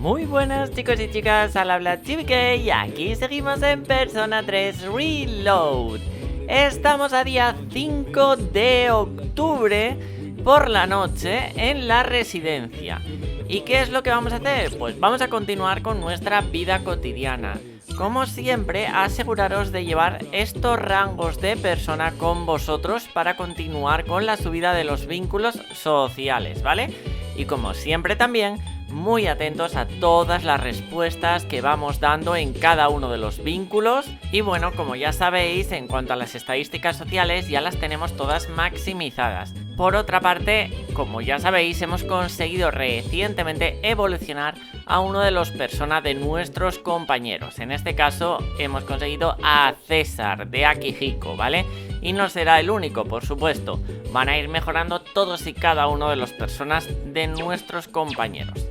Muy buenas chicos y chicas, al habla Chibique y aquí seguimos en Persona 3 Reload. Estamos a día 5 de octubre por la noche en la residencia. ¿Y qué es lo que vamos a hacer? Pues vamos a continuar con nuestra vida cotidiana. Como siempre, aseguraros de llevar estos rangos de persona con vosotros para continuar con la subida de los vínculos sociales, ¿vale? Y como siempre también, muy atentos a todas las respuestas que vamos dando en cada uno de los vínculos. Y bueno, como ya sabéis, en cuanto a las estadísticas sociales ya las tenemos todas maximizadas. Por otra parte, como ya sabéis, hemos conseguido recientemente evolucionar a uno de los personas de nuestros compañeros. En este caso hemos conseguido a César de Akihiko, ¿vale? Y no será el único, por supuesto. Van a ir mejorando todos y cada uno de los personas de nuestros compañeros.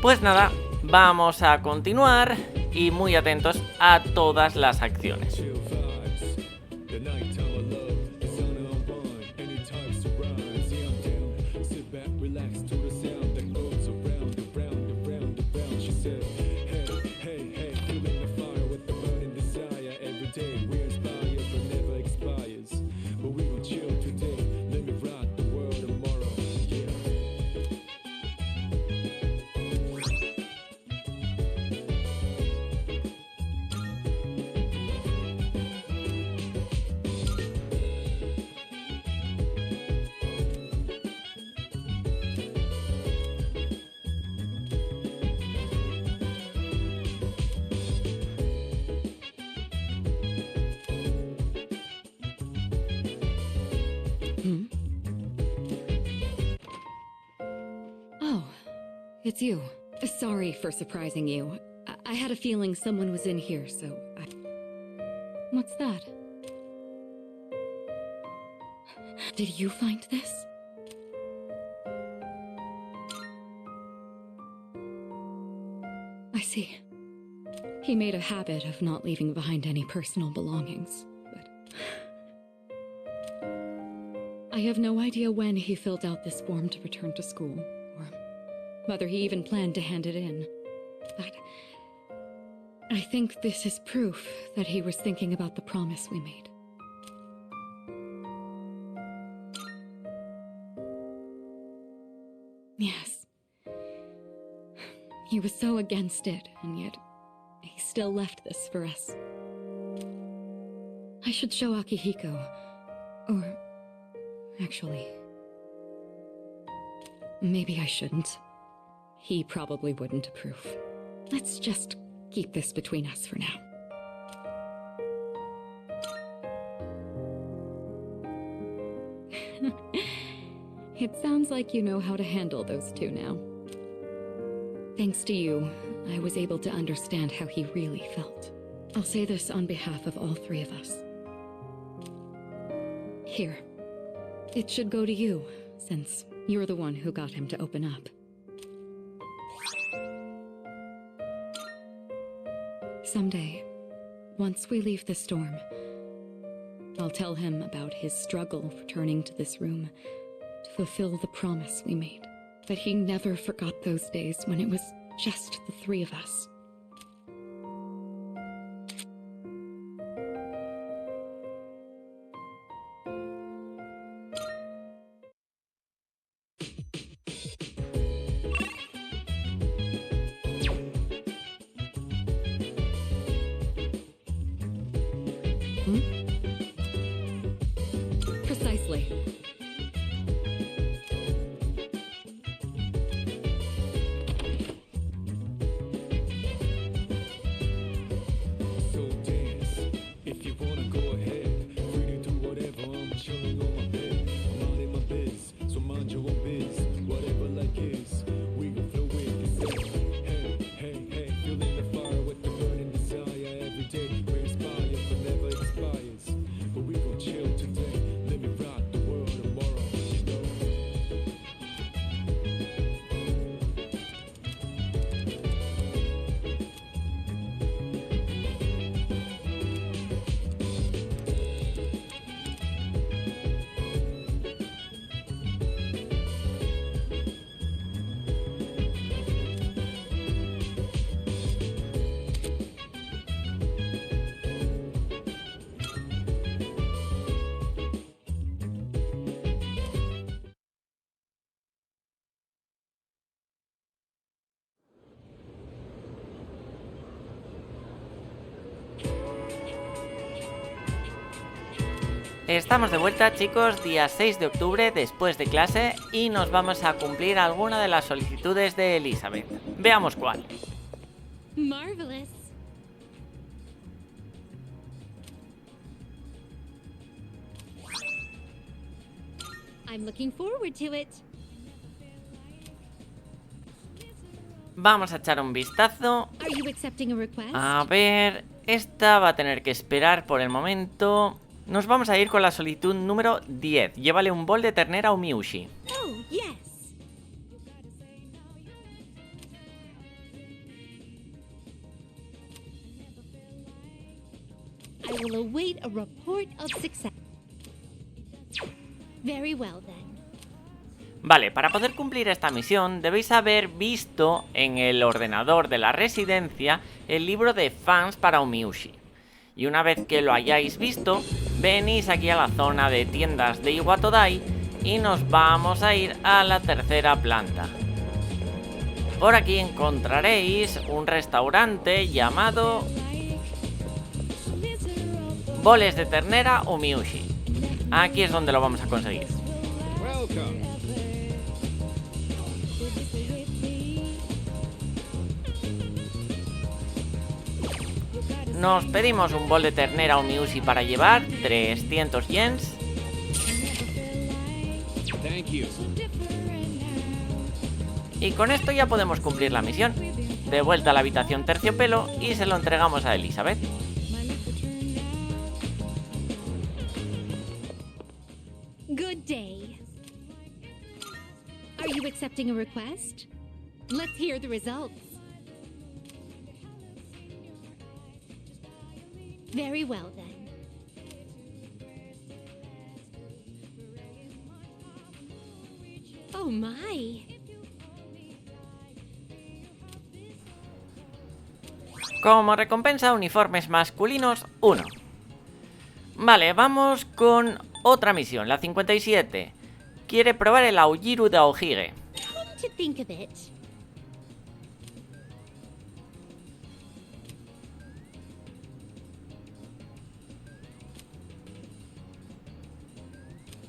Pues nada, vamos a continuar y muy atentos a todas las acciones. Oh, it's you. Sorry for surprising you. I had a feeling someone was in here, so What's that? Did you find this? I see. He made a habit of not leaving behind any personal belongings, but I have no idea when he filled out this form to return to school, or whether he even planned to hand it in. But I think this is proof that he was thinking about the promise we made. Yes. He was so against it, and yet he still left this for us. I should show Akihiko, or actually, maybe I shouldn't. He probably wouldn't approve. Let's just keep this between us for now. It sounds like you know how to handle those two now. Thanks to you, I was able to understand how he really felt. I'll say this on behalf of all three of us. Here. It should go to you, since you're the one who got him to open up. Someday, once we leave the storm, I'll tell him about his struggle returning to this room to fulfill the promise we made. That he never forgot those days when it was just the three of us. Precisely. Chill today, let me rock the world. Estamos de vuelta, chicos, día 6 de octubre, después de clase, y nos vamos a cumplir alguna de las solicitudes de Elizabeth. Veamos cuál. Marvelous. I'm looking forward to it. Vamos a echar un vistazo. Are you accepting a request? A ver, esta va a tener que esperar por el momento. Nos vamos a ir con la solicitud número 10. Llévale un bol de ternera a Umiushi. Oh, yes. I will await a report of success. Very well then. Vale, para poder cumplir esta misión debéis haber visto en el ordenador de la residencia el libro de fans para Umiushi. Y una vez que lo hayáis visto, venís aquí a la zona de tiendas de Iwatodai y nos vamos a ir a la tercera planta. Por aquí encontraréis un restaurante llamado Boles de Ternera Umiushi. Aquí es donde lo vamos a conseguir. Nos pedimos un bol de ternera Umiushi para llevar, 300 yens. Y con esto ya podemos cumplir la misión. De vuelta a la habitación terciopelo y se lo entregamos a Elizabeth. Good day. Are you accepting a request? Let's hear the results. Very well then. Oh my. Como recompensa, uniformes masculinos 1. Vale, vamos con otra misión, la 57. Quiere probar el Aojiru de Aojige. Come to think of it.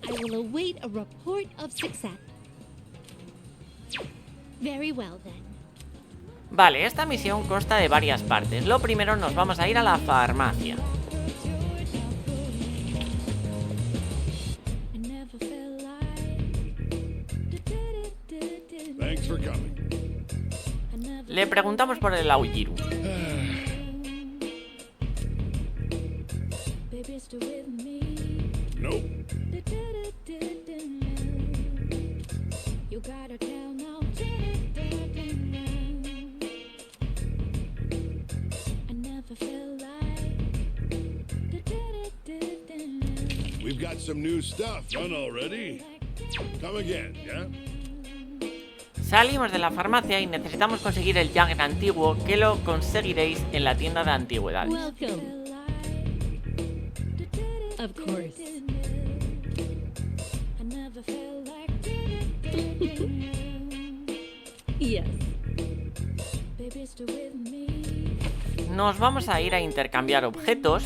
I will await a report of success. Very well then. Vale, esta misión consta de varias partes. Lo primero, nos vamos a ir a la farmacia. Le preguntamos por el Aojiru. We've got some new stuff done already. Come again, yeah? Salimos de la farmacia y necesitamos conseguir el Jagger antiguo, que lo conseguiréis en la tienda de antigüedades. Welcome. Of course. Yes. Nos vamos a ir a intercambiar objetos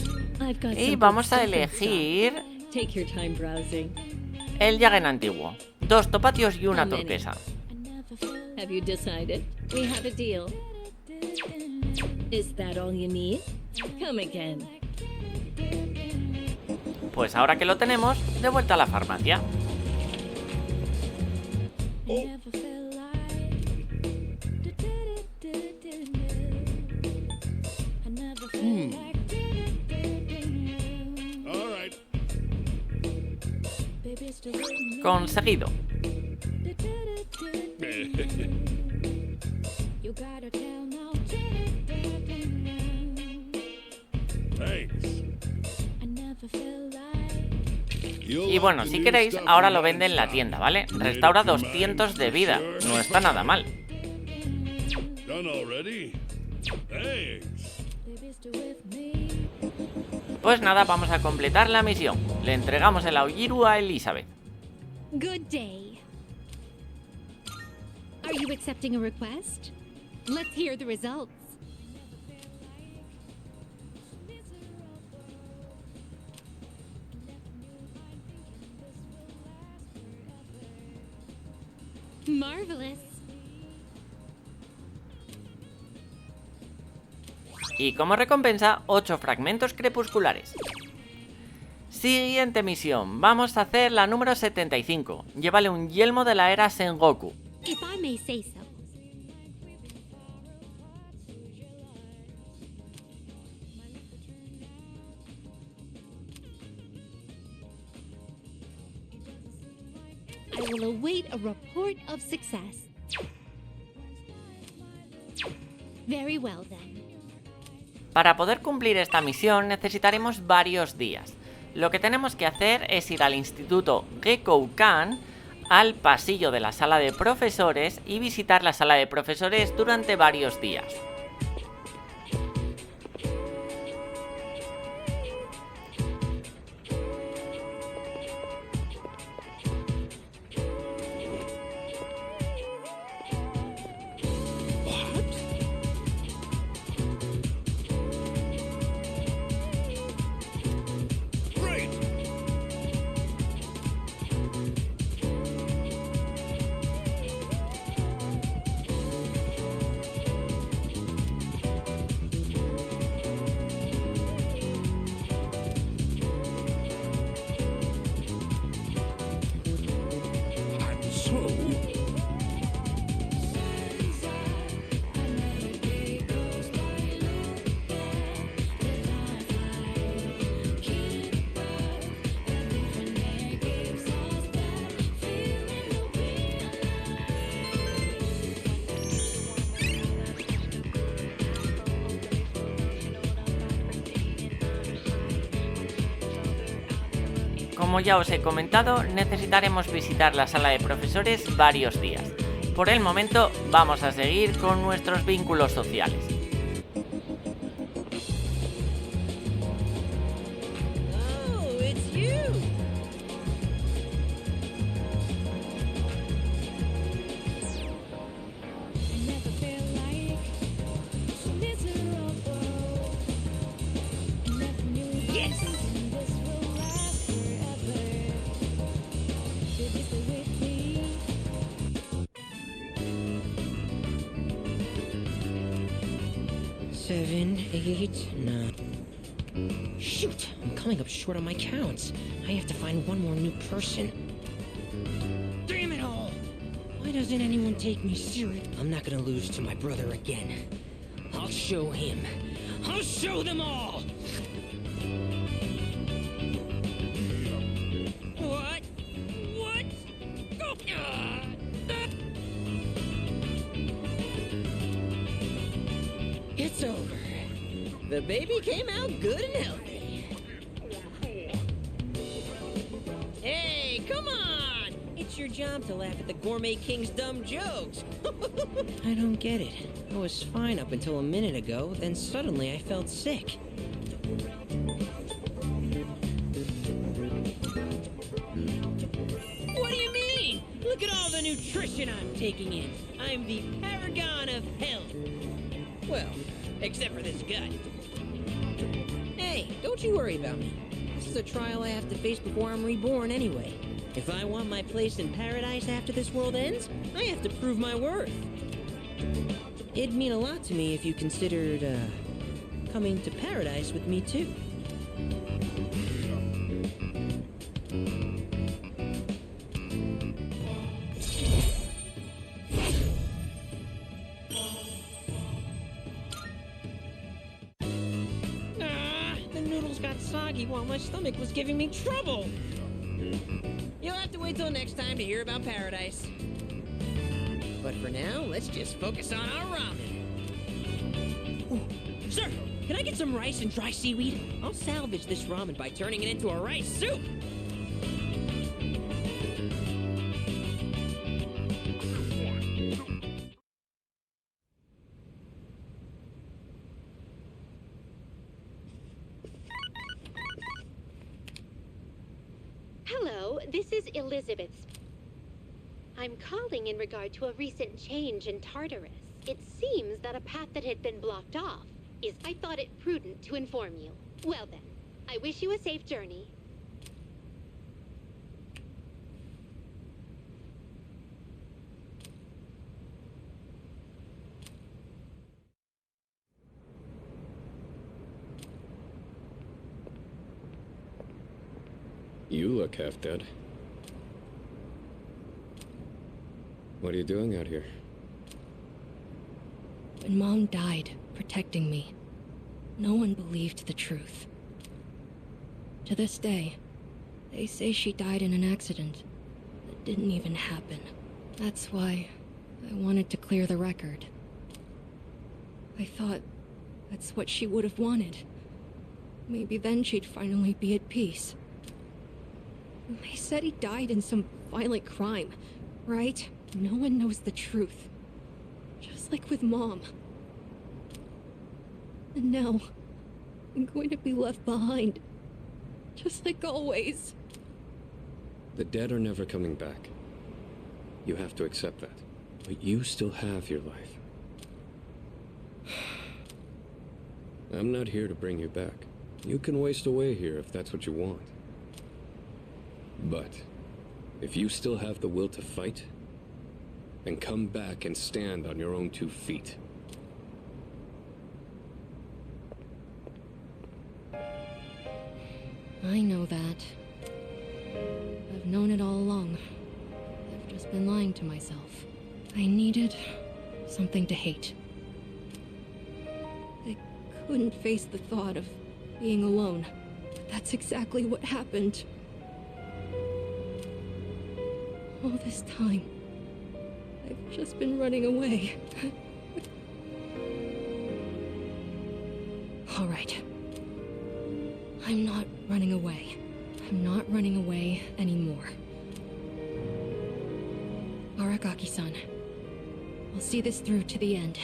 y vamos a elegir Take your time browsing. el Jagger antiguo. 2 topatios y una turquesa. Have you decided? We have a deal. Is that all you need? Come again. Pues ahora que lo tenemos, de vuelta a la farmacia. Conseguido. Y bueno, si queréis, ahora lo vende en la tienda, ¿vale? Restaura 200 de vida. No está nada mal. Pues nada, vamos a completar la misión. Le entregamos el Aojiru a Elizabeth. Good day. Are you accepting a request? Let's hear the results. Marvelous. Y como recompensa, 8 fragmentos crepusculares. Siguiente misión, vamos a hacer la número 75. Llévale un yelmo de la era Sengoku. If I may say so. I will await a report of success. Very well then. Para poder cumplir esta misión necesitaremos varios días. Lo que tenemos que hacer es ir al Instituto Gekkoukan, al pasillo de la sala de profesores y visitar la sala de profesores durante varios días. Como ya os he comentado, necesitaremos visitar la sala de profesores varios días. Por el momento, vamos a seguir con nuestros vínculos sociales. Seven, 8, 9. Shoot! I'm coming up short on my counts. I have to find one more new person. Damn it all! Why doesn't anyone take me serious? I'm not gonna lose to my brother again. I'll show him. I'll show them all! What? What? It's over. The baby came out good and healthy. Hey, come on! It's your job to laugh at the gourmet king's dumb jokes. I don't get it. I was fine up until a minute ago, then suddenly I felt sick. What do you mean? Look at all the nutrition I'm taking in. I'm the paragon of health. Well, except for this gut. Hey, don't you worry about me. This is a trial I have to face before I'm reborn anyway. If I want my place in paradise after this world ends, I have to prove my worth. It'd mean a lot to me if you considered, coming to paradise with me too. The noodles got soggy while my stomach was giving me trouble. You'll have to wait till next time to hear about paradise. But for now, let's just focus on our ramen. Ooh, sir, can I get some rice and dry seaweed? I'll salvage this ramen by turning it into a rice soup. Hello, this is Elizabeth. I'm calling in regard to a recent change in Tartarus. It seems that a path that had been blocked off is... I thought it prudent to inform you. Well then, I wish you a safe journey. You look half dead. What are you doing out here? When Mom died, protecting me, no one believed the truth. To this day, they say she died in an accident that didn't even happen. That's why I wanted to clear the record. I thought that's what she would have wanted. Maybe then she'd finally be at peace. They said he died in some violent crime, right? No one knows the truth. Just like with Mom. And now, I'm going to be left behind. Just like always. The dead are never coming back. You have to accept that. But you still have your life. I'm not here to bring you back. You can waste away here if that's what you want. But if you still have the will to fight, then come back and stand on your own 2 feet. I know that. I've known it all along. I've just been lying to myself. I needed something to hate. I couldn't face the thought of being alone. But that's exactly what happened. All this time, I've just been running away. All right. I'm not running away. I'm not running away anymore. Aragaki-san, I'll see this through to the end.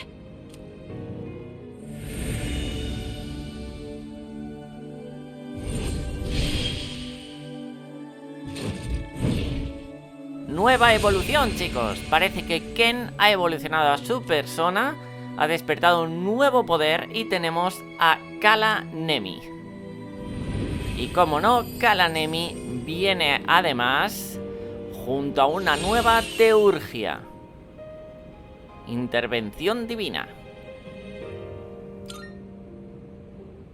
Nueva evolución, chicos. Parece que Ken ha evolucionado a su persona, ha despertado un nuevo poder y tenemos a Kala Nemi. Y como no, Kala Nemi viene además junto a una nueva teurgia. Intervención divina.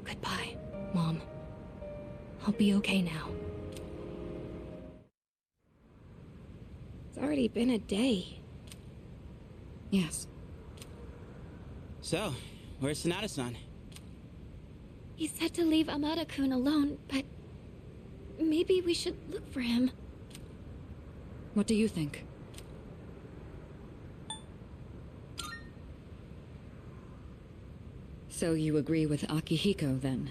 Goodbye, Mom. I'll be okay now. It's already been a day. Yes. So, where's Sonata-san? He said to leave Amada-kun alone, but maybe we should look for him. What do you think? So you agree with Akihiko, then?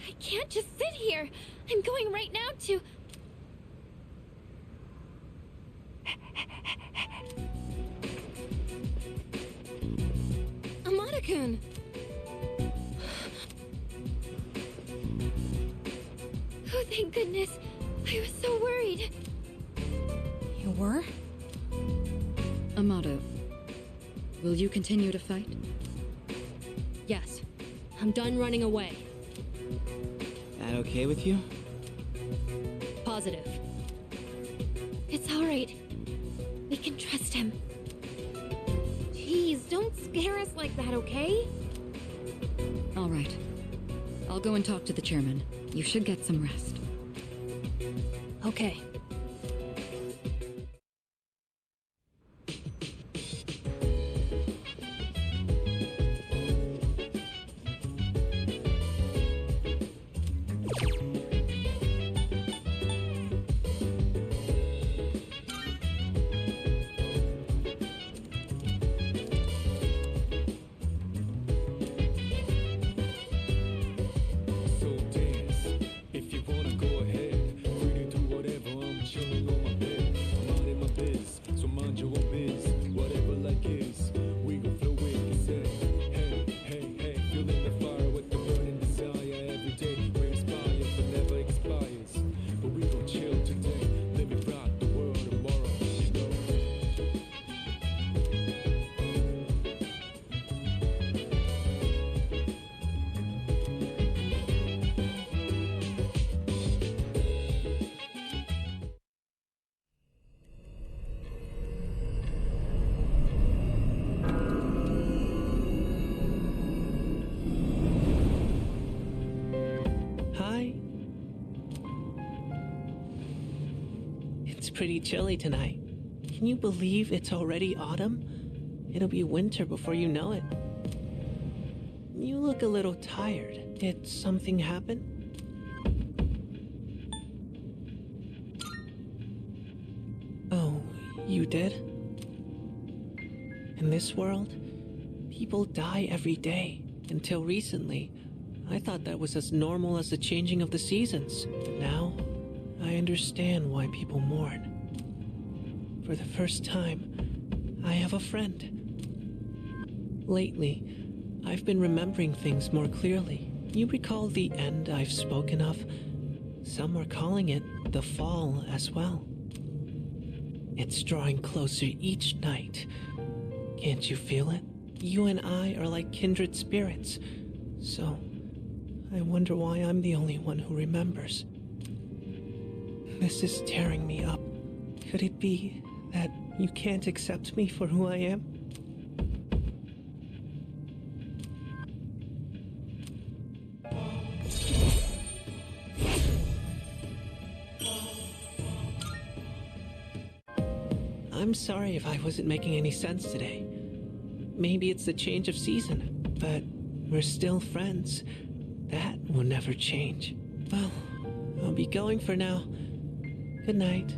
I can't just sit here. I'm going right now to... Amada-kun! Oh, thank goodness. I was so worried. You were? Amado, will you continue to fight? Yes. I'm done running away. That okay with you? Positive. It's all right. We can trust him. Jeez, don't scare us like that, okay? All right. I'll go and talk to the chairman. You should get some rest. Okay. pretty chilly tonight. Can you believe it's already autumn? It'll be winter before you know it. You look a little tired. Did something happen? Oh, you did? In this world, people die every day. Until recently, I thought that was as normal as the changing of the seasons. But now, I understand why people mourn. For the first time, I have a friend. Lately, I've been remembering things more clearly. You recall the end I've spoken of? Some were calling it the fall as well. It's drawing closer each night. Can't you feel it? You and I are like kindred spirits. So, I wonder why I'm the only one who remembers. This is tearing me up. Could it be that you can't accept me for who I am? I'm sorry if I wasn't making any sense today. Maybe it's the change of season, but we're still friends. That will never change. Well, I'll be going for now. Good night.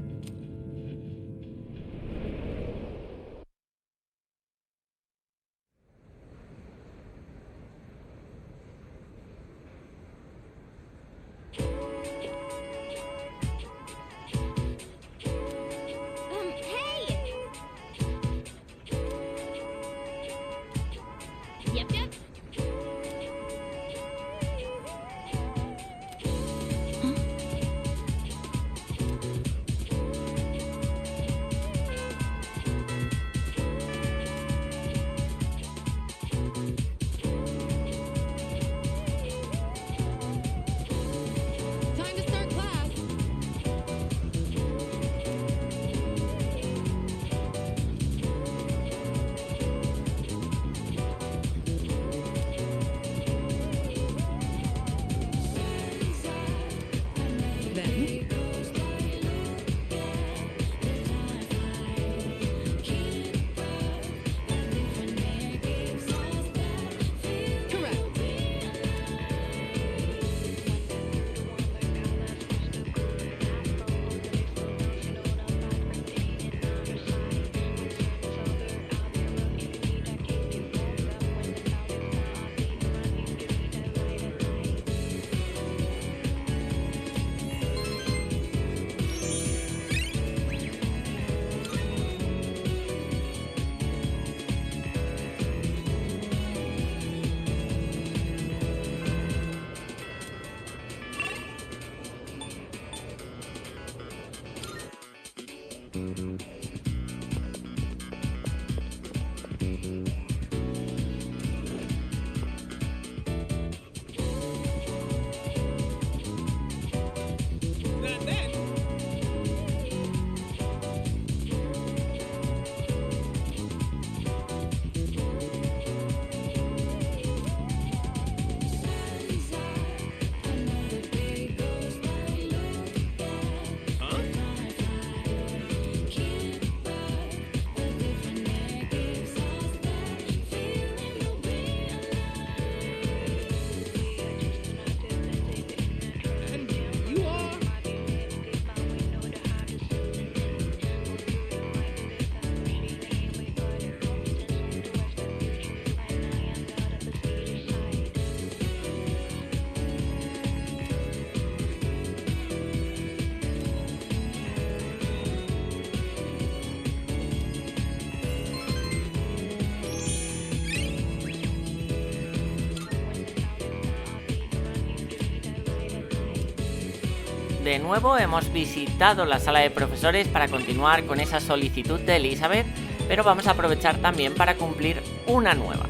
De nuevo hemos visitado la sala de profesores para continuar con esa solicitud de Elizabeth, pero vamos a aprovechar también para cumplir una nueva.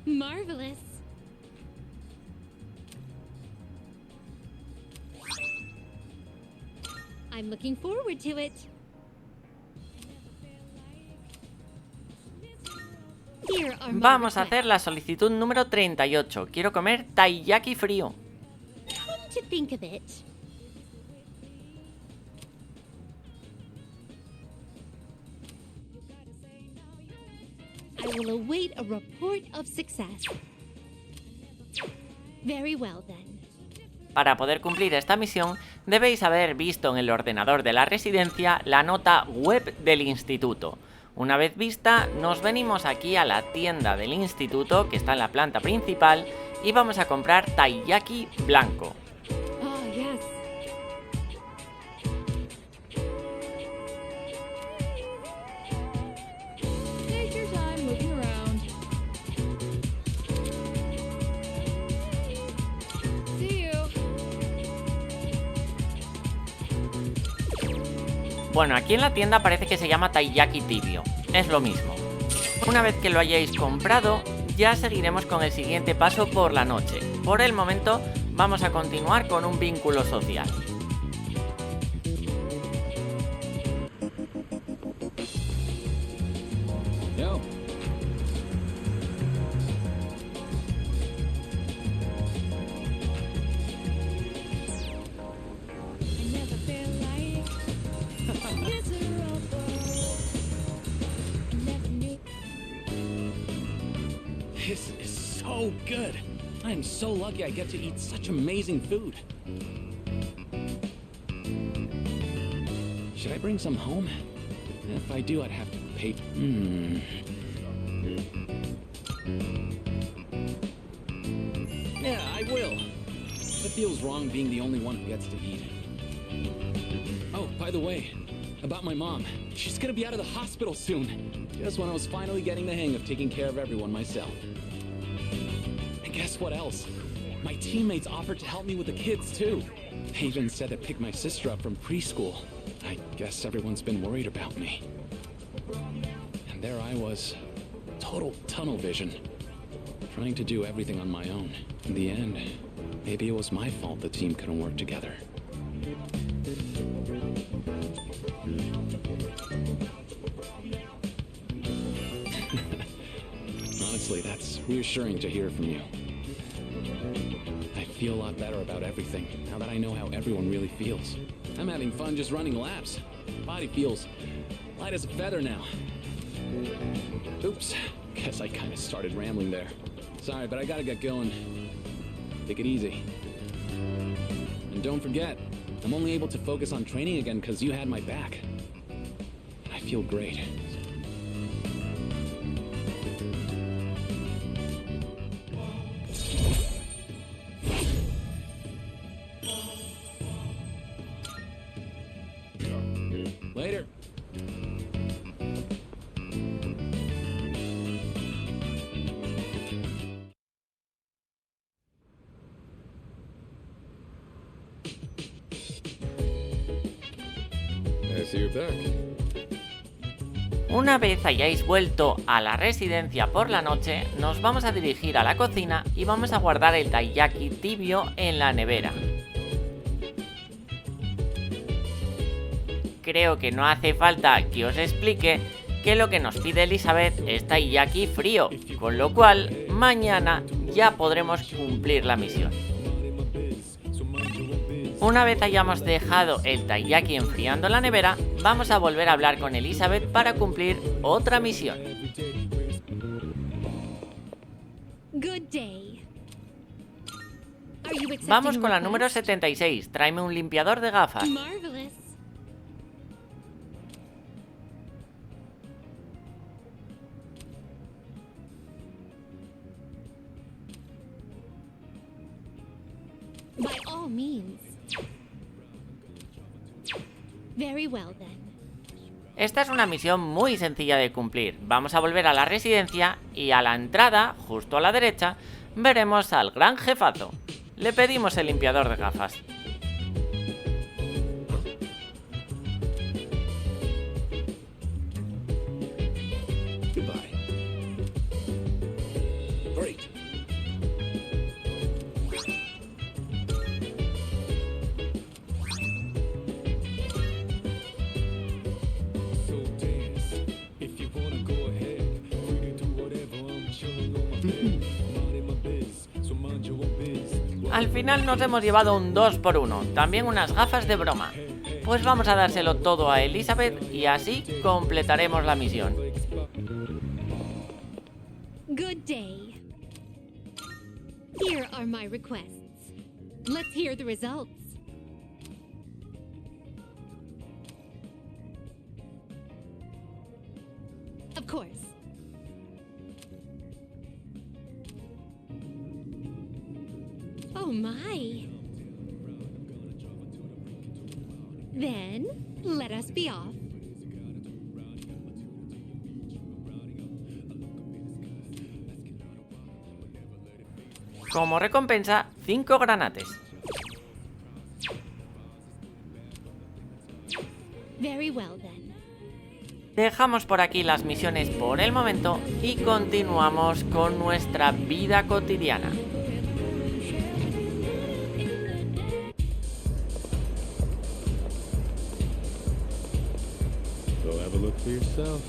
Marvelous. I'm looking forward to it. Here are my Vamos a requests. hacer la solicitud número 38. Quiero comer taiyaki frío. Come to think of it, I will await a report of success. Very well then. Para poder cumplir esta misión, debéis haber visto en el ordenador de la residencia la nota web del instituto. Una vez vista, nos venimos aquí a la tienda del instituto, que está en la planta principal, y vamos a comprar taiyaki blanco. Oh, yes. Take your time moving around. See you. Bueno, aquí en la tienda parece que se llama taiyaki tibio. Es lo mismo. Una vez que lo hayáis comprado, ya seguiremos con el siguiente paso por la noche. Por el momento, vamos a continuar con un vínculo social. Yo. This is so good. I am so lucky I get to eat such amazing food. Should I bring some home? If I do, I'd have to pay. Yeah, I will. It feels wrong being the only one who gets to eat. Oh, by the way, about my mom. She's gonna be out of the hospital soon. Just when I was finally getting the hang of taking care of everyone myself. And guess what else? My teammates offered to help me with the kids too. They even said to pick my sister up from preschool. I guess everyone's been worried about me. And there I was, total tunnel vision, trying to do everything on my own. In the end, maybe it was my fault the team couldn't work together. Honestly, that's reassuring to hear from you. I feel a lot better about everything now that I know how everyone really feels. I'm having fun just running laps. Body feels light as a feather now. Oops, guess I kind of started rambling there. Sorry, but I gotta get going. Take it easy. And don't forget, I'm only able to focus on training again because you had my back. I feel great. Later. I see you're back. Una vez hayáis vuelto a la residencia por la noche, nos vamos a dirigir a la cocina y vamos a guardar el taiyaki tibio en la nevera. Creo que no hace falta que os explique que lo que nos pide Elizabeth es taiyaki frío, con lo cual mañana ya podremos cumplir la misión. Una vez hayamos dejado el taiyaki enfriando en la nevera, vamos a volver a hablar con Elizabeth para cumplir otra misión. Good day. Are you accepting Vamos con la request? número 76, tráeme un limpiador de gafas. Marvelous. By all means. Very well then. Esta es una misión muy sencilla de cumplir. Vamos a volver a la residencia y a la entrada, justo a la derecha, veremos al gran jefazo. Le pedimos el limpiador de gafas. Goodbye. Great. Al final nos hemos llevado un 2x1, también unas gafas de broma. Pues vamos a dárselo todo a Elizabeth y así completaremos la misión. day. Here are my requests. Let's hear the results. Of course. Oh my. Then, let us be off. Como recompensa, 5 granates. Very well then. Dejamos por aquí las misiones por el momento y continuamos con nuestra vida cotidiana. Go have a look for yourself.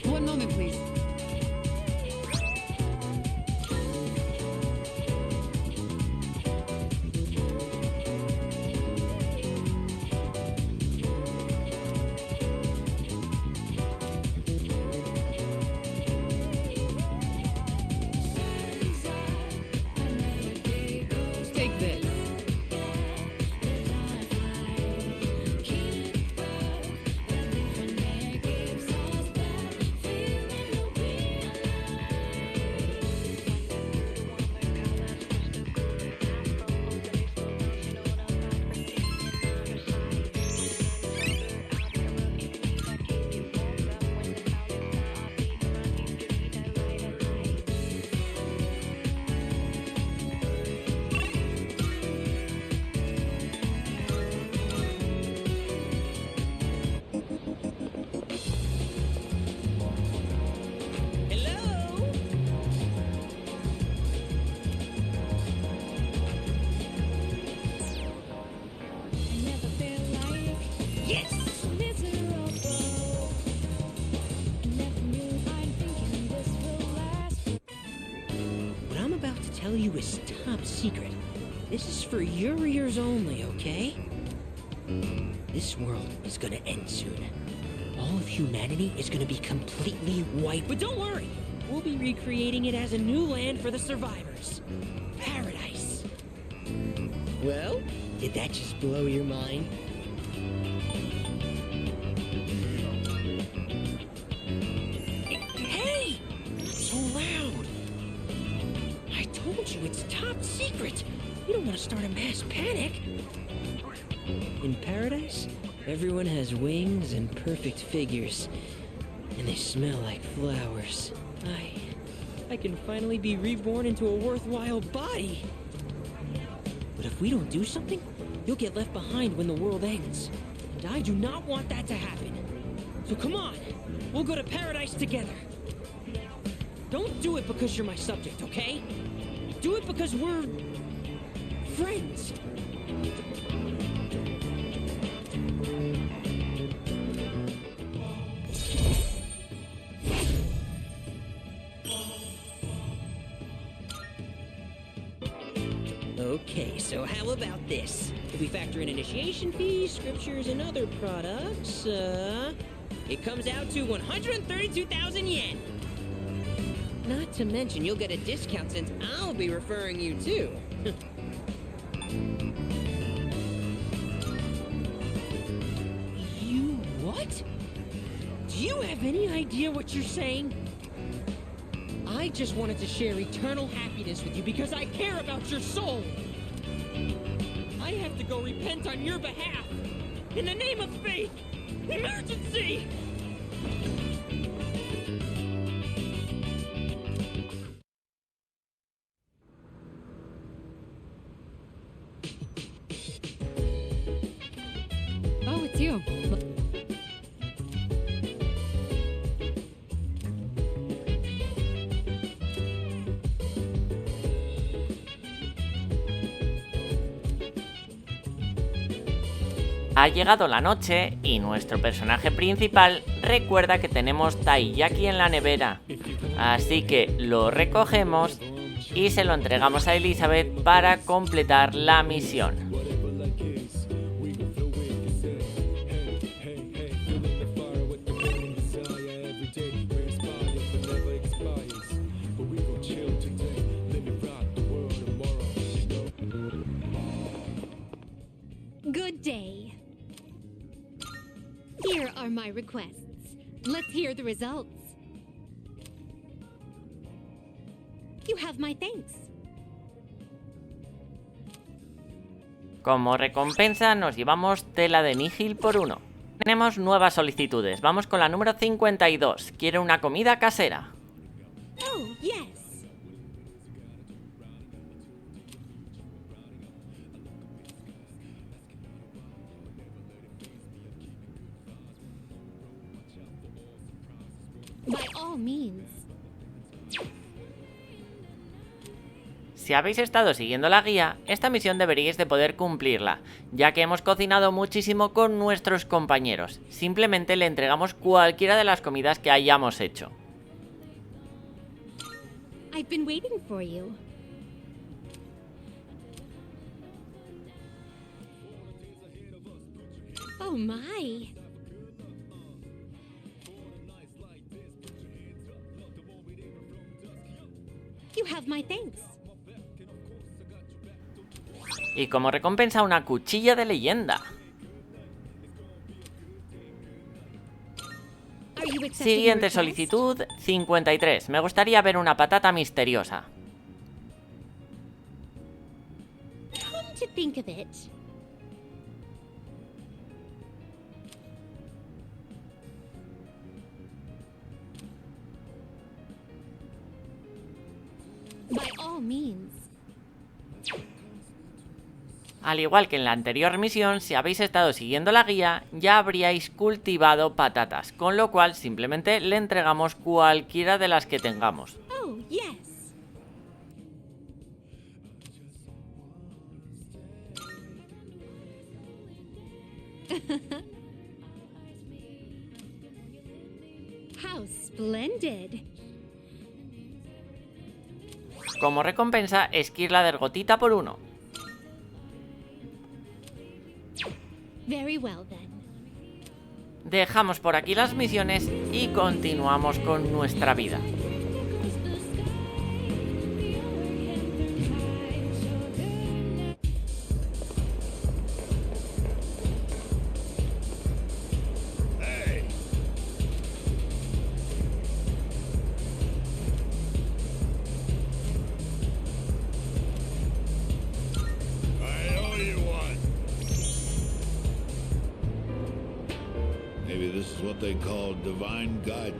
One moment, please. Take this. What I'm about to tell you is top secret. This is for your ears only, okay? This world is gonna end soon. All of humanity is gonna be completely wiped. But don't worry! We'll be recreating it as a new land for the survivors. Paradise. Well, did that just blow your mind? Hey! Not so loud! I told you it's top secret! You don't want to start a mass panic! In paradise, everyone has wings and perfect figures. And they smell like flowers. I can finally be reborn into a worthwhile body! But if we don't do something, you'll get left behind when the world ends. And I do not want that to happen. So come on, we'll go to paradise together. Don't do it because you're my subject, okay? Do it because we're... friends. So how about this? If we factor in initiation fees, scriptures, and other products, it comes out to 132,000 yen. Not to mention you'll get a discount since I'll be referring you too. You what? Do you have any idea what you're saying? I just wanted to share eternal happiness with you because I care about your soul. I have to go repent on your behalf. In the name of faith! Emergency! Oh, it's you. Ha llegado la noche y nuestro personaje principal recuerda que tenemos taiyaki en la nevera, así que lo recogemos y se lo entregamos a Elizabeth para completar la misión. Good day. Here are my requests. Let's hear the results. You have my thanks. Como recompensa nos llevamos tela de nigil por 1. Tenemos nuevas solicitudes. Vamos con la número 52. Quiere una comida casera. Oh, yes. By all means. Si habéis estado siguiendo la guía, esta misión deberíais de poder cumplirla, ya que hemos cocinado muchísimo con nuestros compañeros. Simplemente le entregamos cualquiera de las comidas que hayamos hecho. I've been waiting for you. Oh my. You have my thanks. Y como recompensa una cuchilla de leyenda. Are you accepting Siguiente the request? solicitud, 53. Me gustaría ver una patata misteriosa. Come to think of it. By all means. Al igual que en la anterior misión, si habéis estado siguiendo la guía, ya habríais cultivado patatas, con lo cual simplemente le entregamos cualquiera de las que tengamos. Oh, yes. How splendid. Como recompensa, esquirla de gotita por 1. Very well then. Dejamos por aquí las misiones y continuamos con nuestra vida. Hey! I owe you one. Maybe this is what they call divine guidance.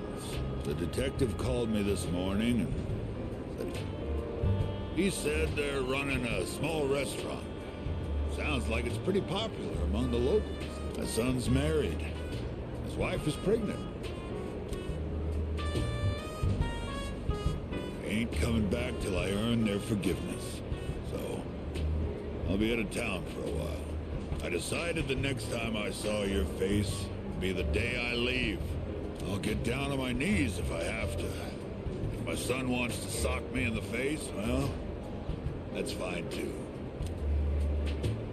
The detective called me this morning and he said they're running a small restaurant. Sounds like it's pretty popular among the locals. My son's married. His wife is pregnant. I ain't coming back till I earn their forgiveness. So, I'll be out of town for a while. I decided the next time I saw your face would be the day I leave. I'll get down on my knees if I have to. If my son wants to sock me in the face, well, that's fine too.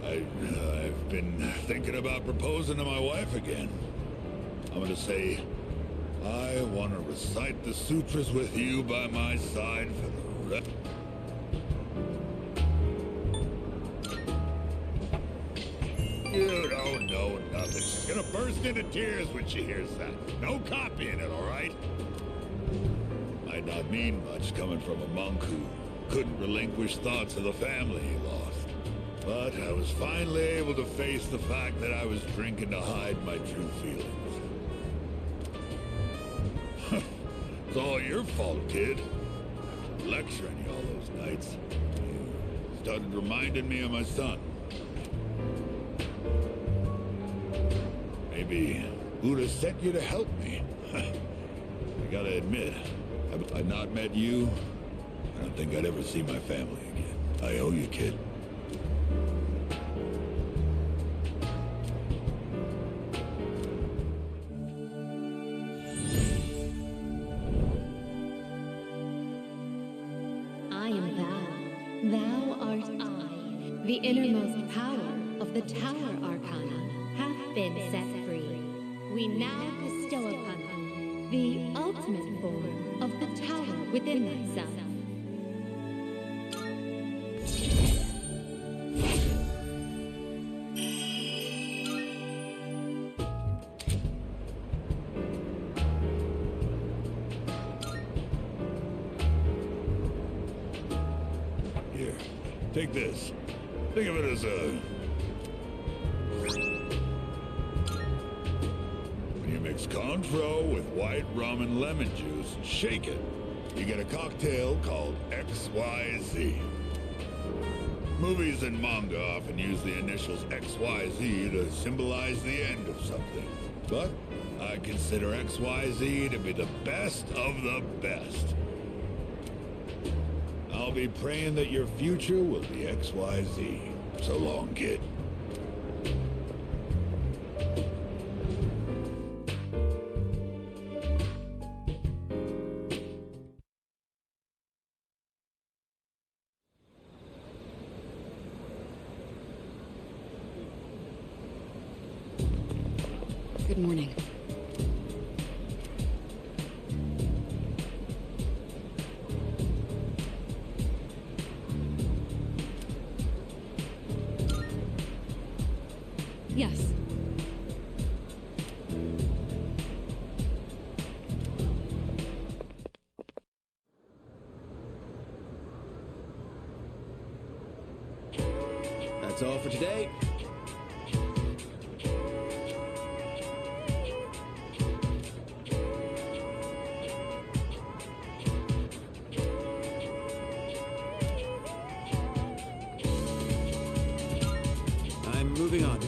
I've been thinking about proposing to my wife again. I'm gonna say, I want to recite the sutras with you by my side for the rest. You don't know nothing. She's gonna burst into tears when she hears that. No copying it, all right? Might not mean much coming from a monk who couldn't relinquish thoughts of the family he lost. But I was finally able to face the fact that I was drinking to hide my true feelings. It's all your fault, kid. Lecturing you all those nights. You started reminding me of my son. Maybe Buddha sent you to help me. I gotta admit, if I'd not met you, I don't think I'd ever see my family again. I owe you, kid. I am thou. Thou art I. The innermost power of the Tower Arcana hath been set free. We now bestow upon thee the ultimate form of the tower within thyself. Here, take this. Think of it as a... When you mix Cointreau with white rum and lemon juice and shake it, you get a cocktail called XYZ. Movies and manga often use the initials XYZ to symbolize the end of something. But I consider XYZ to be the best of the best. I'll be praying that your future will be XYZ. So long, kid. Good morning. Yes. That's all for today. I'm moving on now.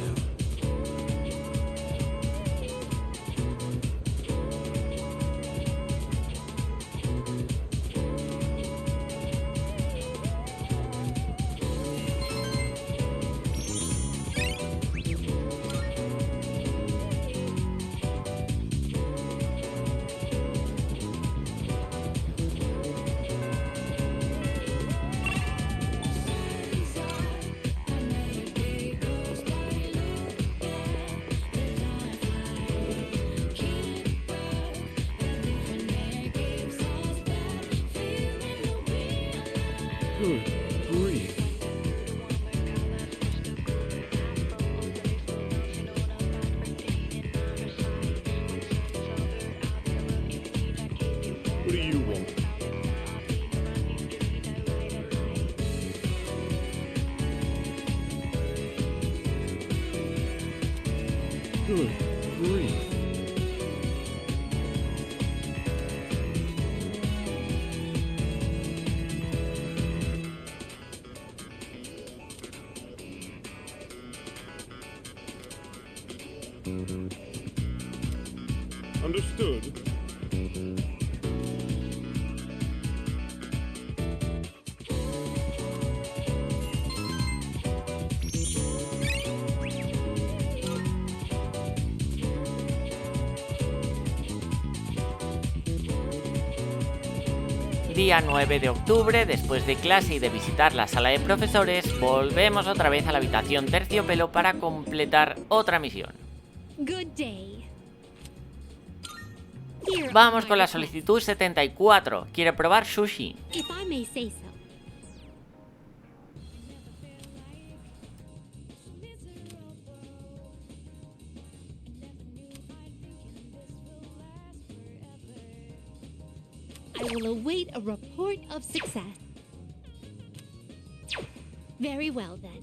Good grief. What do you want? Good grief. Understood. Día 9 de octubre, después de clase y de visitar la sala de profesores, volvemos otra vez a la habitación terciopelo para completar otra misión. Good day. Vamos con la solicitud 74. Quiere probar sushi. If I may say so. I will await a report of success. Very well then.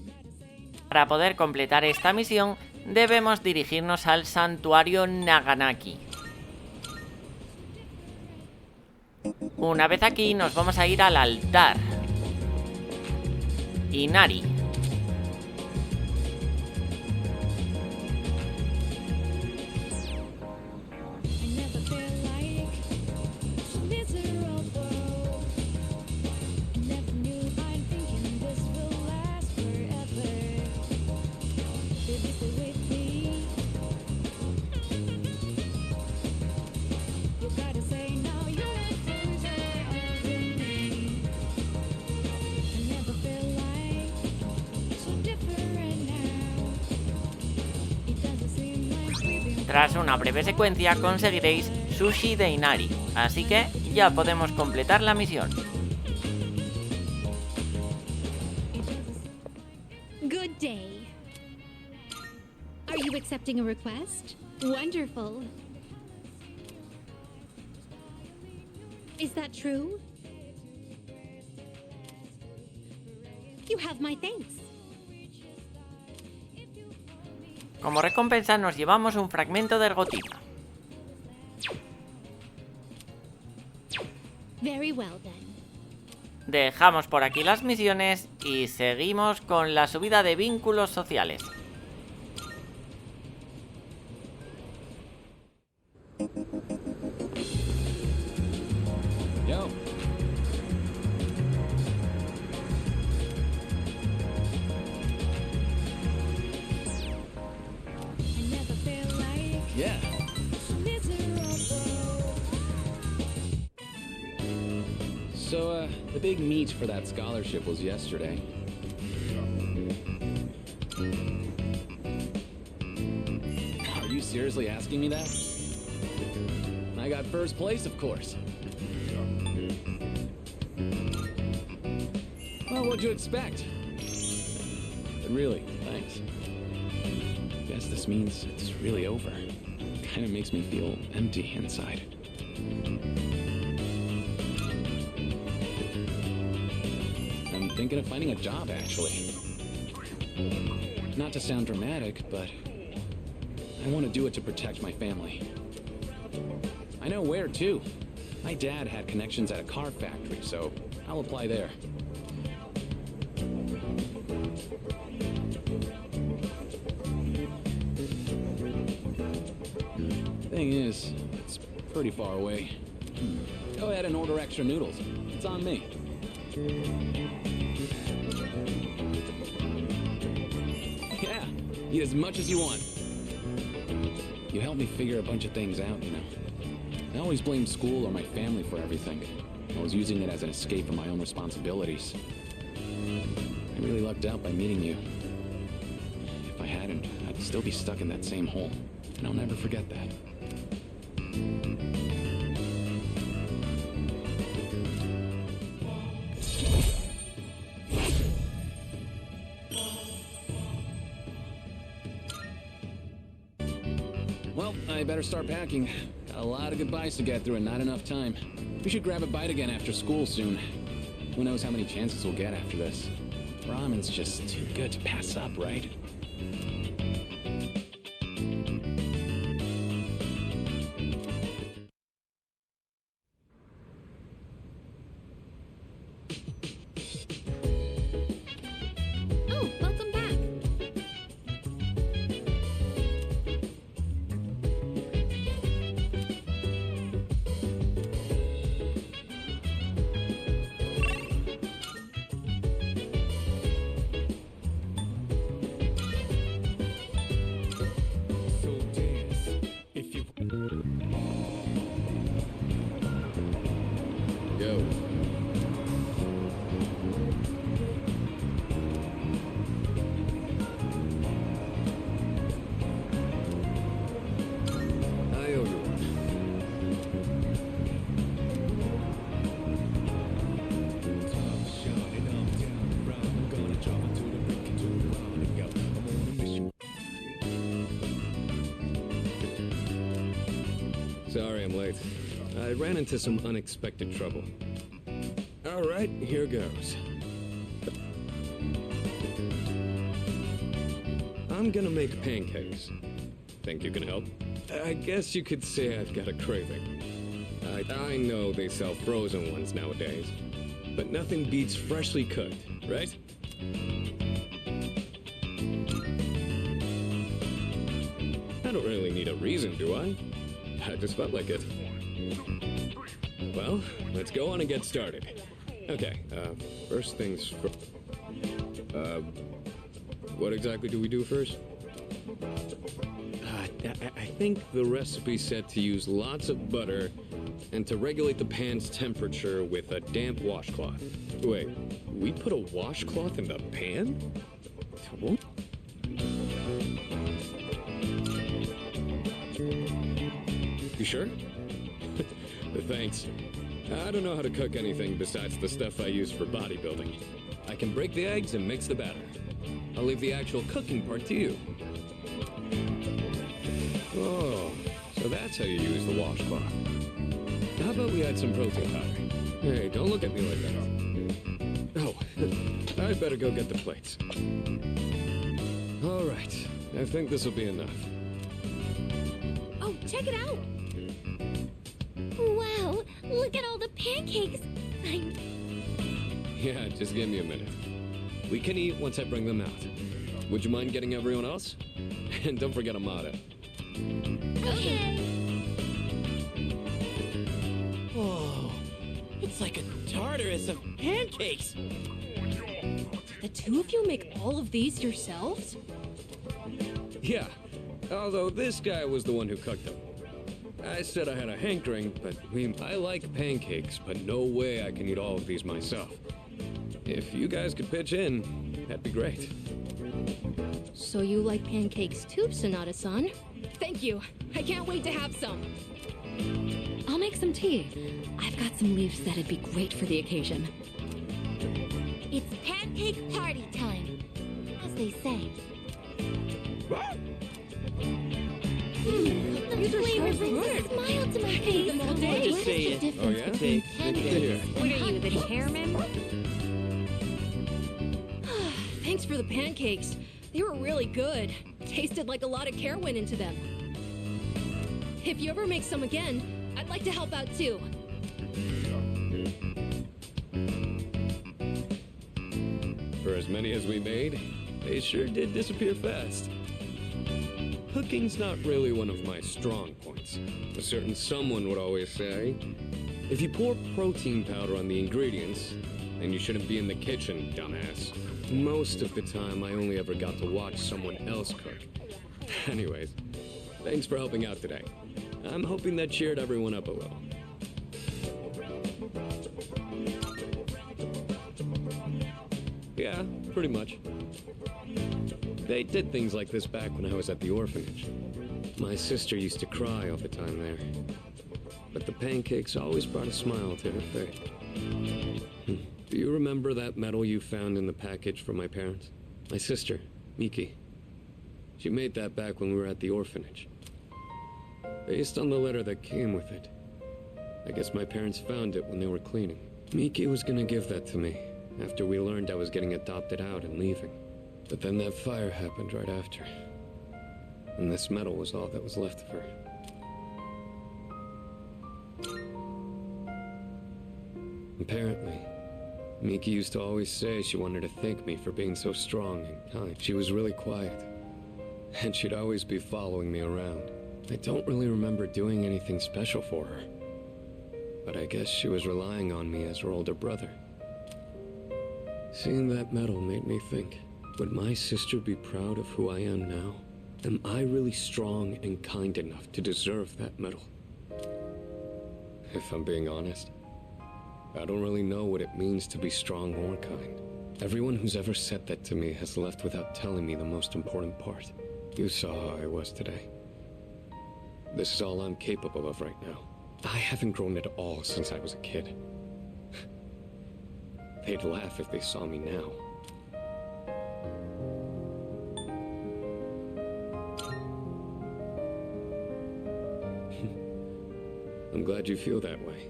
Para poder completar esta misión, debemos dirigirnos al santuario Naganaki. Una vez aquí, nos vamos a ir al altar Inari. Tras una breve secuencia conseguiréis sushi de Inari, así que ya podemos completar la misión. Good day. Are you accepting a request? Wonderful. Is that true? You have my thanks. Como recompensa nos llevamos un fragmento de ergotina. Very well then. Dejamos por aquí las misiones y seguimos con la subida de vínculos sociales. Yo. Yeah. So, the big meet for that scholarship was yesterday. Are you seriously asking me that? I got first place, of course. Well, what'd you expect? But really, thanks. Guess this means it's really over. Kind of makes me feel empty inside. I'm thinking of finding a job, actually. Not to sound dramatic, but I want to do it to protect my family. I know where, too. My dad had connections at a car factory, so I'll apply there. Thing is, it's pretty far away. Go ahead and order extra noodles. It's on me. Yeah, eat as much as you want. You helped me figure a bunch of things out, you know. I always blamed school or my family for everything. I was using it as an escape from my own responsibilities. I really lucked out by meeting you. If I hadn't, I'd still be stuck in that same hole. And I'll never forget that. Well, I better start packing. Got a lot of goodbyes to get through and not enough time. We should grab a bite again after school soon. Who knows how many chances we'll get after this. Ramen's just too good to pass up, right? Oh, welcome back. I'm late. I ran into some unexpected trouble. All right, here goes. I'm gonna make pancakes. Think you can help? I guess you could say I've got a craving. I know they sell frozen ones nowadays, but nothing beats freshly cooked, right? I don't really need a reason, do I? I just felt like it. Well, let's go on and get started. Okay, first things first. What exactly do we do first? I think the recipe said to use lots of butter and to regulate the pan's temperature with a damp washcloth. Wait, we put a washcloth in the pan? What? You sure? Thanks. I don't know how to cook anything besides the stuff I use for bodybuilding. I can break the eggs and mix the batter. I'll leave the actual cooking part to you. Oh, so that's how you use the washcloth. How about we add some protein powder? Hey, don't look at me like that. Oh, I'd better go get the plates. All right, I think this will be enough. Oh, check it out! Wow, look at all the pancakes! Yeah, just give me a minute. We can eat once I bring them out. Would you mind getting everyone else? And don't forget Amada. Okay. Whoa, it's like a Tartarus of pancakes. The two of you make all of these yourselves? Yeah, although this guy was the one who cooked them. I said I had a hankering, but I like pancakes, but no way I can eat all of these myself. If you guys could pitch in, that'd be great. So you like pancakes too, Sonata-san? Thank you. I can't wait to have some. I'll make some tea. I've got some leaves that'd be great for the occasion. It's pancake party time, as they say. The flavor brings a smile to my face. Them all day. What is the difference Oh, yeah? between pancakes What and are you, the hot chairman? Thanks for the pancakes. They were really good. Tasted like a lot of care went into them. If you ever make some again, I'd like to help out too. For as many as we made, they sure did disappear fast. Cooking's not really one of my strong points. A certain someone would always say, if you pour protein powder on the ingredients, then you shouldn't be in the kitchen, dumbass. Most of the time, I only ever got to watch someone else cook. Anyways, thanks for helping out today. I'm hoping that cheered everyone up a little. Yeah, pretty much. They did things like this back when I was at the orphanage. My sister used to cry all the time there. But the pancakes always brought a smile to her face. Do you remember that medal you found in the package from my parents? My sister, Miki. She made that back when we were at the orphanage. Based on the letter that came with it. I guess my parents found it when they were cleaning. Miki was gonna give that to me after we learned I was getting adopted out and leaving. But then that fire happened right after. And this medal was all that was left of her. Apparently, Miki used to always say she wanted to thank me for being so strong and kind. She was really quiet, and she'd always be following me around. I don't really remember doing anything special for her, but I guess she was relying on me as her older brother. Seeing that medal made me think, would my sister be proud of who I am now? Am I really strong and kind enough to deserve that medal? If I'm being honest, I don't really know what it means to be strong or kind. Everyone who's ever said that to me has left without telling me the most important part. You saw how I was today. This is all I'm capable of right now. I haven't grown at all since I was a kid. They'd laugh if they saw me now. I'm glad you feel that way,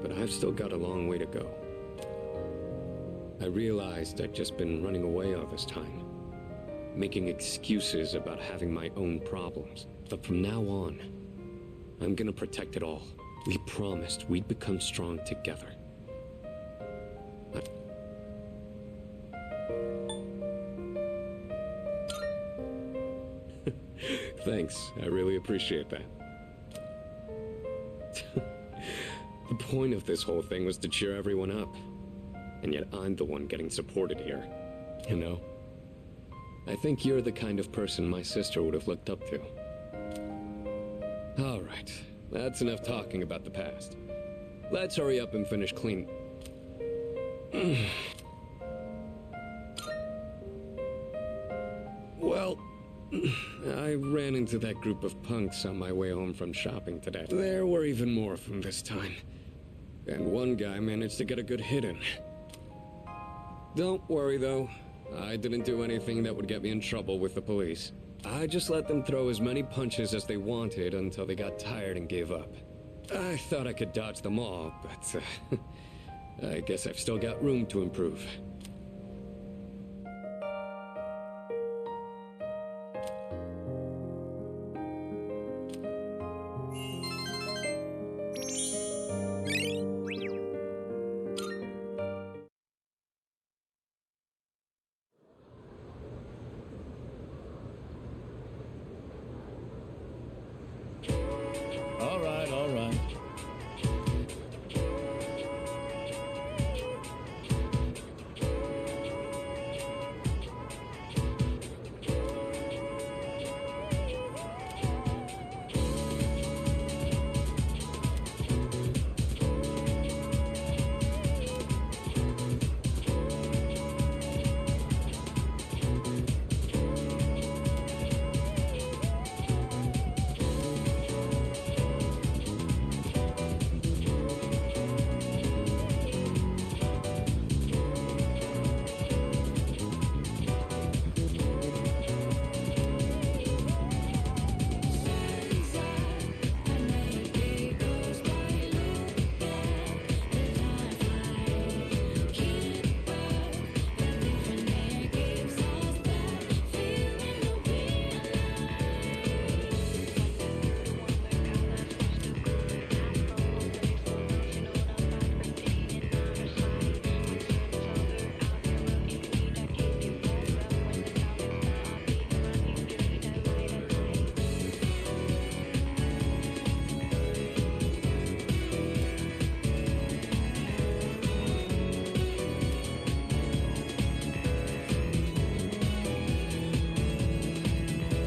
but I've still got a long way to go. I realized I'd just been running away all this time, making excuses about having my own problems. But from now on, I'm gonna protect it all. We promised we'd become strong together. Thanks, I really appreciate that. The point of this whole thing was to cheer everyone up. And yet I'm the one getting supported here. You know? I think you're the kind of person my sister would have looked up to. Alright, that's enough talking about the past. Let's hurry up and finish clean. Well, I ran into that group of punks on my way home from shopping today. There were even more of them this time. And one guy managed to get a good hit in. Don't worry though, I didn't do anything that would get me in trouble with the police. I just let them throw as many punches as they wanted until they got tired and gave up. I thought I could dodge them all, but I guess I've still got room to improve. All right.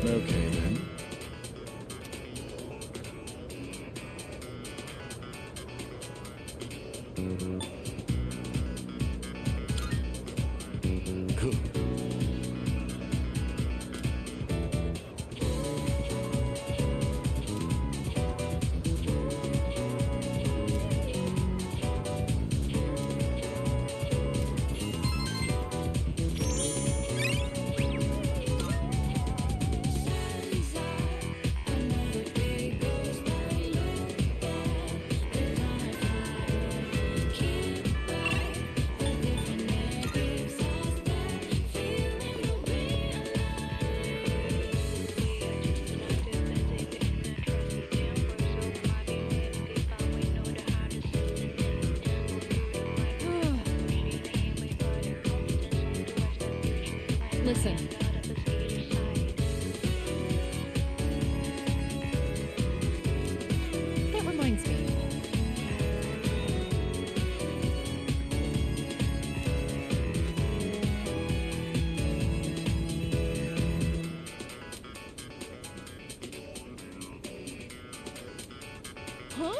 Okay, then. Cool. Listen. That reminds me. Huh?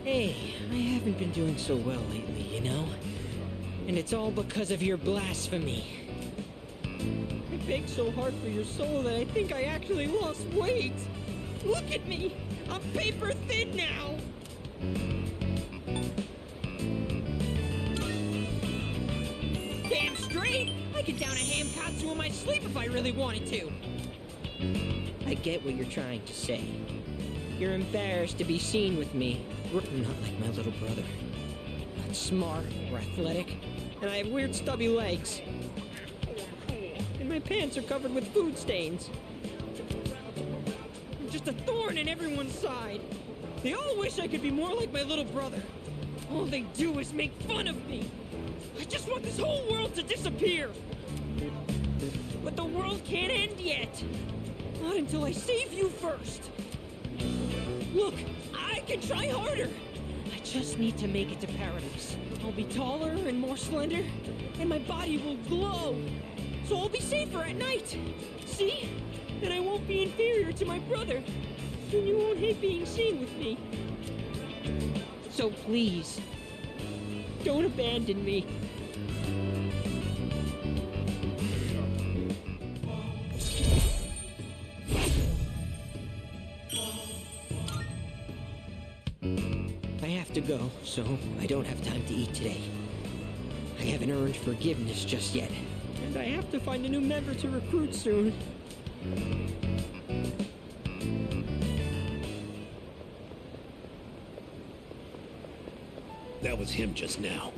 Hey, I haven't been doing so well lately, you know? And it's all because of your blasphemy. I begged so hard for your soul that I think I actually lost weight. Look at me! I'm paper thin now! Damn straight! I could down a ham katsu in my sleep if I really wanted to! I get what you're trying to say. You're embarrassed to be seen with me. I'm not like my little brother. Not smart or athletic. And I have weird stubby legs. And my pants are covered with food stains. I'm just a thorn in everyone's side. They all wish I could be more like my little brother. All they do is make fun of me. I just want this whole world to disappear. But the world can't end yet. Not until I save you first. Look, I can try harder. I just need to make it to paradise. I'll be taller and more slender, and my body will glow. So I'll be safer at night. See? And I won't be inferior to my brother. And you won't hate being seen with me. So please, don't abandon me. I have to go, so I don't have time to eat today. I haven't earned forgiveness just yet. And I have to find a new member to recruit soon. That was him just now.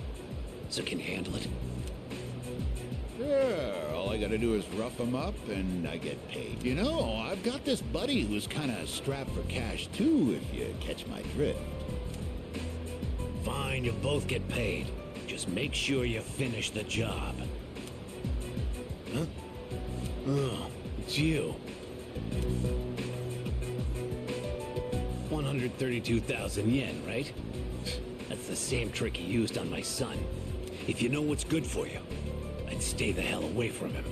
So can you handle it? Sure, all I gotta do is rough him up and I get paid. You know, I've got this buddy who's kinda strapped for cash too, if you catch my drift. Fine, you'll both get paid. Just make sure you finish the job. Huh? Oh, it's you. 132,000 yen, right? That's the same trick he used on my son. If you know what's good for you, I'd stay the hell away from him.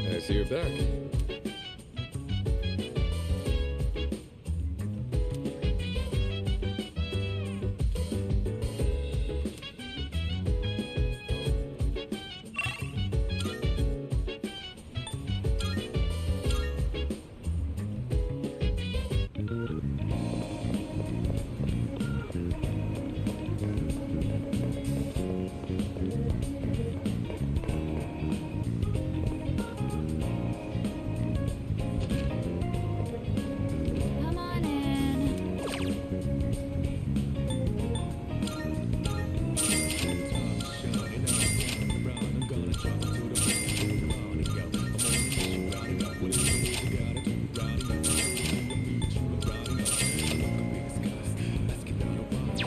I see you're back. Come on in.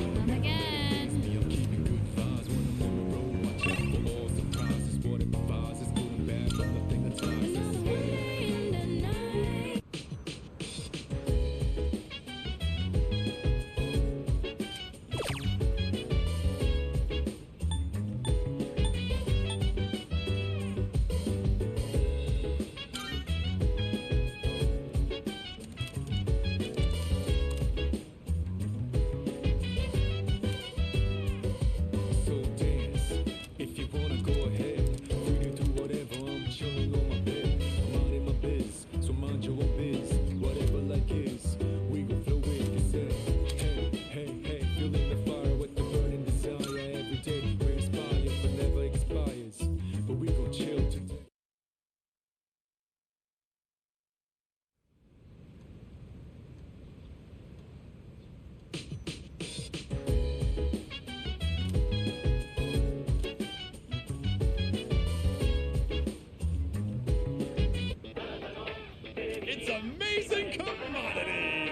Come again. Another day in the night. So dance, if you wanna go ahead. Free to do whatever, I'm chilling on my bed. I'm out in my biz, so mind your own biz. Whatever like is, we gon' flow with it. Say, hey, hey, hey, feeling the fire with the burning desire. Every day we inspire, but never expires. But we gon' chill today. It's amazing commodities!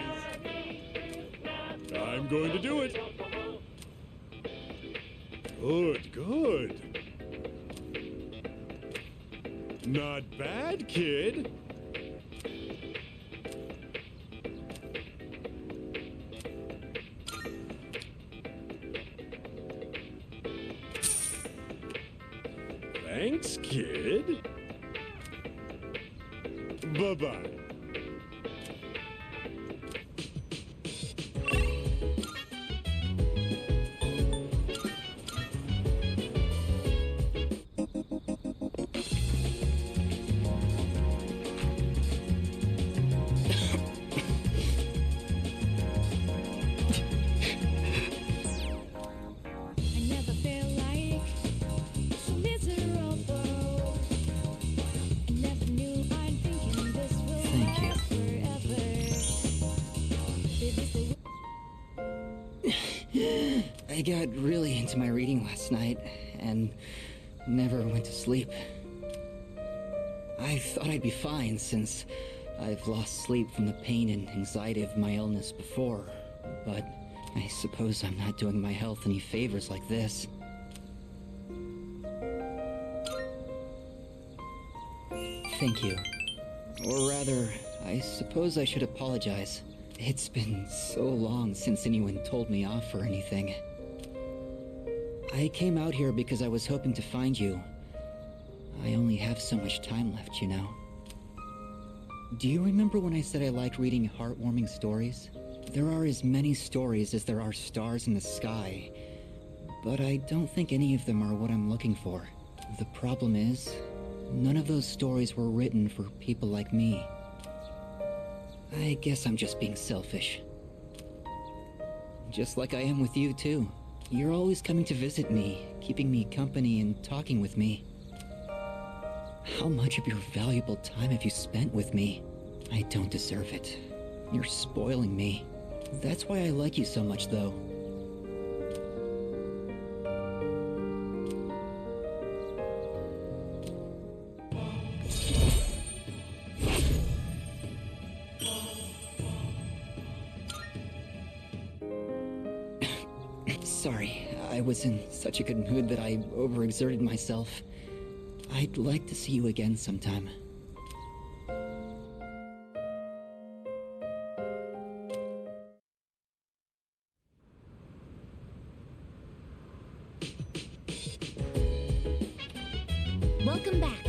I'm going to do it! Good, good. Not bad, kid. Thanks, kid. Bye-bye. I got really into my reading last night and never went to sleep. I thought I'd be fine since I've lost sleep from the pain and anxiety of my illness before, but I suppose I'm not doing my health any favors like this. Thank you. Or rather, I suppose I should apologize. It's been so long since anyone told me off or anything. I came out here because I was hoping to find you. I only have so much time left, you know. Do you remember when I said I liked reading heartwarming stories? There are as many stories as there are stars in the sky, but I don't think any of them are what I'm looking for. The problem is, none of those stories were written for people like me. I guess I'm just being selfish. Just like I am with you, too. You're always coming to visit me, keeping me company and talking with me. How much of your valuable time have you spent with me? I don't deserve it. You're spoiling me. That's why I like you so much, though. Sorry, I was in such a good mood that I overexerted myself. I'd like to see you again sometime. Welcome back.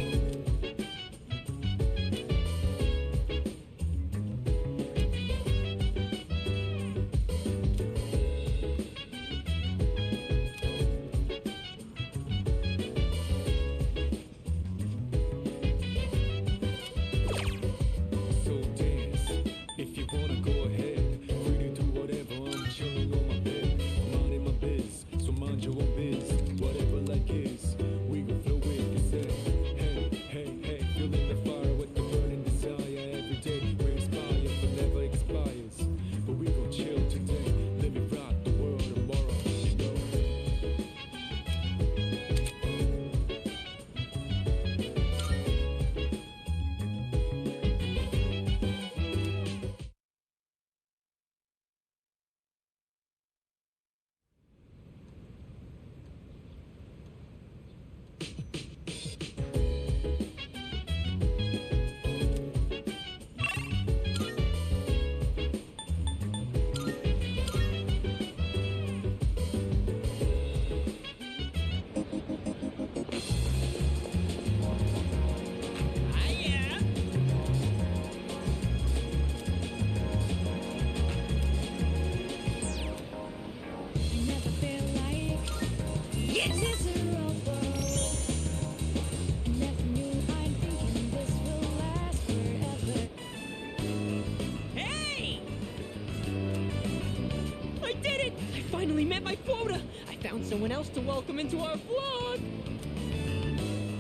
Someone else to welcome into our vlog.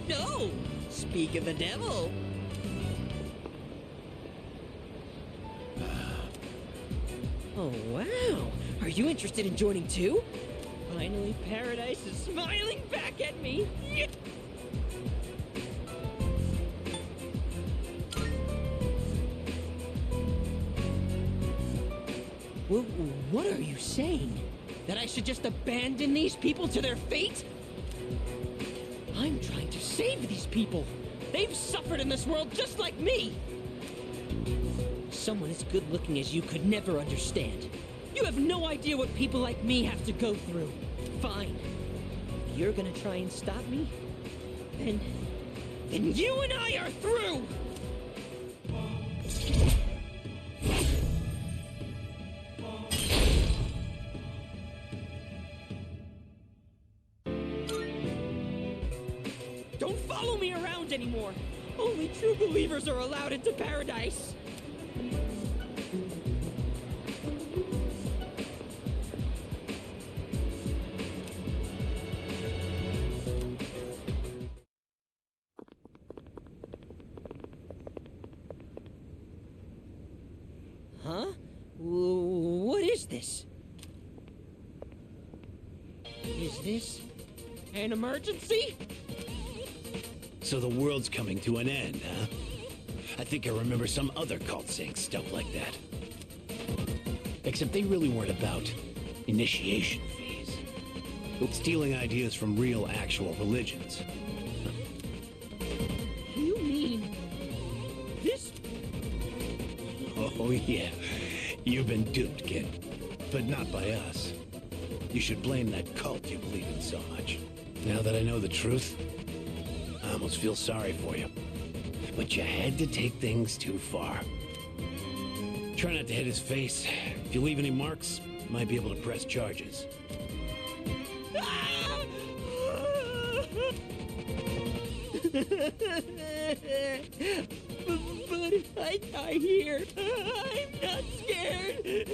No, speak of the devil. Oh wow, are you interested in joining too? Finally, paradise is smiling back at me. What are you saying? That I should just abandon these people to their fate? I'm trying to save these people. They've suffered in this world just like me. Someone as good looking as you could never understand. You have no idea what people like me have to go through. Fine. You're gonna try and stop me? Then you and I are through! Don't follow me around anymore! Only true believers are allowed into paradise! Huh? What is this? Is this an emergency? So the world's coming to an end, huh? I think I remember some other cult saying stuff like that. Except they really weren't about initiation fees. Stealing ideas from real, actual religions. You mean this? Oh, yeah. You've been duped, kid. But not by us. You should blame that cult you believe in so much. Now that I know the truth, I almost feel sorry for you. But you had to take things too far. Try not to hit his face. If you leave any marks, you might be able to press charges. But if I die here, I'm not scared.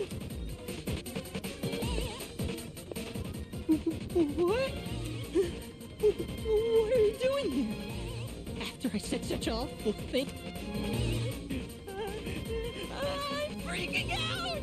What? What are you doing here? After I said such awful things. I'm freaking out!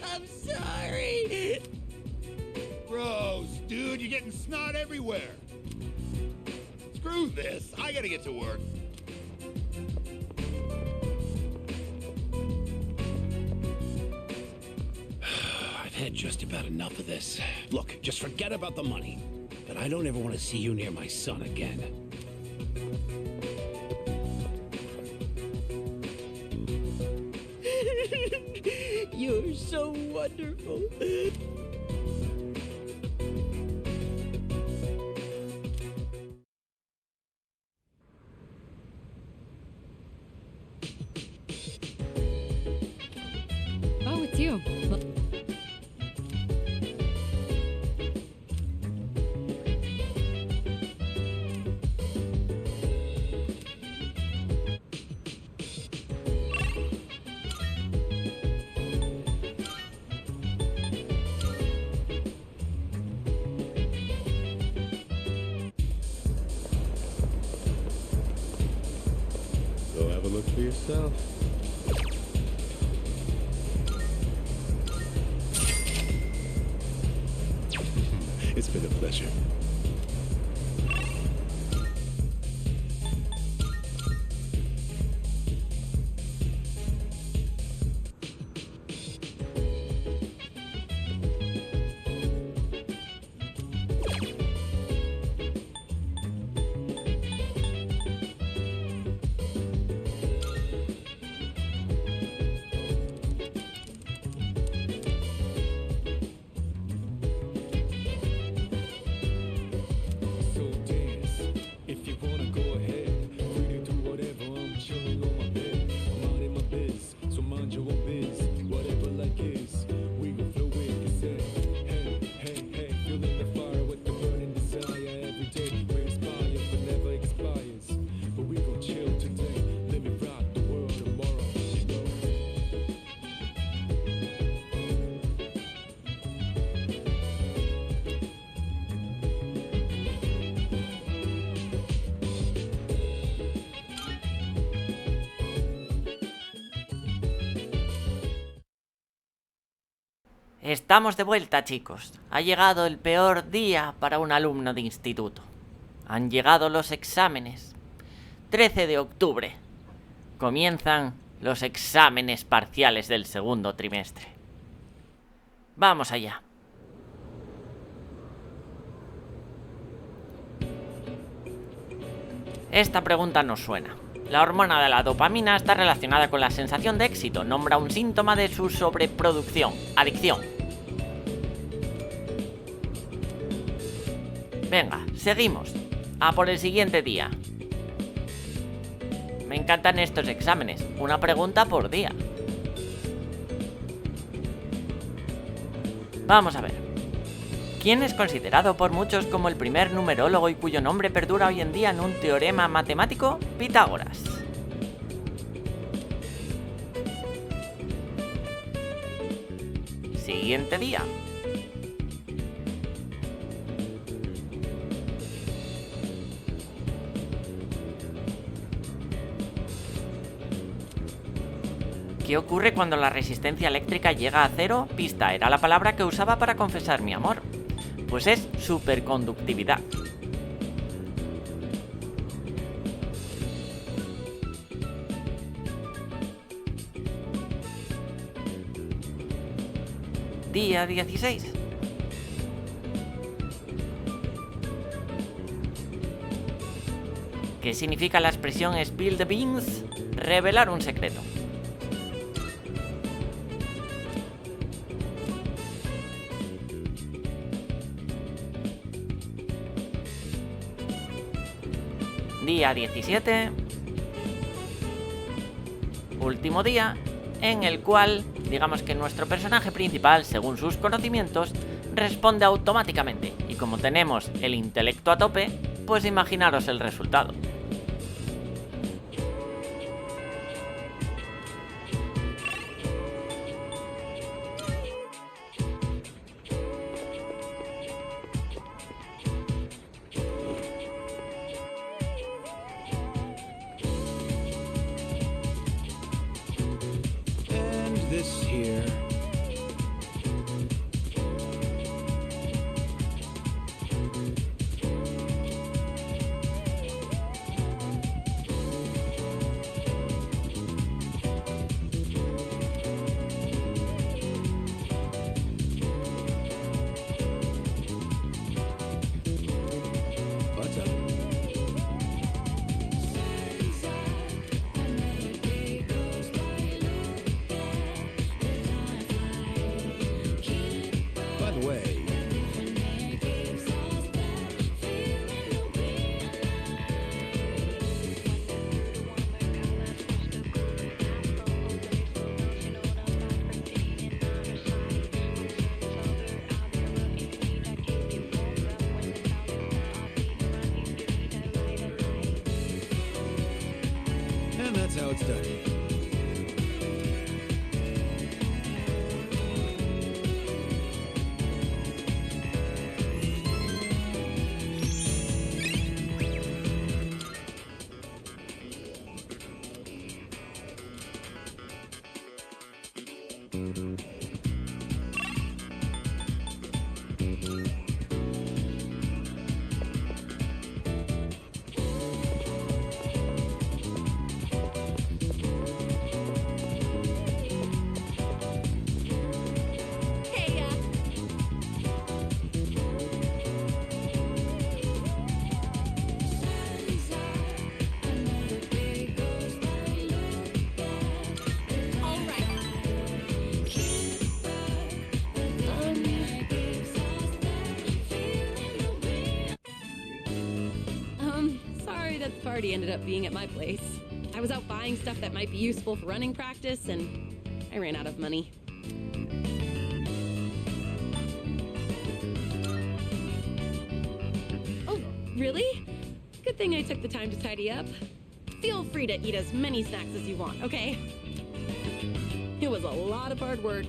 I'm sorry! Gross, dude, you're getting snot everywhere. Screw this, I gotta get to work. I've had just about enough of this. Look, just forget about the money. But I don't ever want to see you near my son again. You're so wonderful. Oh, it's you. Go have a look for yourself. It's been a pleasure. So dance, if you wanna go ahead. Free to do whatever, I'm chilling on my bed. I'm out in my biz, so mind your own biz. Whatever like is, we gon' flow with it. Say, hey, hey, hey, feeling the fire with the burning desire every day. We're inspired, but never expires. But we gon' chill today, let me rock the world tomorrow. You know? Estamos de vuelta, chicos. Ha llegado el peor día para un alumno de instituto. Han llegado los exámenes. 13 de octubre. Comienzan los exámenes parciales del segundo trimestre. Vamos allá. Esta pregunta nos suena. La hormona de la dopamina está relacionada con la sensación de éxito. Nombra un síntoma de su sobreproducción. Adicción. Venga, seguimos. A por el siguiente día. Me encantan estos exámenes. Una pregunta por día. Vamos a ver. ¿Quién es considerado por muchos como el primer numerólogo y cuyo nombre perdura hoy en día en un teorema matemático? Pitágoras. Siguiente día. ¿Qué ocurre cuando la resistencia eléctrica llega a cero? Pista, era la palabra que usaba para confesar mi amor. Pues es superconductividad. Día 16. ¿Qué significa la expresión spill the beans? Revelar un secreto. Día 17. Último día en el cual, digamos que nuestro personaje principal, según sus conocimientos, responde automáticamente. Y como tenemos el intelecto a tope, pues imaginaros el resultado. This here. What's up? By the way, and that's how it's done. Sorry that the party ended up being at my place. I was out buying stuff that might be useful for running practice, and I ran out of money. Oh, really? Good thing I took the time to tidy up. Feel free to eat as many snacks as you want, okay? It was a lot of hard work,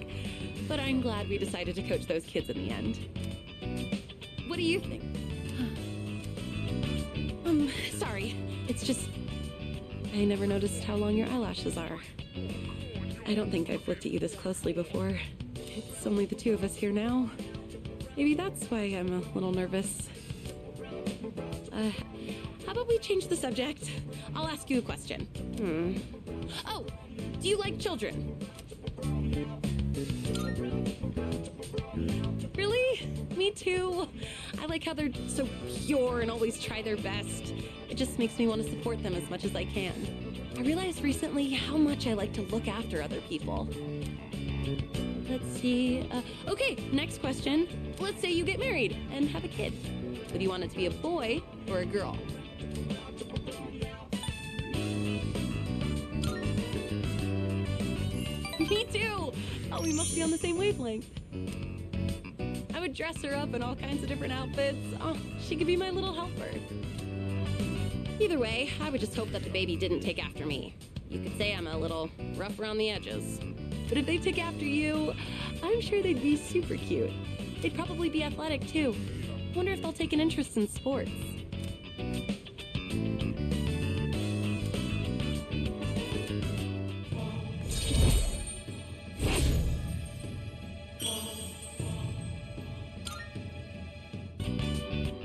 but I'm glad we decided to coach those kids in the end. What do you think? Sorry. It's just... I never noticed how long your eyelashes are. I don't think I've looked at you this closely before. It's only the two of us here now. Maybe that's why I'm a little nervous. How about we change the subject. I'll ask you a question. Oh, do you like children? Really? Me too. I like how they're so pure and always try their best. It just makes me want to support them as much as I can. I realized recently how much I like to look after other people. Let's see. Okay, next question. Let's say you get married and have a kid. Would you want it to be a boy or a girl? Me too! Oh, we must be on the same wavelength. I would dress her up in all kinds of different outfits. Oh, she could be my little helper. Either way, I would just hope that the baby didn't take after me. You could say I'm a little rough around the edges. But if they took after you, I'm sure they'd be super cute. They'd probably be athletic too. Wonder if they'll take an interest in sports.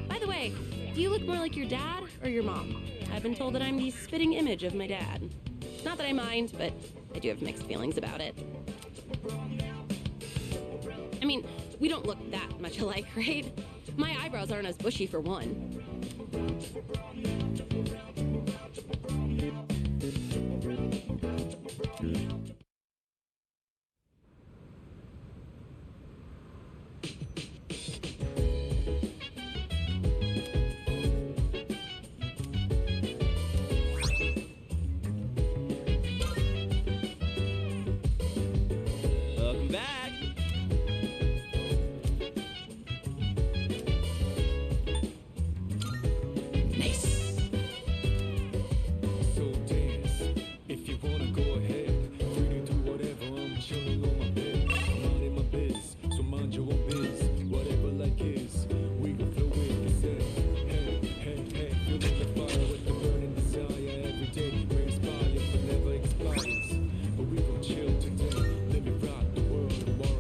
By the way, do you look more like your dad or your mom? I've been told that I'm the spitting image of my dad. Not that I mind, but I do have mixed feelings about it. I mean, we don't look that much alike, right? My eyebrows aren't as bushy for one. Welcome back. So dance, if you wanna go ahead. Free to do whatever, I'm chilling on my bed. I'm not in my biz, so mind your own biz. Whatever like is, we gon' flow with the set. Hey, hey, hey, feeling the fire with the burning desire. Every day may inspire, but never expires. But we gon' chill today, let me rock the world tomorrow.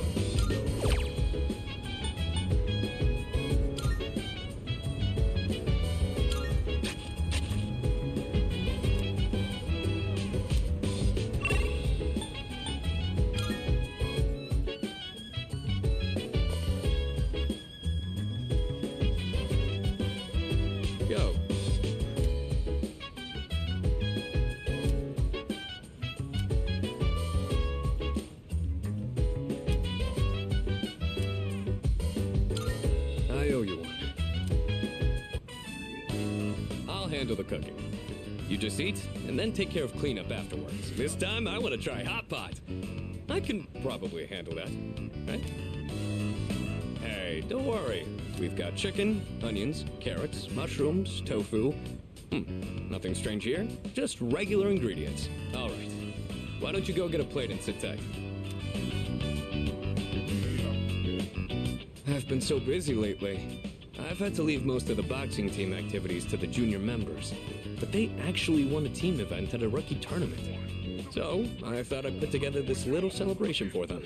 Go. I owe you one. I'll handle the cooking. You just eat, and then take care of cleanup afterwards. This time, I want to try hot pot. I can probably handle that, right? Hey, don't worry. We've got chicken, onions, carrots, mushrooms, tofu. Nothing strange here. Just regular ingredients. All right. Why don't you go get a plate and sit tight? I've been so busy lately. I've had to leave most of the boxing team activities to the junior members. But they actually won a team event at a rookie tournament. So, I thought I'd put together this little celebration for them.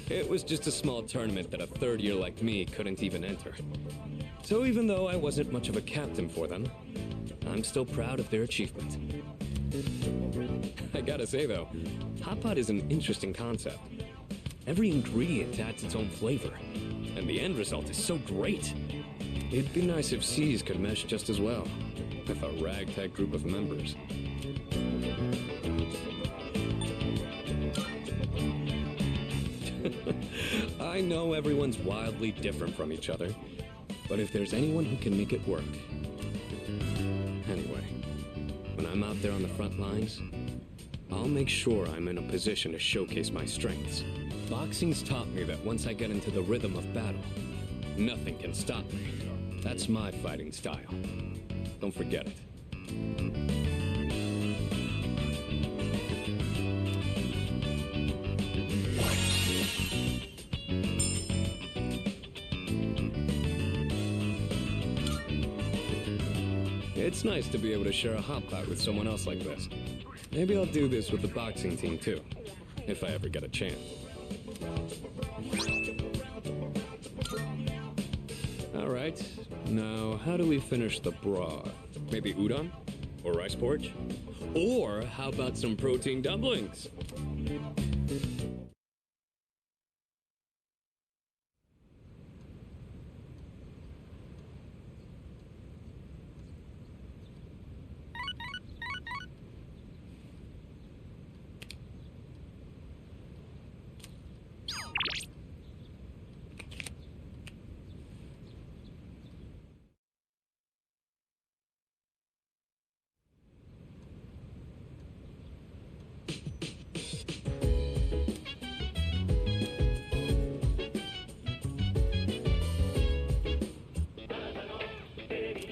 It was just a small tournament that a third year like me couldn't even enter. So even though I wasn't much of a captain for them, I'm still proud of their achievement. I gotta say though, hot pot is an interesting concept. Every ingredient adds its own flavor, and the end result is so great. It'd be nice if C's could mesh just as well, with a ragtag group of members. I know everyone's wildly different from each other, but if there's anyone who can make it work... Anyway, when I'm out there on the front lines, I'll make sure I'm in a position to showcase my strengths. Boxing's taught me that once I get into the rhythm of battle, nothing can stop me. That's my fighting style. Don't forget it. It's nice to be able to share a hot pot with someone else like this. Maybe I'll do this with the boxing team too, if I ever get a chance. All right. Now, how do we finish the broth? Maybe udon? Or rice porridge? Or how about some protein dumplings?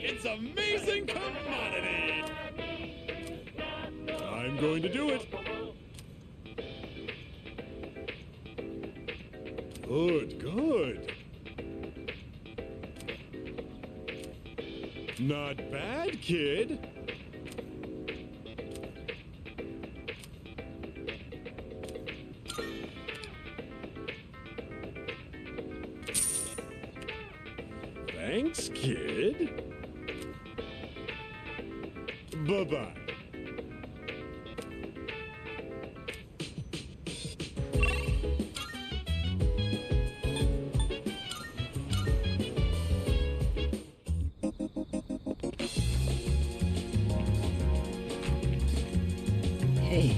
It's amazing commodity! I'm going to do it. Good, good. Not bad, kid. Thanks, kid. Bye-bye. Hey.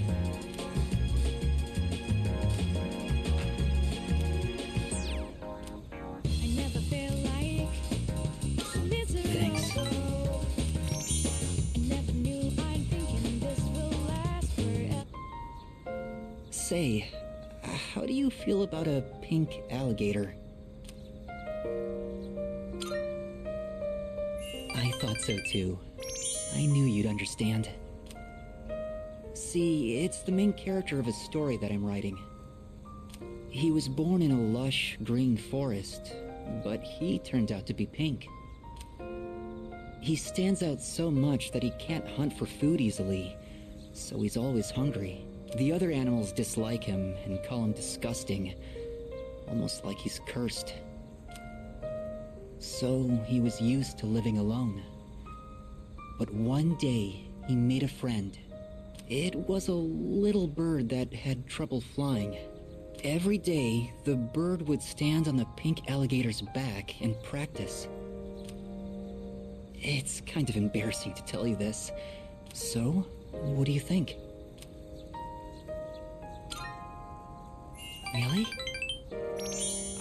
I never feel like Thanks. I never knew I'm thinking this will last forever. Say, how do you feel about a pink alligator? I thought so too. I knew you'd understand. See, it's the main character of a story that I'm writing. He was born in a lush green forest, but he turned out to be pink. He stands out so much that he can't hunt for food easily, so he's always hungry. The other animals dislike him and call him disgusting, almost like he's cursed. So he was used to living alone. But one day, he made a friend. It was a little bird that had trouble flying. Every day, the bird would stand on the pink alligator's back and practice. It's kind of embarrassing to tell you this. So, what do you think? Really?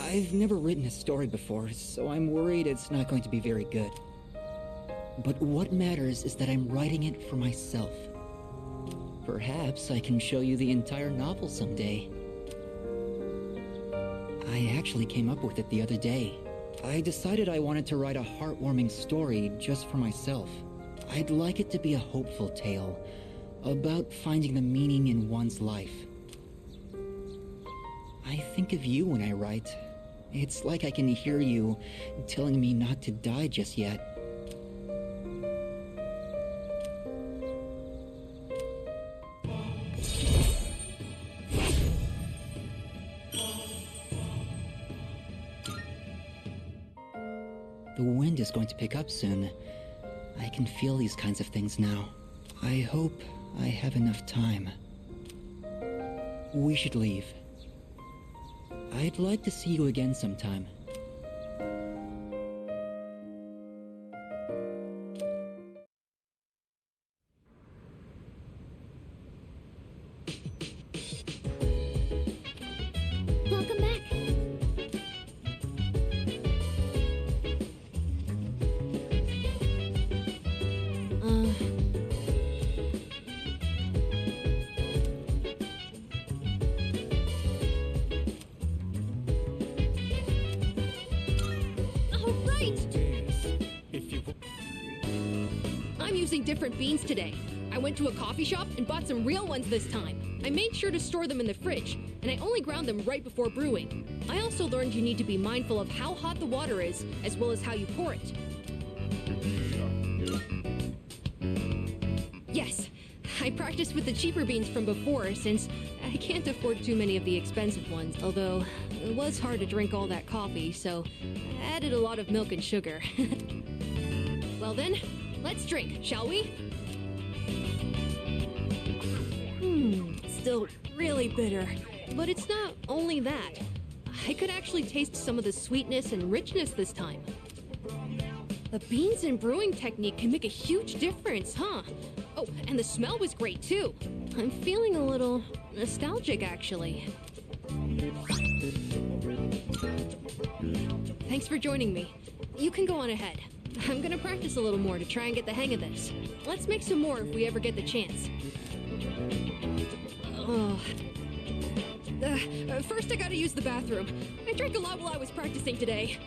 I've never written a story before, so I'm worried it's not going to be very good. But what matters is that I'm writing it for myself. Perhaps I can show you the entire novel someday. I actually came up with it the other day. I decided I wanted to write a heartwarming story just for myself. I'd like it to be a hopeful tale about finding the meaning in one's life. I think of you when I write. It's like I can hear you telling me not to die just yet. The wind is going to pick up soon. I can feel these kinds of things now. I hope I have enough time. We should leave. I'd like to see you again sometime. Welcome back. I'm using different beans today. I went to a coffee shop and bought some real ones this time. I made sure to store them in the fridge, and I only ground them right before brewing. I also learned you need to be mindful of how hot the water is, as well as how you pour it. Yes, I practiced with the cheaper beans from before, since I can't afford too many of the expensive ones, although It was hard to drink all that coffee, so I added a lot of milk and sugar. Well then, let's drink, shall we? Still really bitter. But it's not only that. I could actually taste some of the sweetness and richness this time. The beans and brewing technique can make a huge difference, huh? Oh, and the smell was great too. I'm feeling a little nostalgic, actually. Thanks for joining me. You can go on ahead. I'm gonna practice a little more to try and get the hang of this. Let's make some more if we ever get the chance. First I gotta use the bathroom. I drank a lot while I was practicing today.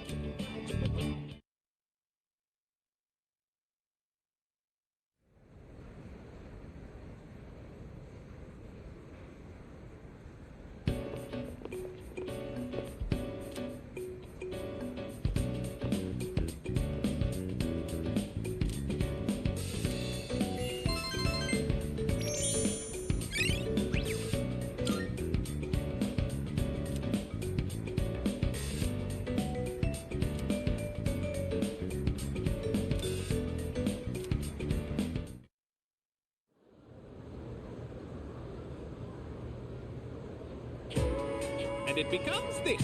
And it becomes this.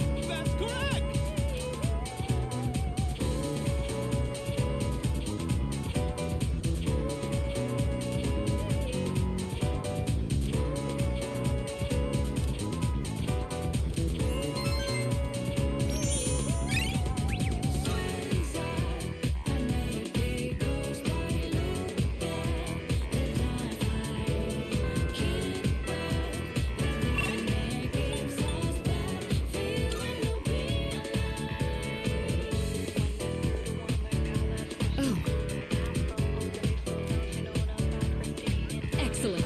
And then that's correct. Excellent.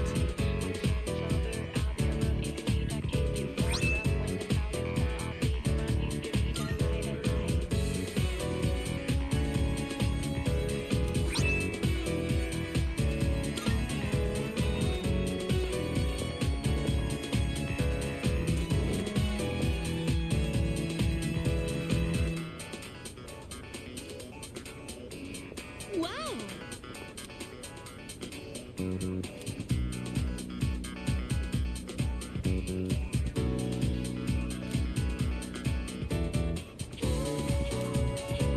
Wow!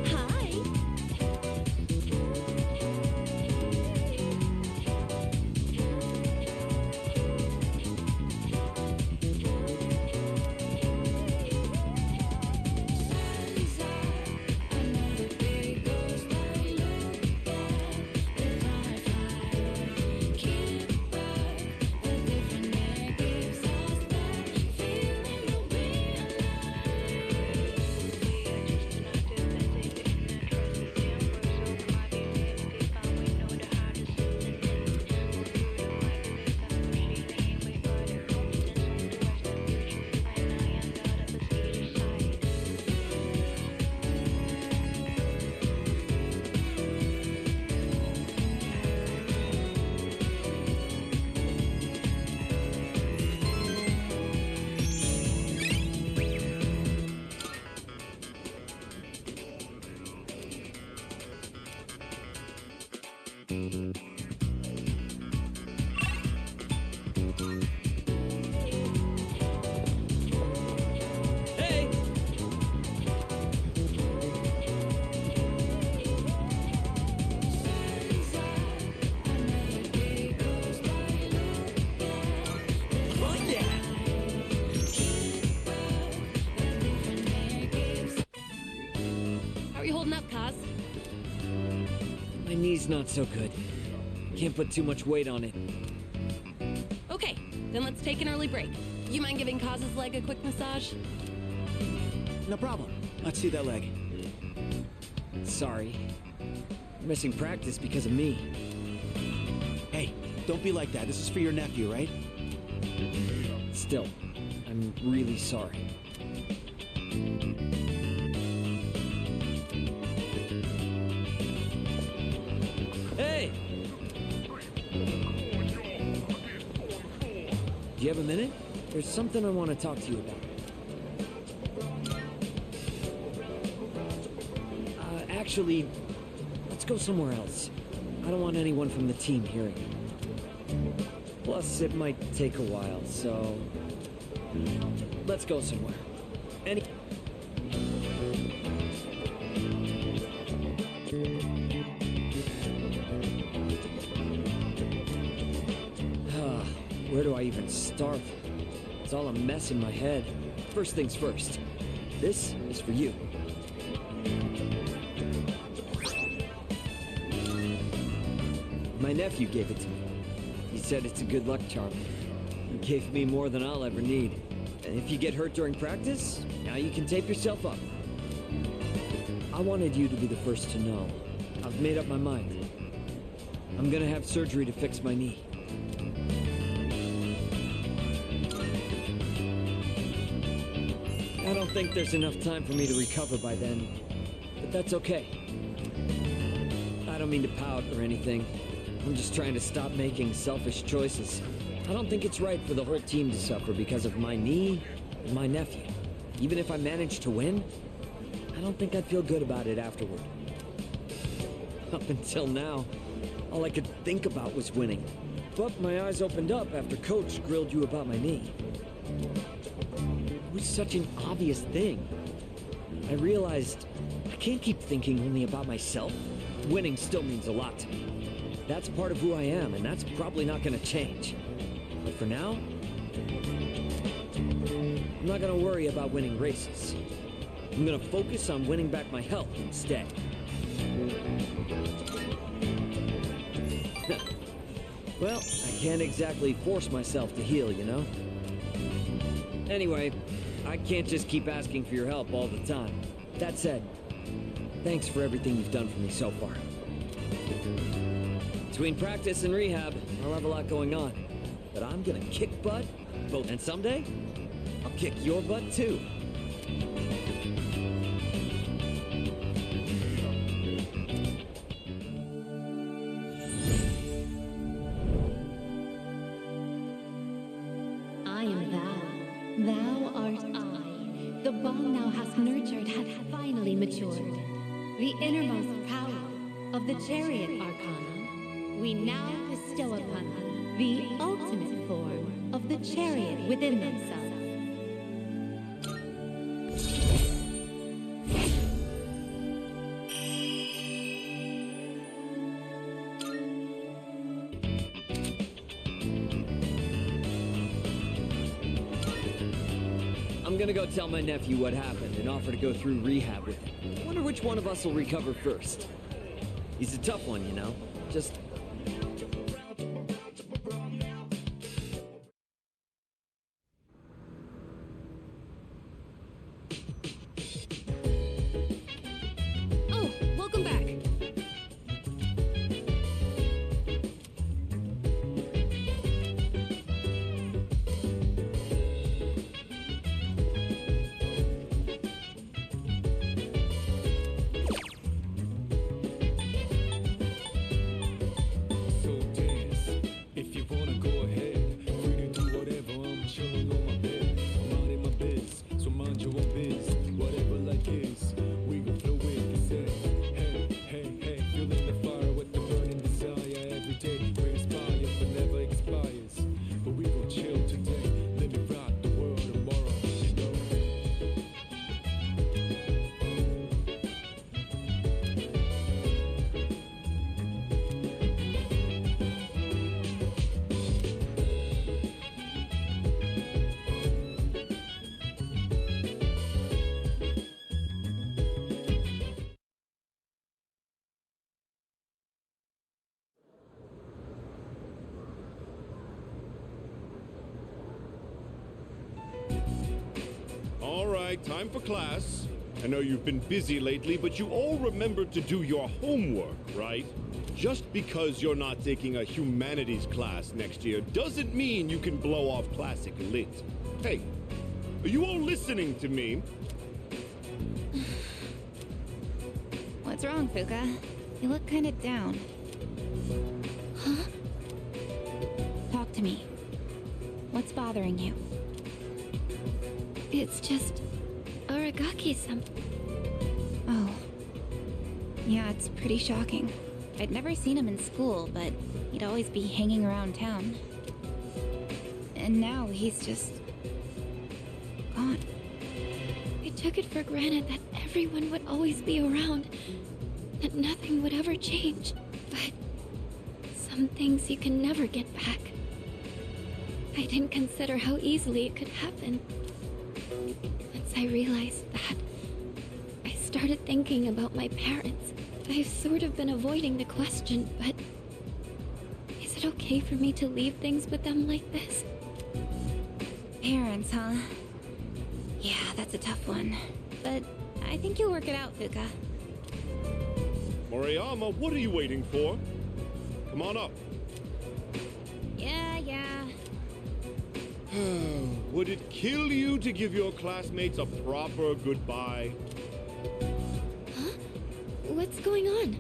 Hi. Hey! Oh yeah! How are you holding up, Kaz? My knee's not so good. Can't put too much weight on it. Okay, then let's take an early break. You mind giving Kaz's leg a quick massage? No problem. Let's see that leg. Sorry. missing practice because of me. Hey, don't be like that. This is for your nephew, right? Still, I'm really sorry. Hey! Do you have a minute? There's something I want to talk to you about. Actually, let's go somewhere else. I don't want anyone from the team hearing. Plus, it might take a while, so... let's go somewhere. Where do I even start? It's all a mess in my head. First things first. This is for you. My nephew gave it to me. He said it's a good luck charm. He gave me more than I'll ever need. And if you get hurt during practice, now you can tape yourself up. I wanted you to be the first to know. I've made up my mind. I'm gonna have surgery to fix my knee. I don't think there's enough time for me to recover by then, but that's okay. I don't mean to pout or anything. I'm just trying to stop making selfish choices. I don't think it's right for the whole team to suffer because of my knee and my nephew. Even if I managed to win, I don't think I'd feel good about it afterward. Up until now, all I could think about was winning. But my eyes opened up after Coach grilled you about my knee. It was such an obvious thing. I realized I can't keep thinking only about myself. Winning still means a lot to me. That's part of who I am, and that's probably not gonna change. But for now, I'm not gonna worry about winning races. I'm gonna focus on winning back my health instead. Well, I can't exactly force myself to heal, you know? Anyway, I can't just keep asking for your help all the time. That said, thanks for everything you've done for me so far. Between practice and rehab, I'll have a lot going on. But I'm gonna kick butt, both, and someday, I'll kick your butt too. I am thou. Thou art I. The bond thou hast nurtured hath finally matured. The innermost power of the chariot arcana we now bestow upon thee, the ultimate form of the chariot within themselves. I'm gonna go tell my nephew what happened and offer to go through rehab with him. Wonder which one of us will recover first. He's a tough one, you know? Just... Oh, welcome back. All right, time for class. I know you've been busy lately, but you all remember to do your homework, right? Just because you're not taking a humanities class next year doesn't mean you can blow off classic lit. Hey, are you all listening to me? What's wrong, Fuka? You look kind of down. Huh? Talk to me. What's bothering you? It's just Aragaki-san. Oh. Yeah, it's pretty shocking. I'd never seen him in school, but he'd always be hanging around town. And now he's just gone. I took it for granted that everyone would always be around, that nothing would ever change. But some things you can never get back. I didn't consider how easily it could happen. Once I realized that, I started thinking about my parents. I've sort of been avoiding the question, but is it okay for me to leave things with them like this? Parents, huh? Yeah, that's a tough one. But I think you'll work it out, Fuka. Moriyama, what are you waiting for? Come on up. Yeah. Would it kill you to give your classmates a proper goodbye? Huh? What's going on?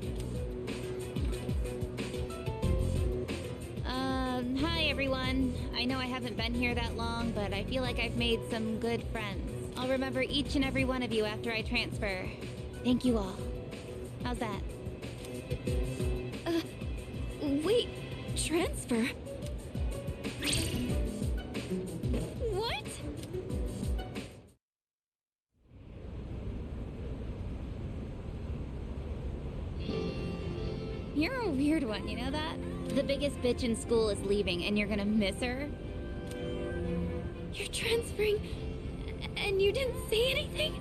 Hi everyone. I know I haven't been here that long, but I feel like I've made some good friends. I'll remember each and every one of you after I transfer. Thank you all. How's that? Wait, transfer? What? You're a weird one, you know that? The biggest bitch in school is leaving and you're gonna miss her? You're transferring, and you didn't say anything?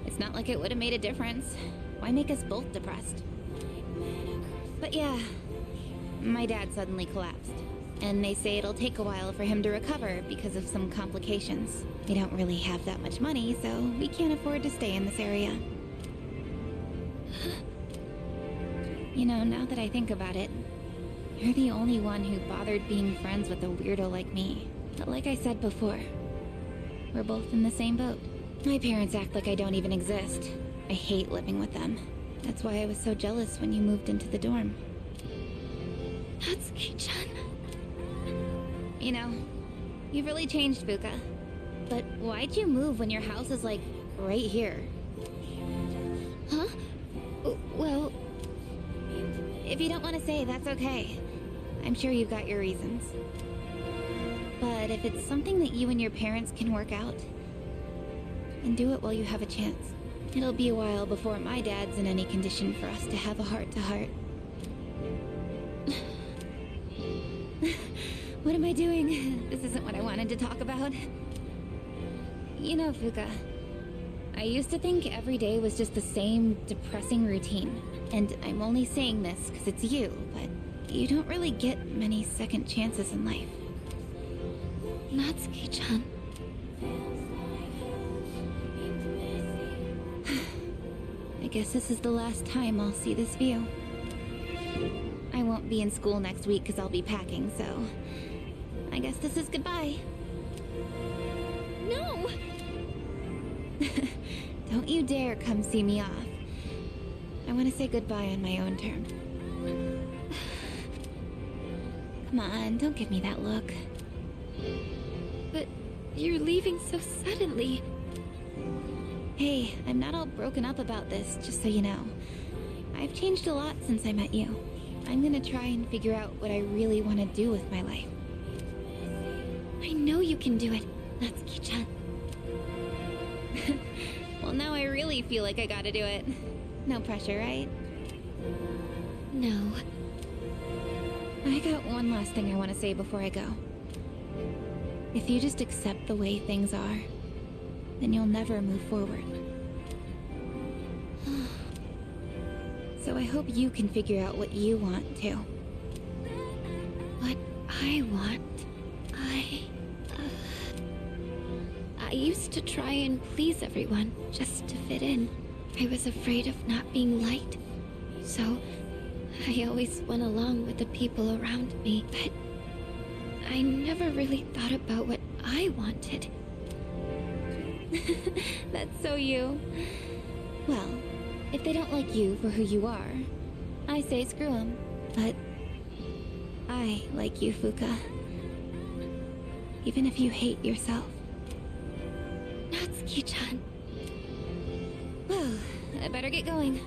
It's not like it would have made a difference. Why make us both depressed? But yeah, my dad suddenly collapsed. And they say it'll take a while for him to recover because of some complications. We don't really have that much money, so we can't afford to stay in this area. You know, now that I think about it, you're the only one who bothered being friends with a weirdo like me. But like I said before, we're both in the same boat. My parents act like I don't even exist. I hate living with them. That's why I was so jealous when you moved into the dorm. Natsuki-chan. You know, you've really changed, Fuka. But why'd you move when your house is, like, right here? Huh? Well... If you don't want to say, that's okay. I'm sure you've got your reasons. But if it's something that you and your parents can work out, then do it while you have a chance. It'll be a while before my dad's in any condition for us to have a heart-to-heart. What am I doing? This isn't what I wanted to talk about. You know, Fuka, I used to think every day was just the same depressing routine. And I'm only saying this because it's you, but you don't really get many second chances in life. Natsuki-chan. I guess this is the last time I'll see this view. I won't be in school next week because I'll be packing, so... I guess this is goodbye. No! Don't you dare come see me off. I want to say goodbye on my own terms. Come on, don't give me that look. But you're leaving so suddenly. Hey, I'm not all broken up about this, just so you know. I've changed a lot since I met you. I'm gonna try and figure out what I really want to do with my life. I know you can do it, Natsuki-chan. Well, now I really feel like I gotta do it. No pressure, right? No. I got one last thing I want to say before I go. If you just accept the way things are, then you'll never move forward. So I hope you can figure out what you want, too. What I want? I used to try and please everyone just to fit in. I was afraid of not being liked. So, I always went along with the people around me, but I never really thought about what I wanted. That's so you. Well, if they don't like you for who you are, I say screw 'em. But I like you, Fuka. Even if you hate yourself. Natsuki-chan. Well, I better get going.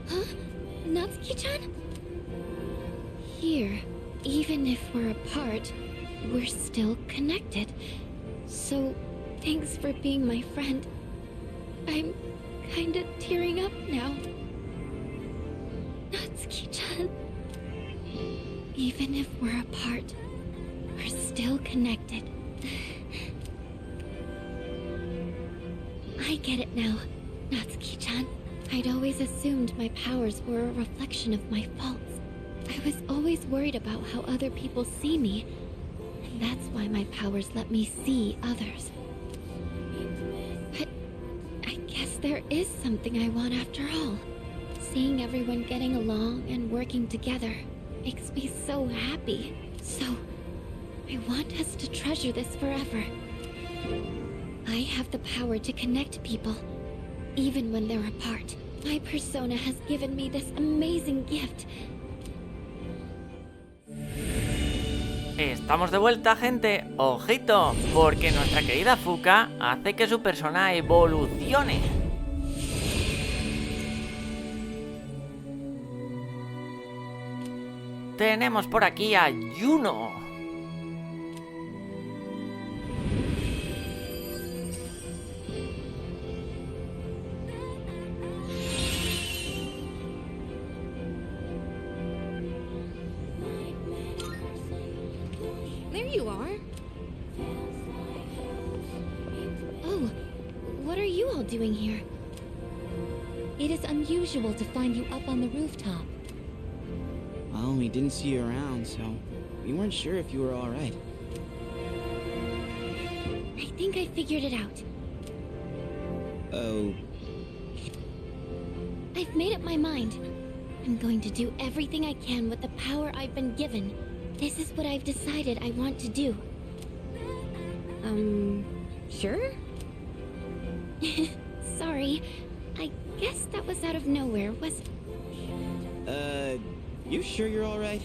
Huh? Natsuki-chan? Here, even if we're apart, we're still connected. So, thanks for being my friend. I'm kinda tearing up now. Natsuki-chan. Even if we're apart, we're still connected. I get it now, Natsuki-chan. I'd always assumed my powers were a reflection of my faults. I was always worried about how other people see me, and that's why my powers let me see others. But I guess there is something I want after all. Seeing everyone getting along and working together makes me so happy. So, I want us to treasure this forever. I have the power to connect people, even when they're apart. My persona has given me this amazing gift. Estamos de vuelta, gente. Ojito, porque nuestra querida Fuka hace que su persona evolucione. Tenemos por aquí a Yuno. There you are. Oh, what are you all doing here? It is unusual to find you up on the rooftop. Well, we didn't see you around, so we weren't sure if you were all right. I think I figured it out. Oh. I've made up my mind. I'm going to do everything I can with the power I've been given. This is what I've decided I want to do. Sure? Sorry. I guess that was out of nowhere, wasn't it? You sure you're all right?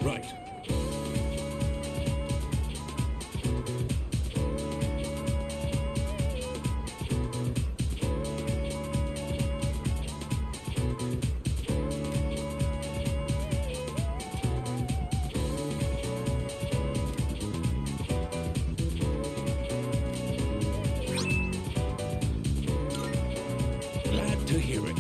Right. Glad to hear it.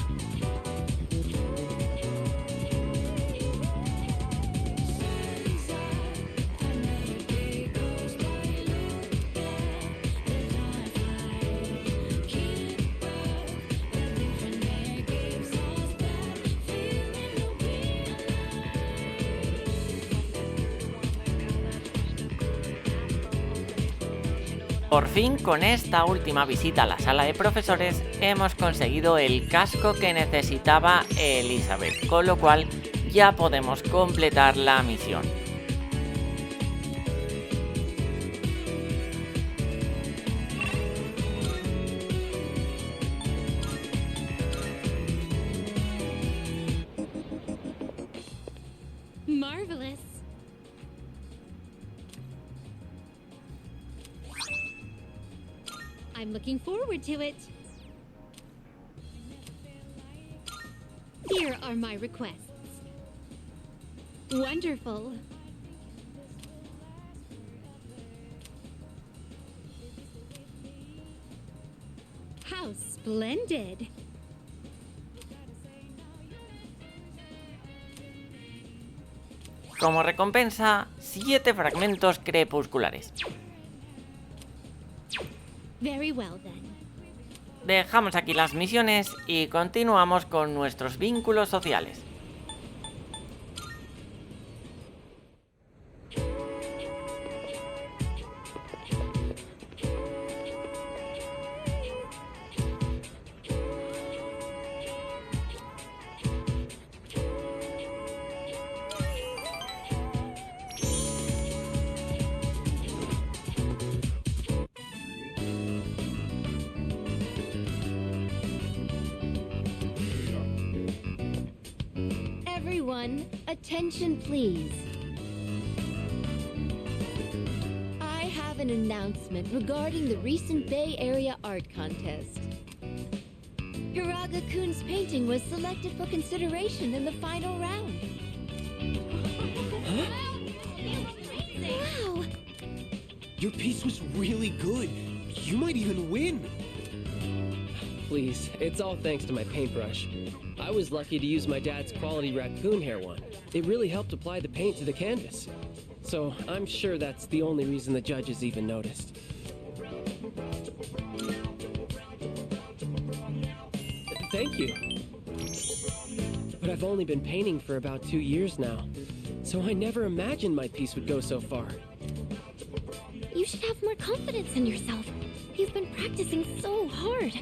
Por fin, con esta última visita a la sala de profesores, hemos conseguido el casco que necesitaba Elizabeth, con lo cual ya podemos completar la misión. Marvelous. I'm looking forward to it. Here are my requests. Wonderful. How splendid. Como recompensa, 7 fragmentos crepusculares. Very well then. Dejamos aquí las misiones y continuamos con nuestros vínculos sociales. Everyone, attention please. I have an announcement regarding the recent Bay Area art contest. Hiraga-kun's painting was selected for consideration in the final round. Wow! Your piece was really good. You might even win. Please, it's all thanks to my paintbrush. I was lucky to use my dad's quality raccoon hair one. It really helped apply the paint to the canvas. So I'm sure that's the only reason the judges even noticed. Thank you. But I've only been painting for about 2 years now, so I never imagined my piece would go so far. You should have more confidence in yourself. You've been practicing so hard.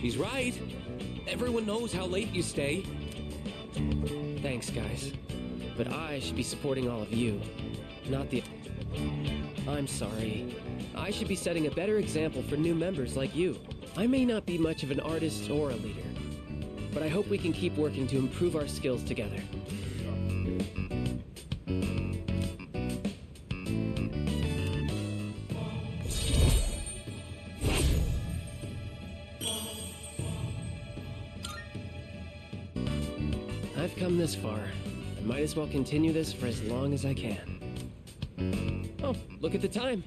He's right. Everyone knows how late you stay. Thanks, guys. But I should be supporting all of you, not the... I'm sorry. I should be setting a better example for new members like you. I may not be much of an artist or a leader, but I hope we can keep working to improve our skills together. I've come this far. I might as well continue this for as long as I can. Oh, look at the time.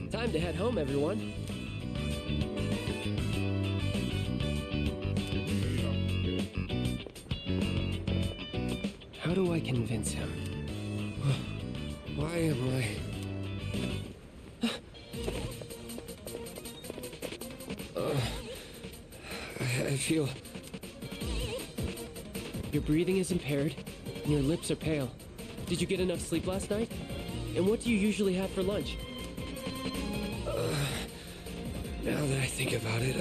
Time to head home, everyone. How do I convince him? Why am I feel... Your breathing is impaired, and your lips are pale. Did you get enough sleep last night? And what do you usually have for lunch? Now that I think about it,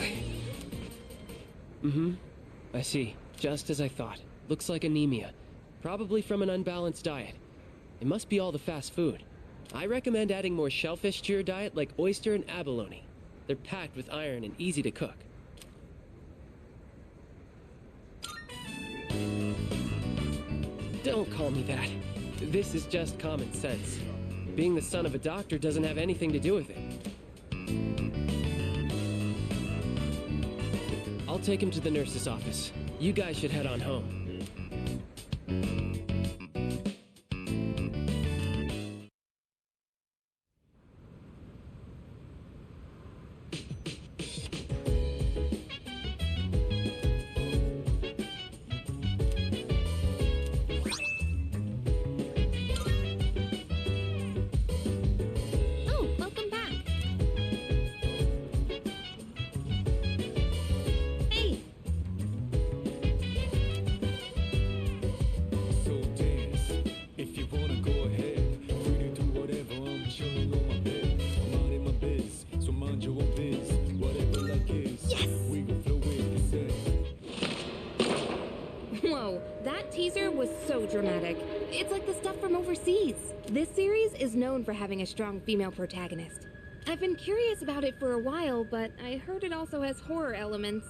I see. Just as I thought. Looks like anemia. Probably from an unbalanced diet. It must be all the fast food. I recommend adding more shellfish to your diet like oyster and abalone. They're packed with iron and easy to cook. Don't call me that. This is just common sense. Being the son of a doctor doesn't have anything to do with it. I'll take him to the nurse's office. You guys should head on home. Dramatic. It's like the stuff from overseas. This series is known for having a strong female protagonist. I've been curious about it for a while, but I heard it also has horror elements.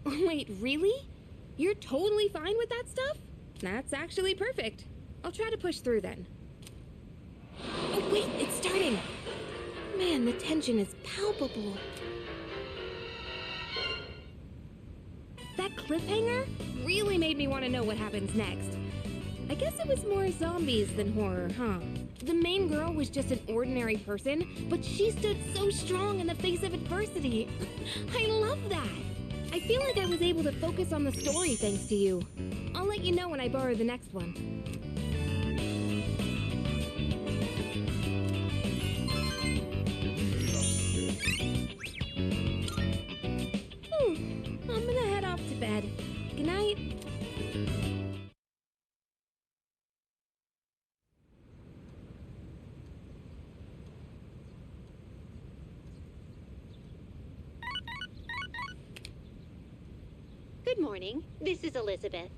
Wait, really? You're totally fine with that stuff? That's actually perfect. I'll try to push through then. Oh wait, it's starting! Man, the tension is palpable. That cliffhanger really made me want to know what happens next. I guess it was more zombies than horror, huh? The main girl was just an ordinary person, but she stood so strong in the face of adversity. I love that. I feel like I was able to focus on the story thanks to you. I'll let you know when I borrow the next one. I'm gonna head off to bed. Good night. Good morning. This is Elizabeth.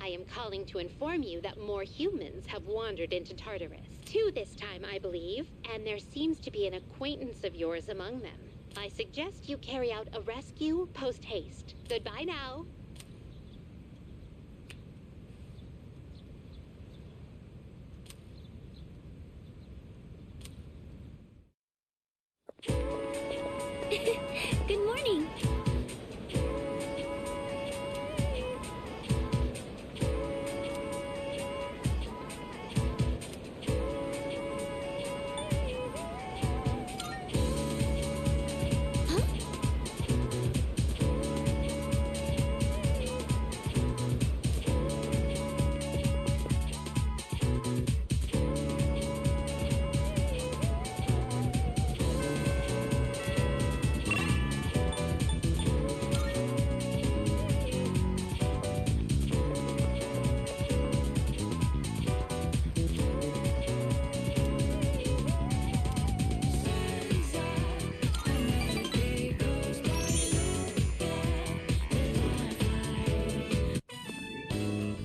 I am calling to inform you that more humans have wandered into Tartarus. 2 this time, I believe, and there seems to be an acquaintance of yours among them. I suggest you carry out a rescue post-haste. Goodbye now. Good morning.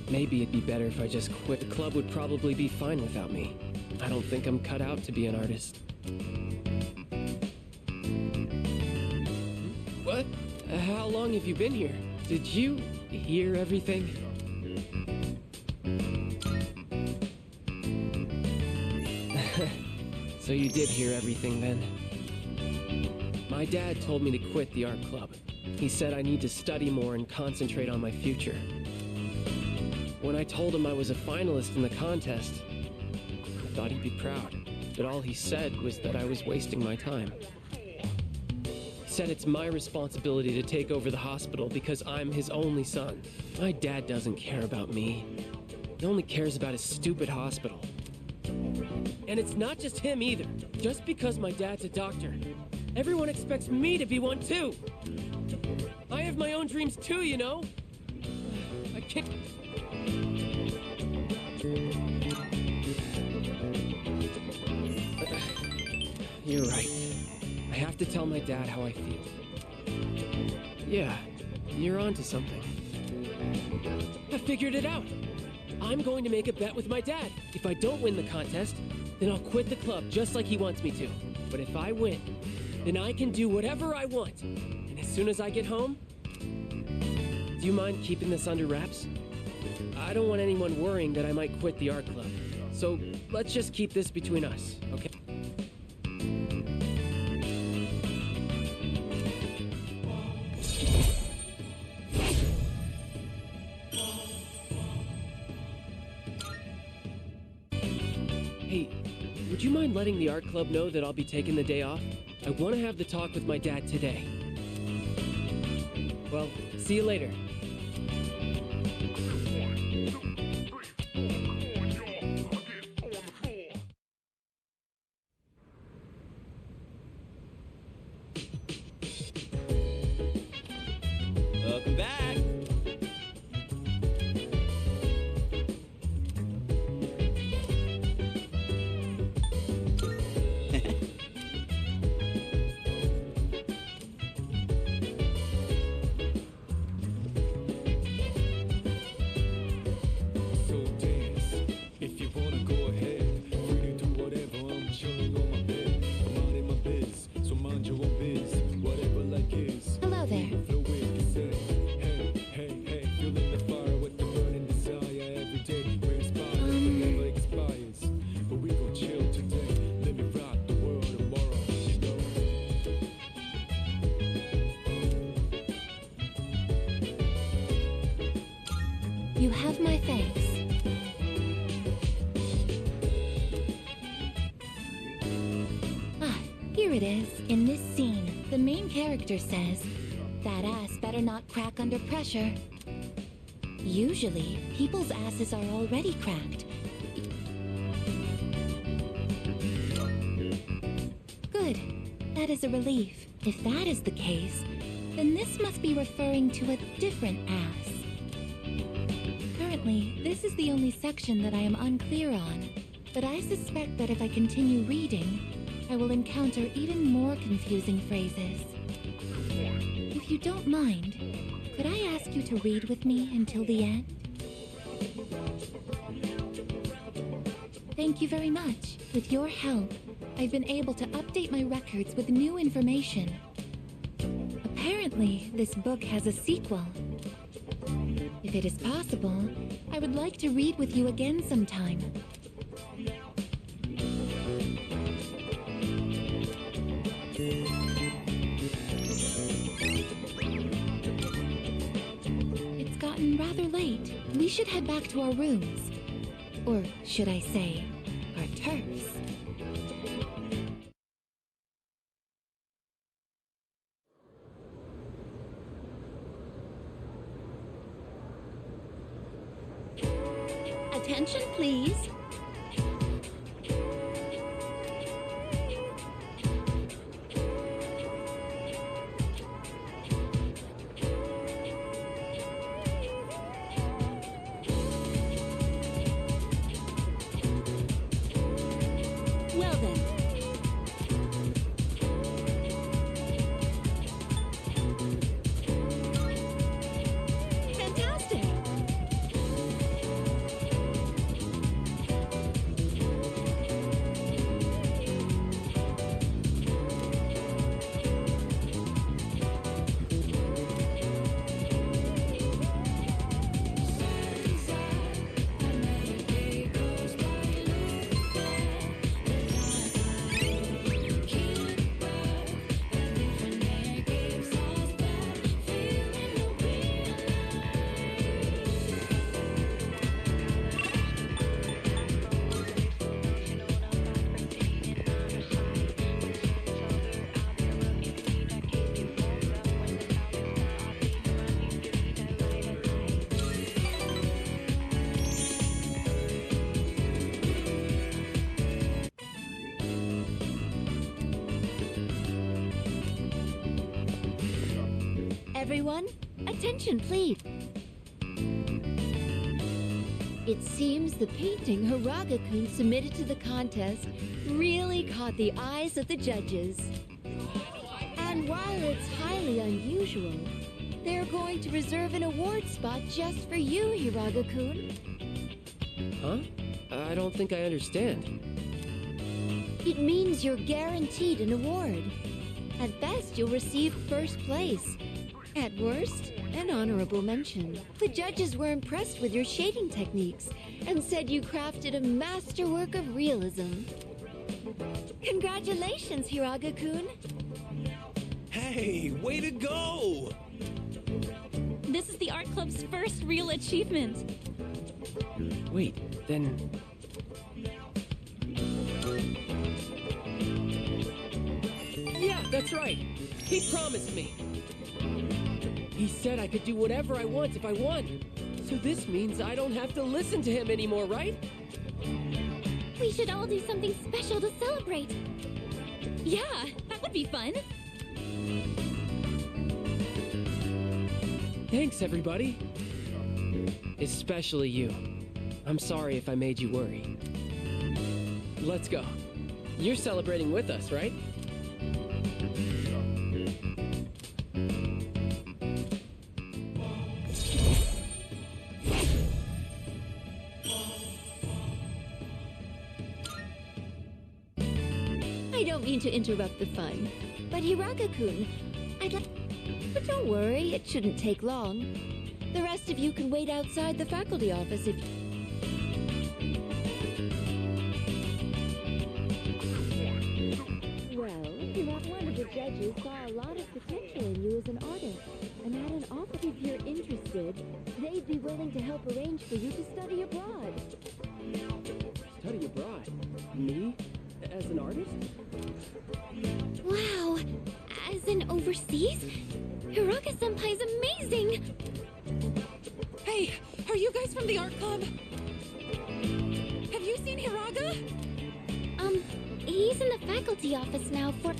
Maybe it'd be better if I just quit. The club would probably be fine without me. I don't think I'm cut out to be an artist. What? How long have you been here? Did you hear everything? So you did hear everything then? My dad told me to quit the art club. He said I need to study more and concentrate on my future. When I told him I was a finalist in the contest, I thought he'd be proud. But all he said was that I was wasting my time. He said it's my responsibility to take over the hospital because I'm his only son. My dad doesn't care about me. He only cares about his stupid hospital. And it's not just him either. Just because my dad's a doctor, everyone expects me to be one too. I have my own dreams too, you know? I can't... You're right. I have to tell my dad how I feel. Yeah, you're onto something. I figured it out. I'm going to make a bet with my dad. If I don't win the contest, then I'll quit the club just like he wants me to. But if I win, then I can do whatever I want. And as soon as I get home... Do you mind keeping this under wraps? I don't want anyone worrying that I might quit the art club. So let's just keep this between us, okay? Hey, would you mind letting the art club know that I'll be taking the day off? I want to have the talk with my dad today. Well, see you later. Welcome back. So dance, if you wanna go ahead. Free to do whatever, I'm chilling on my bed. I'm minding my biz, so mind your own biz. Whatever like is. Hello there. Flow with you say, hey, hey, hey. Feeling the fire with the burning desire every day. Where inspires but never expires. But we gon' chill today. Let me rock the world tomorrow, you know. You have my thanks. character says, that ass better not crack under pressure. Usually, people's asses are already cracked. Good. That is a relief. If that is the case, then this must be referring to a different ass. Currently, this is the only section that I am unclear on, but I suspect that if I continue reading, I will encounter even more confusing phrases. If you don't mind, could I ask you to read with me until the end? Thank you very much. With your help, I've been able to update my records with new information. Apparently, this book has a sequel. If it is possible, I would like to read with you again sometime. It's gotten rather late. We should head back to our rooms. Or should I say, our turfs. Attention, please. Well then. Fantastic. Everyone, attention please. It seems the painting Hiraga-kun submitted to the contest really caught the eyes of the judges. And while it's highly unusual, they're going to reserve an award spot just for you, Hiraga-kun. Huh? I don't think I understand. It means you're guaranteed an award. At best, you'll receive first place. At worst, an honorable mention. The judges were impressed with your shading techniques and said you crafted a masterwork of realism. Congratulations, Hiraga-kun. Hey, way to go! This is the art club's first real achievement. Wait, then... Yeah, that's right. He promised me. He said I could do whatever I want if I won. So this means I don't have to listen to him anymore, right? We should all do something special to celebrate. Yeah, that would be fun. Thanks, everybody. Especially you. I'm sorry if I made you worry. Let's go. You're celebrating with us, right? I don't mean to interrupt the fun, but Hiraga-kun, But don't worry, it shouldn't take long. The rest of you can wait outside the faculty office if... Well, one of the judges saw a lot of potential in you as an artist, and had an offer. If you're interested, they'd be willing to help arrange for you to study abroad. Study abroad? Me? As an artist? Wow! As in overseas? Hiroga-senpai's amazing! Hey, are you guys from the art club? Have you seen Hiraga? He's in the faculty office now for...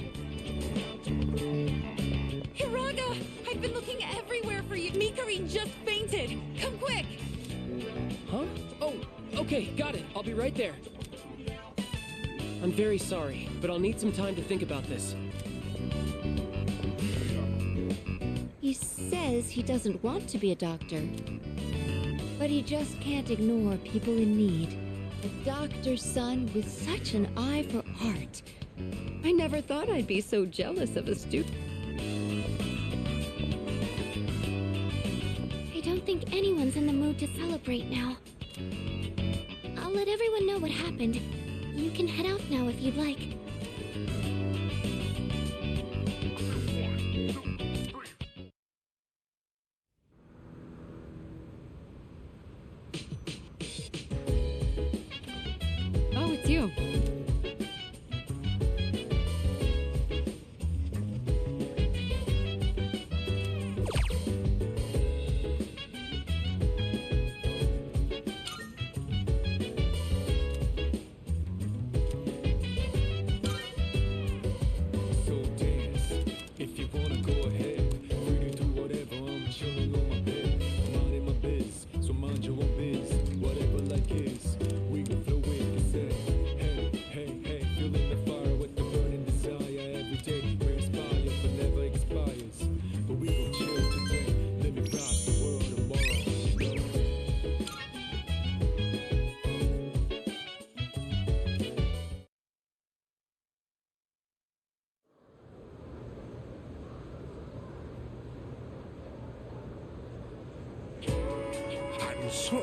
Hiraga! I've been looking everywhere for you. Mikari just fainted. Come quick! Huh? Oh, okay, got it. I'll be right there. I'm very sorry, but I'll need some time to think about this. He says he doesn't want to be a doctor, but he just can't ignore people in need. A doctor's son with such an eye for art. I never thought I'd be so jealous of a student. I don't think anyone's in the mood to celebrate now. I'll let everyone know what happened. You can head out now if you'd like. Oh, it's you. So dance, if you wanna go ahead. Free to do whatever, I'm chilling on my bed. Minding my biz, so mind your own biz. Whatever like is, we can flow with the set. Hey, hey, hey, feeling the fire with the burning desire. Every day we inspire, but never expires. But we gon' chill today, let me rock the world tomorrow. And so,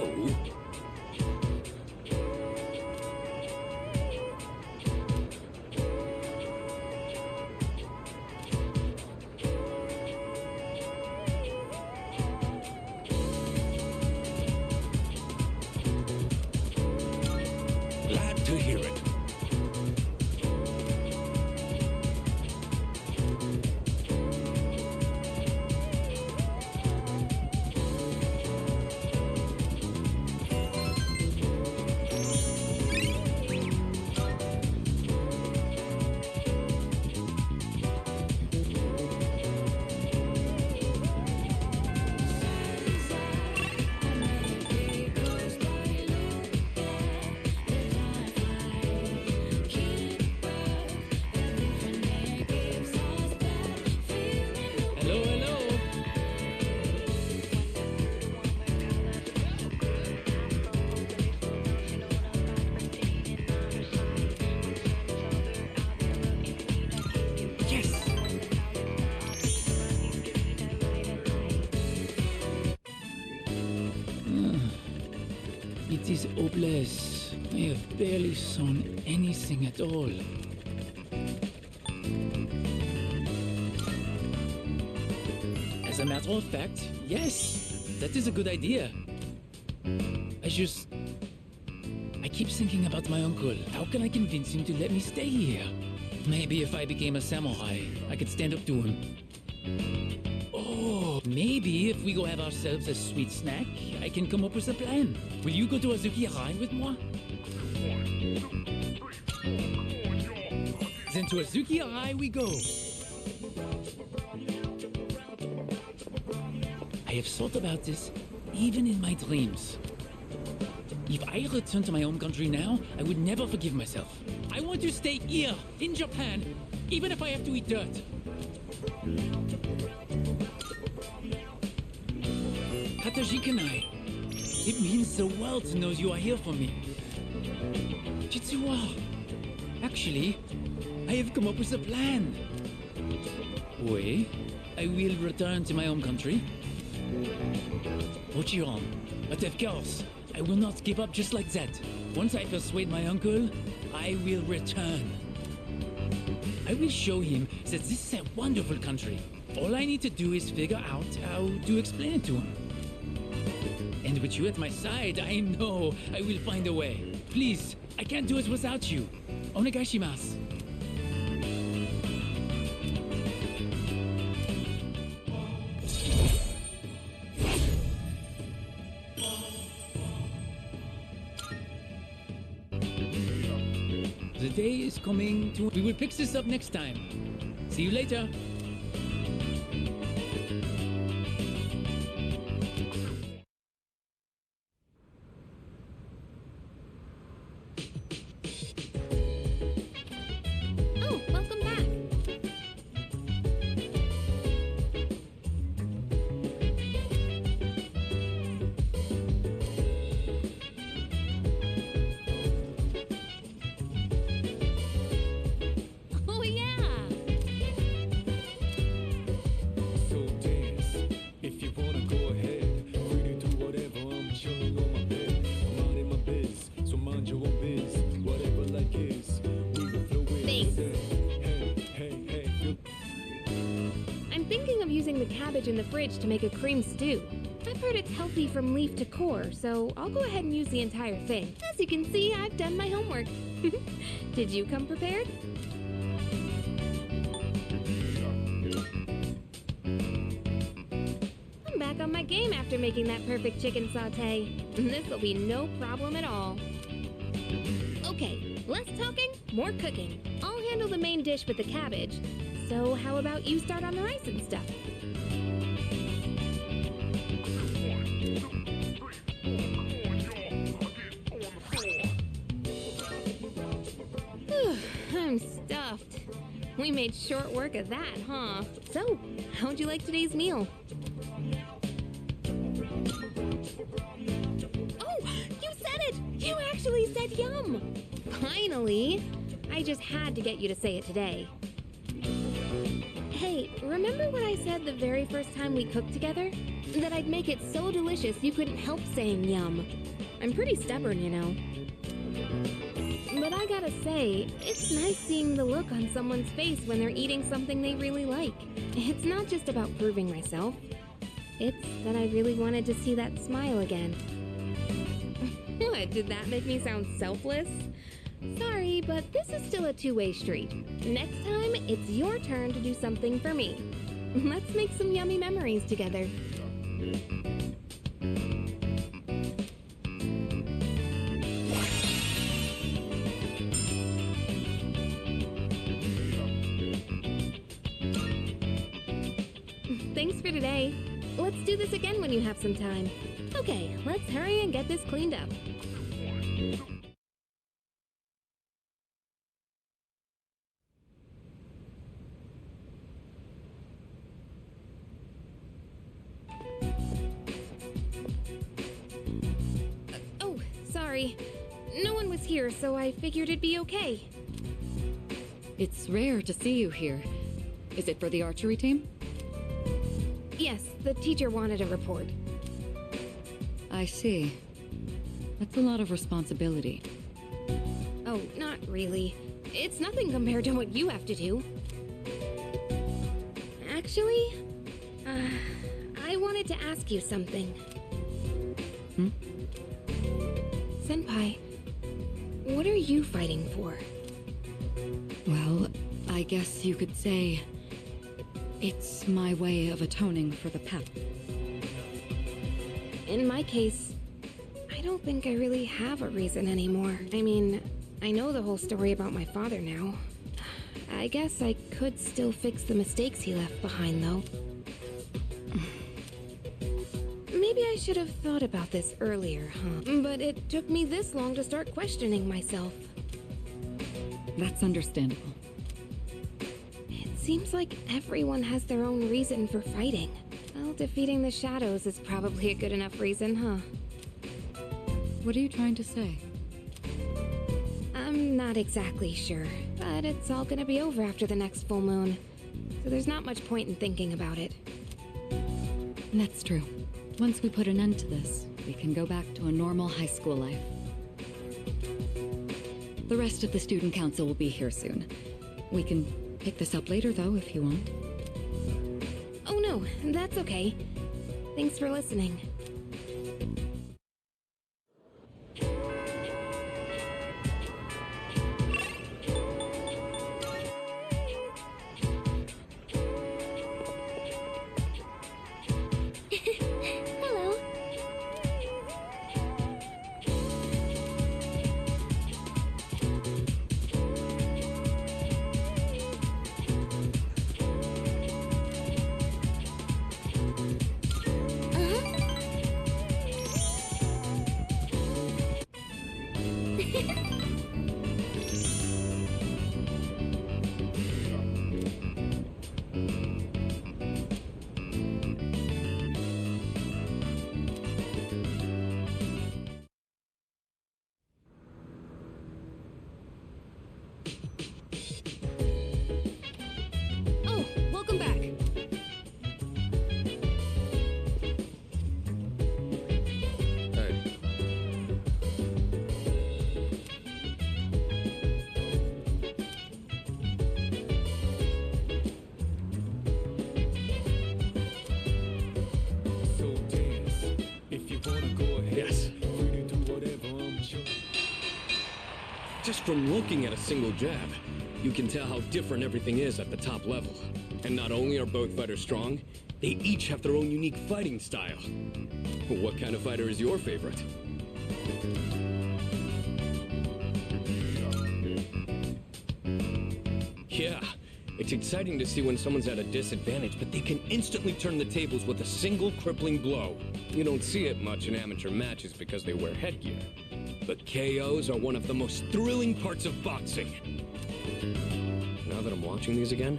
glad to hear it. Hello, hello. Yes! It is hopeless. I have barely sewn anything at all. As a matter of fact, yes, that is a good idea. I keep thinking about my uncle. How can I convince him to let me stay here? Maybe if I became a samurai, I could stand up to him. Oh, maybe if we go have ourselves a sweet snack, I can come up with a plan. Will you go to Azuki-Rai with moi? Then to Azuki-Rai we go. I have thought about this, even in my dreams. If I return to my home country now, I would never forgive myself. I want to stay here, in Japan, even if I have to eat dirt. Hatajikanai. It means the world knows you are here for me. Jitsuwa. Actually, I have come up with a plan. Oui, I will return to my home country. Ochiron, but of course, I will not give up just like that. Once I persuade my uncle, I will return. I will show him that this is a wonderful country. All I need to do is figure out how to explain it to him. And with you at my side, I know I will find a way. please. I can't do it without you. Onegaishimasu. The day is coming to... We will pick this up next time. See you later. Oh, welcome back. Oh, yeah. So dance, if you wanna go ahead. Free to do whatever, I'm chilling on my bed. I'm minding my biz, so mind your own biz. Whatever like is, we will flow with. Thanks. Hey, you I'm thinking of using the cabbage in the fridge to make a cream stew. I've heard it's healthy from leaf to core, so I'll go ahead and use the entire thing. As you can see, I've done my homework. Did you come prepared? I'm back on my game after making that perfect chicken sauté. This'll be no problem at all. Okay, less talking, more cooking. I'll handle the main dish with the cabbage. So how about you start on the rice and stuff? I'm stuffed. We made short work of that, huh? So, how'd you like today's meal? Oh, you said it! You actually said yum! Finally! I just had to get you to say it today. Hey, remember what I said the very first time we cooked together? That I'd make it so delicious you couldn't help saying yum. I'm pretty stubborn, you know. But I gotta say, it's nice seeing the look on someone's face when they're eating something they really like. It's not just about proving myself. It's that I really wanted to see that smile again. What, did that make me sound selfless? Sorry, but this is still a two-way street. Next time, it's your turn to do something for me. Let's make some yummy memories together. Thanks for today. Let's do this again when you have some time. Okay, let's hurry and get this cleaned up. Oh, sorry. No one was here, so I figured it'd be okay. It's rare to see you here. Is it for the archery team? Yes, the teacher wanted a report. I see. That's a lot of responsibility. Oh, not really. It's nothing compared to what you have to do. Actually, I wanted to ask you something. Hmm? Senpai, what are you fighting for? Well, I guess you could say it's my way of atoning for the past. In my case, I don't think I really have a reason anymore. I mean, I know the whole story about my father now. I guess I could still fix the mistakes he left behind, though. Maybe I should have thought about this earlier, huh? But it took me this long to start questioning myself. That's understandable. It seems like everyone has their own reason for fighting. Well, defeating the shadows is probably a good enough reason, huh? What are you trying to say? I'm not exactly sure, but it's all gonna be over after the next full moon. So there's not much point in thinking about it. That's true. Once we put an end to this, we can go back to a normal high school life. The rest of the student council will be here soon. We can pick this up later, though, if you want. Oh no, that's okay. Thanks for listening. Yes. Just from looking at a single jab, you can tell how different everything is at the top level. And not only are both fighters strong, they each have their own unique fighting style. What kind of fighter is your favorite? Yeah, it's exciting to see when someone's at a disadvantage, but they can instantly turn the tables with a single crippling blow. You don't see it much in amateur matches because they wear headgear. But KOs are one of the most thrilling parts of boxing. Now that I'm watching these again,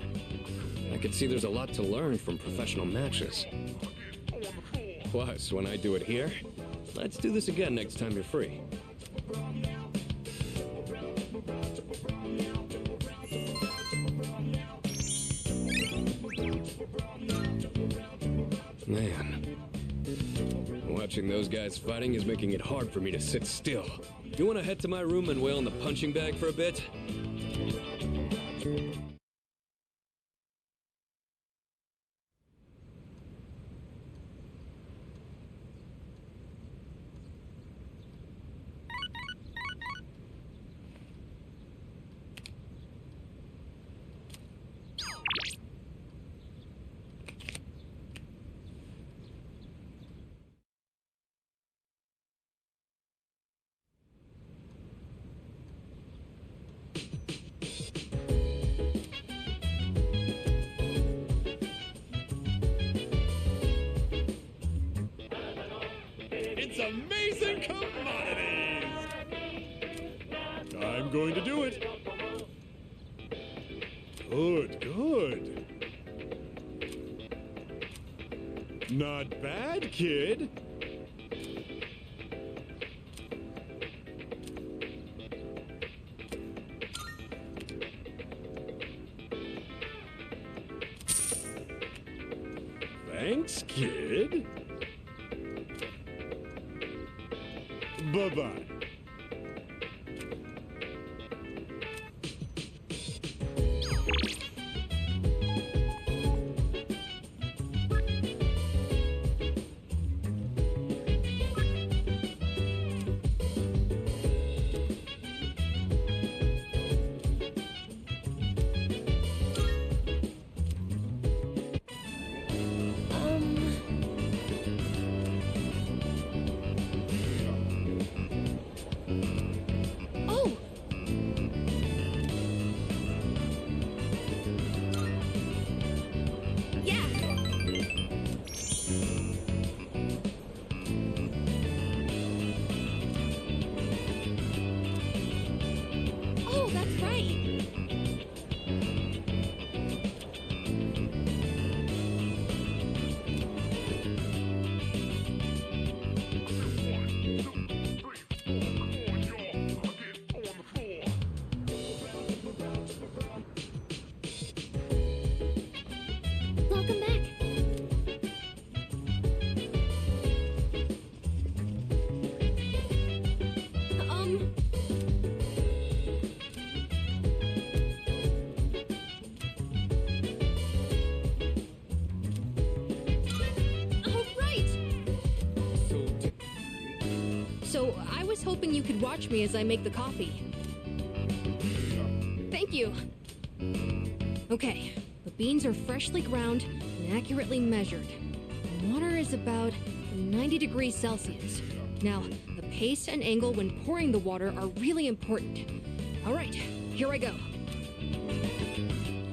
I can see there's a lot to learn from professional matches. Plus, when I do it here, let's do this again next time you're free. Man, watching those guys fighting is making it hard for me to sit still. You want to head to my room and wail in the punching bag for a bit? It's amazing commodities! I'm going to do it. Good, good. Not bad, kid. Thanks, kid. Bye-bye. So, I was hoping you could watch me as I make the coffee. Thank you. Okay, the beans are freshly ground and accurately measured. The water is about 90 degrees Celsius. Now, the pace and angle when pouring the water are really important. All right, here I go.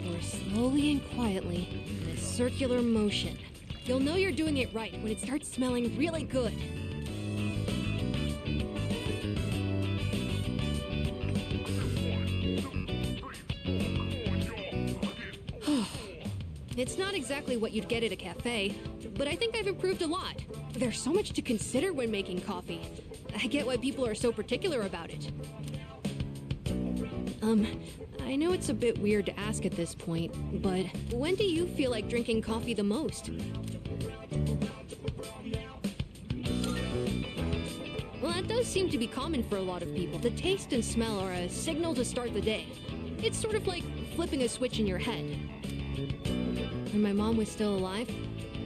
Pour slowly and quietly in a circular motion. You'll know you're doing it right when it starts smelling really good. It's not exactly what you'd get at a cafe, but I think I've improved a lot. There's so much to consider when making coffee. I get why people are so particular about it. I know it's a bit weird to ask at this point, but when do you feel like drinking coffee the most? Well, that does seem to be common for a lot of people. The taste and smell are a signal to start the day. It's sort of like flipping a switch in your head. When my mom was still alive,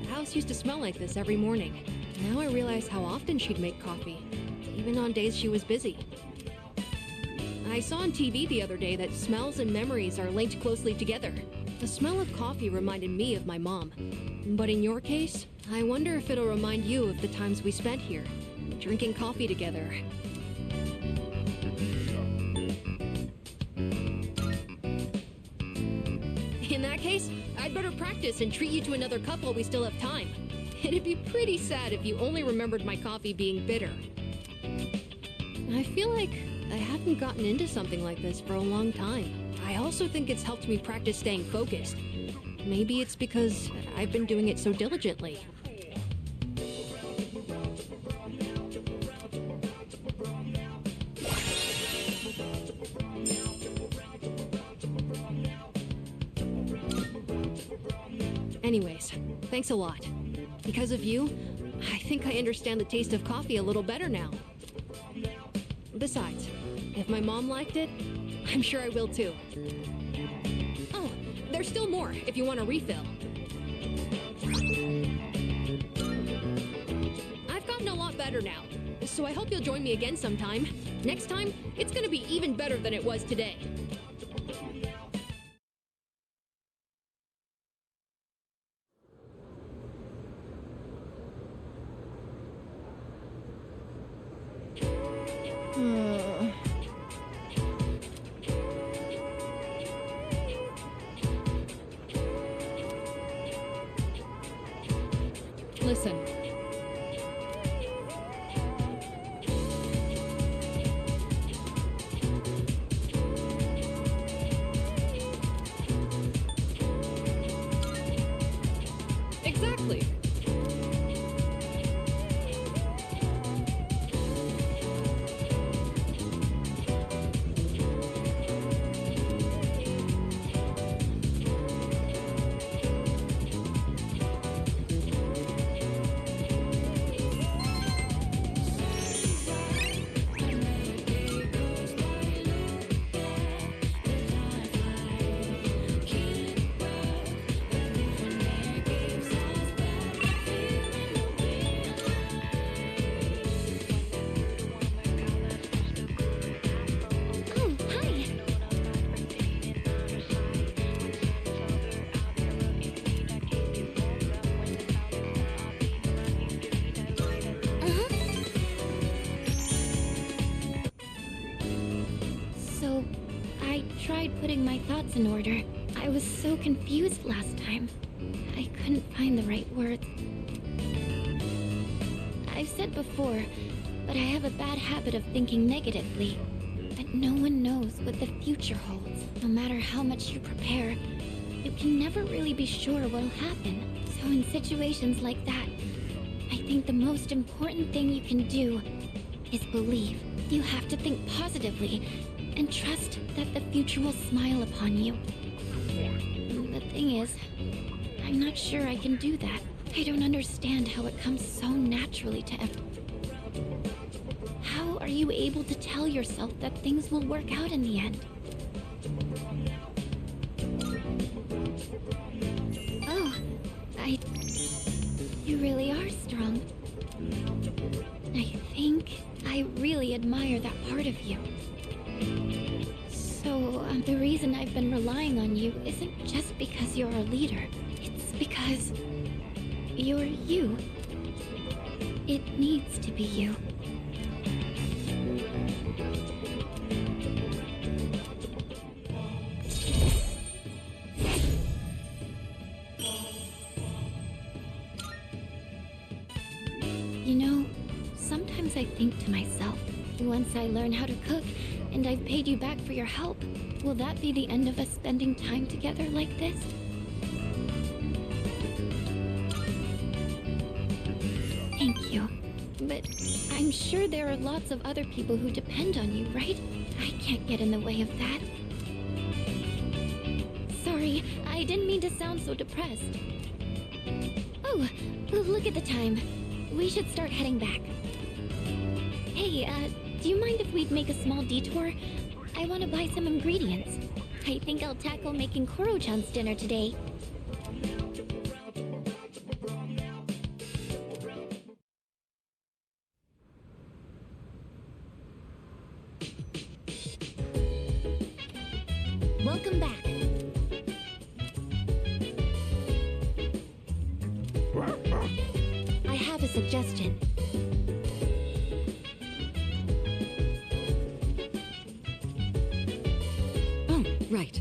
the house used to smell like this every morning. Now I realize how often she'd make coffee, even on days she was busy. I saw on TV the other day that smells and memories are linked closely together. The smell of coffee reminded me of my mom. But in your case, I wonder if it'll remind you of the times we spent here, drinking coffee together. In that case, I'd better practice and treat you to another cup while we still have time. It'd be pretty sad if you only remembered my coffee being bitter. I feel like I haven't gotten into something like this for a long time. I also think it's helped me practice staying focused. Maybe it's because I've been doing it so diligently. Anyways, thanks a lot. Because of you, I think I understand the taste of coffee a little better now. Besides, if my mom liked it, I'm sure I will too. Oh, there's still more if you want a refill. I've gotten a lot better now, so I hope you'll join me again sometime. Next time, it's gonna be even better than it was today. Listen. Exactly. Putting my thoughts in order. I was so confused last time. I couldn't find the right words. I've said before, but I have a bad habit of thinking negatively. But no one knows what the future holds. No matter how much you prepare, you can never really be sure what'll happen. So in situations like that, I think the most important thing you can do is believe. You have to think positively and trust that the future will smile upon you. The thing is, I'm not sure I can do that. I don't understand how it comes so naturally to everyone. How are you able to tell yourself that things will work out in the end? Oh, you really are strong. I think I really admire that part of you. So, the reason I've been relying on you isn't just because you're a leader. It's because you're you. It needs to be you. You know, sometimes I think to myself, once I learn how to cook, and I've paid you back for your help, will that be the end of us spending time together like this? Thank you. But I'm sure there are lots of other people who depend on you, right? I can't get in the way of that. Sorry, I didn't mean to sound so depressed. Oh, look at the time. We should start heading back. Hey, do you mind if we make a small detour? I want to buy some ingredients. I think I'll tackle making Koro-chan's dinner today. suggestion. Oh, right.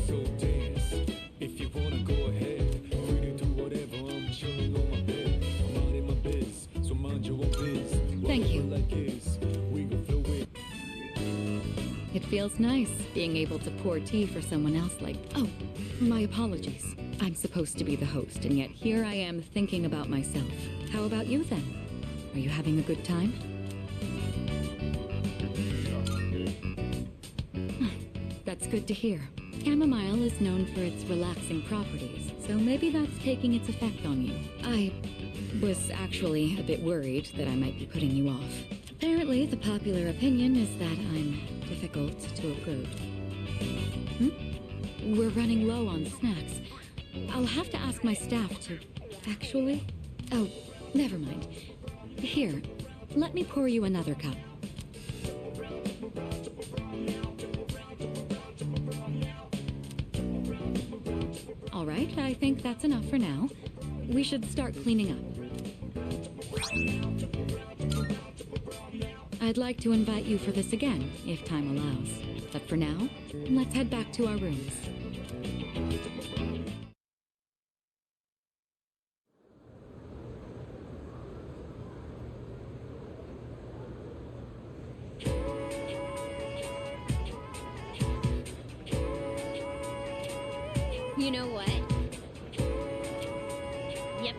So dance, if you wanna go ahead. Free to do whatever, I'm chilling on my bed. I'm out in my biz, so mind your own biz. Thank you. Like is, we gon' flow it. It feels nice being able to pour tea for someone else like... Oh, my apologies. I'm supposed to be the host, and yet here I am thinking about myself. How about you, then? Are you having a good time? That's good to hear. Chamomile is known for its relaxing properties, so maybe that's taking its effect on you. I was actually a bit worried that I might be putting you off. Apparently, the popular opinion is that I'm difficult to approach. We're running low on snacks. I'll have to ask my staff to... Actually? Oh, never mind. Here, let me pour you another cup. All right, I think that's enough for now. We should start cleaning up. I'd like to invite you for this again, if time allows. But for now, let's head back to our rooms. You know what? Yep.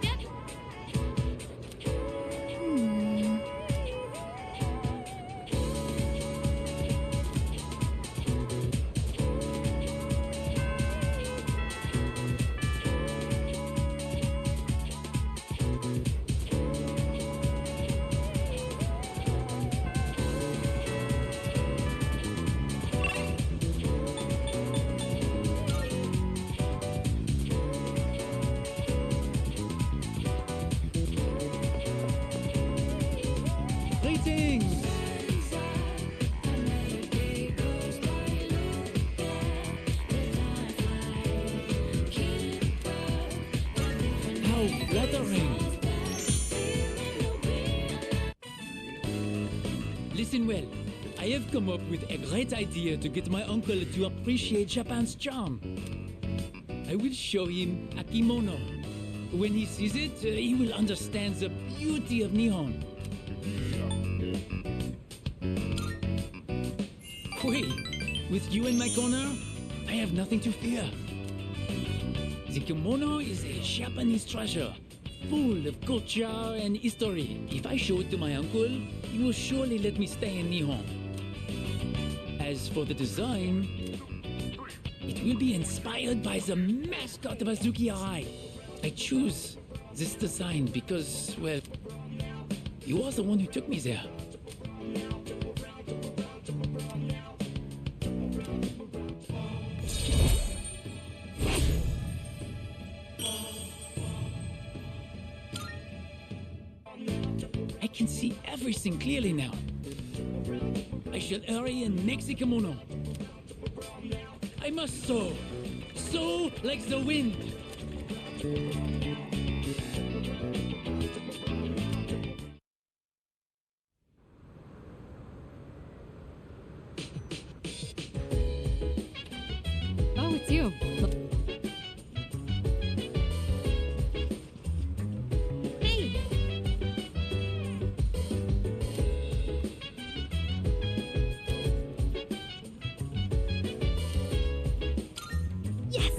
Greetings! How flattering! Listen well. I have come up with a great idea to get my uncle to appreciate Japan's charm. I will show him a kimono. When he sees it, he will understand the beauty of Nihon. Wait, with you in my corner, I have nothing to fear. The kimono is a Japanese treasure, full of culture and history. If I show it to my uncle, he will surely let me stay in Nihon. As for the design, it will be inspired by the mascot of Azuki Arai. I choose this design because, well, you are the one who took me there. I can see everything clearly now. I shall hurry and make the kimono. I must soar. Soar like the wind. Oh, it's you. Hey! Yes!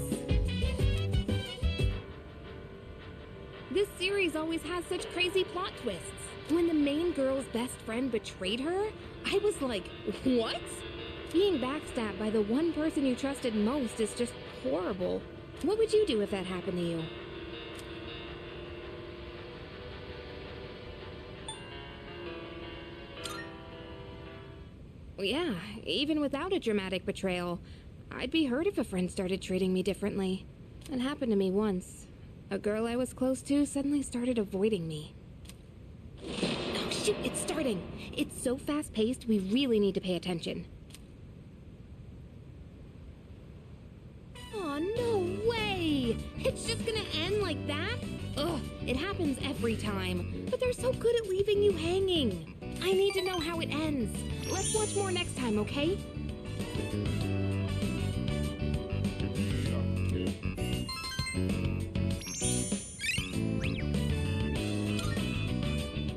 This series always has such crazy plot twists. When the main girl's best friend betrayed her, I was like, what? Being backstabbed by the one person you trusted most is just horrible. What would you do if that happened to you? Yeah, even without a dramatic betrayal, I'd be hurt if a friend started treating me differently. It happened to me once. A girl I was close to suddenly started avoiding me. Oh shoot, it's starting! It's so fast-paced, we really need to pay attention. Oh, no way! It's just gonna end like like that? Ugh, it happens every time. But they're so good at leaving you hanging. I need to know how it ends. Let's watch more next time, okay?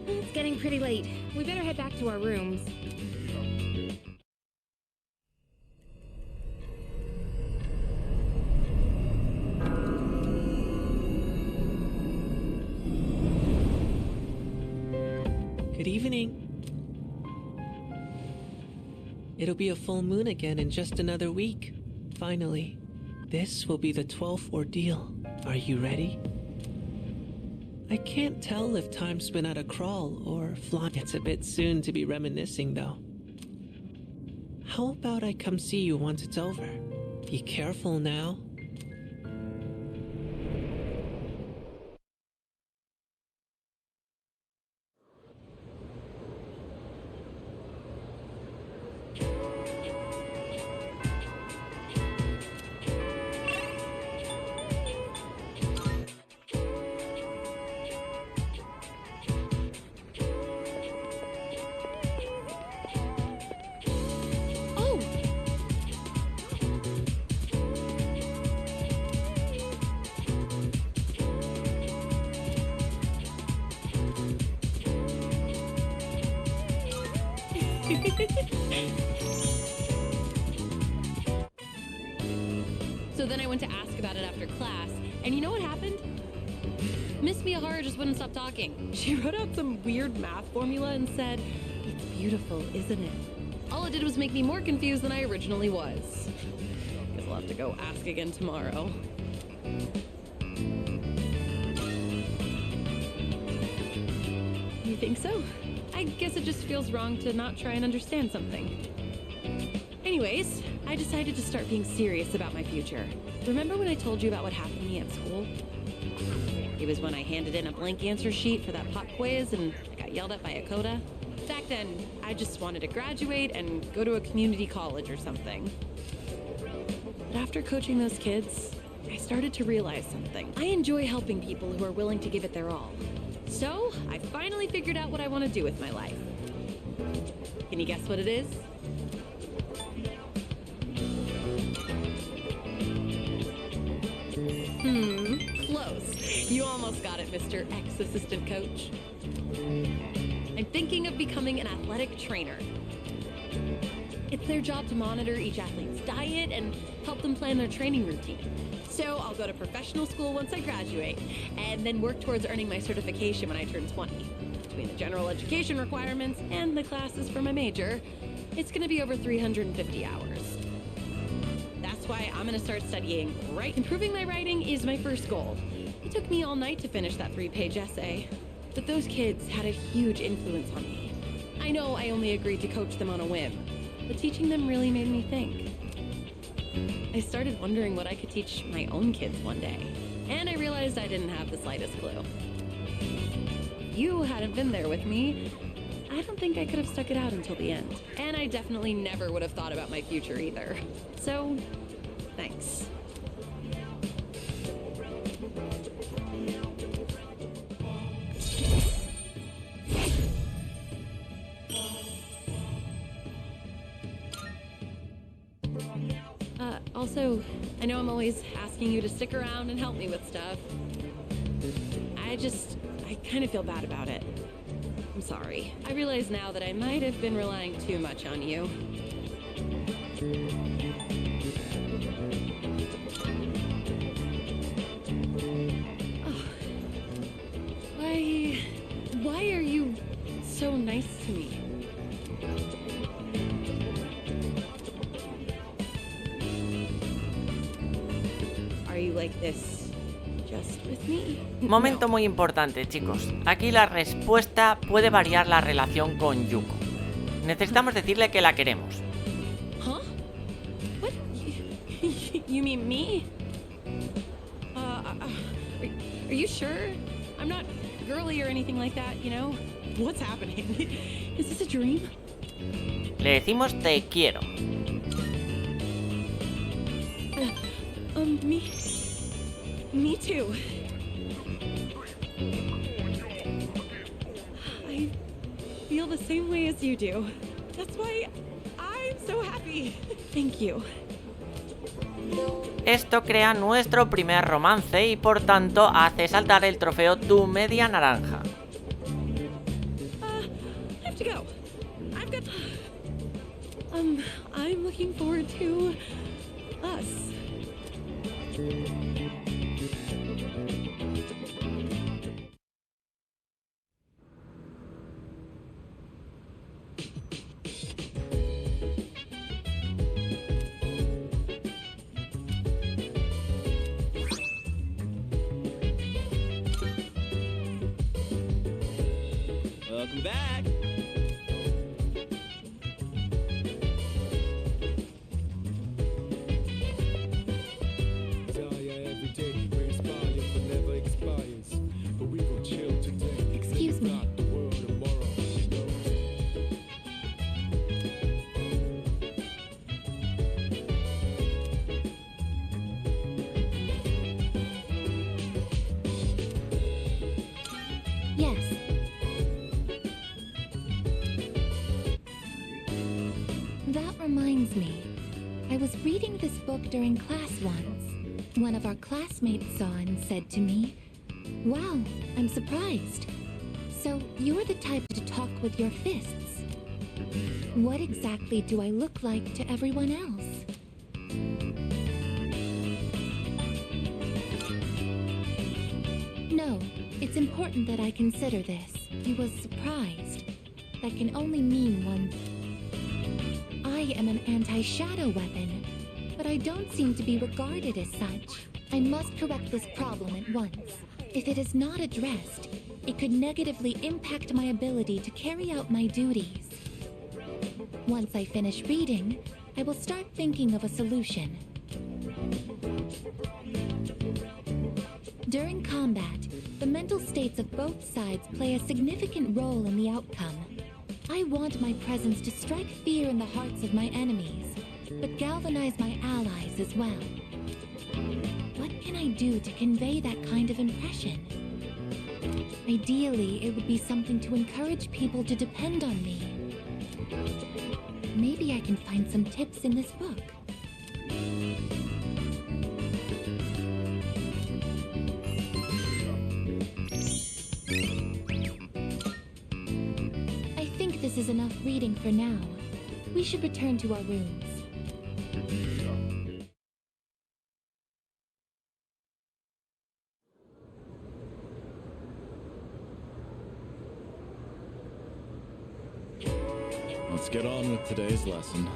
It's getting pretty late. We better head back to our rooms. Good evening. It'll be a full moon again in just another week. Finally, this will be the 12th ordeal. Are you ready? I can't tell if time's been at a crawl or fly. It's a bit soon to be reminiscing, though. How about I come see you once it's over? Be careful now. So then I went to ask about it after class, and you know what happened? Miss Miyahara just wouldn't stop talking. She wrote out some weird math formula and said, "It's beautiful, isn't it?" All it did was make me more confused than I originally was. Guess I'll have to go ask again tomorrow. You think so? I guess it just feels wrong to not try and understand something. Anyways, I decided to start being serious about my future. Remember when I told you about what happened to me at school? It was when I handed in a blank answer sheet for that pop quiz and I got yelled at by a coda. Back then, I just wanted to graduate and go to a community college or something. But after coaching those kids, I started to realize something. I enjoy helping people who are willing to give it their all. So, I finally figured out what I want to do with my life. Can you guess what it is? Close. You almost got it, Mr. Ex-Assistant Coach. I'm thinking of becoming an athletic trainer. It's their job to monitor each athlete's diet and help them plan their training routine. So I'll go to professional school once I graduate, and then work towards earning my certification when I turn 20. Between the general education requirements and the classes for my major, it's gonna be over 350 hours. That's why I'm gonna start studying Improving my writing is my first goal. It took me all night to finish that 3-page essay, but those kids had a huge influence on me. I know I only agreed to coach them on a whim, but teaching them really made me think. I started wondering what I could teach my own kids one day, and I realized I didn't have the slightest clue. If you hadn't been there with me, I don't think I could have stuck it out until the end. And I definitely never would have thought about my future either. So, thanks. Also, I know I'm always asking you to stick around and help me with stuff. I kind of feel bad about it. I'm sorry. I realize now that I might have been relying too much on you. Oh. Why are you so nice to me? Are you like this just with me? Momento muy importante, chicos. Aquí la respuesta puede variar la relación con Yuko. Necesitamos decirle que la queremos. Huh? What? You mean me? Are you sure? I'm not girly or anything like that, you know? What's happening? Is this a dream? Le decimos te quiero. Me too. I feel the same way as you do. That's why I'm so happy. Thank you. Esto crea nuestro primer romance y por tanto hace saltar el trofeo tu media naranja. I have to go. I've got... I'm looking forward to us. Welcome back. Excuse me. Yes. That reminds me. I was reading this book during class once. One of our classmates saw and said to me, "Wow, I'm surprised. So you're the type to talk with your fists. What exactly do I look like to everyone else?" No, it's important that I consider this. He was surprised. That can only mean one thing. I am an anti-shadow weapon, but I don't seem to be regarded as such. I must correct this problem at once. If it is not addressed, it could negatively impact my ability to carry out my duties. Once I finish reading, I will start thinking of a solution. During combat, the mental states of both sides play a significant role in the outcome. I want my presence to strike fear in the hearts of my enemies, but galvanize my allies as well. What can I do to convey that kind of impression? Ideally, it would be something to encourage people to depend on me. Maybe I can find some tips in this book. I think this is enough reading for now. We should return to our rooms. Let's get on with today's lesson.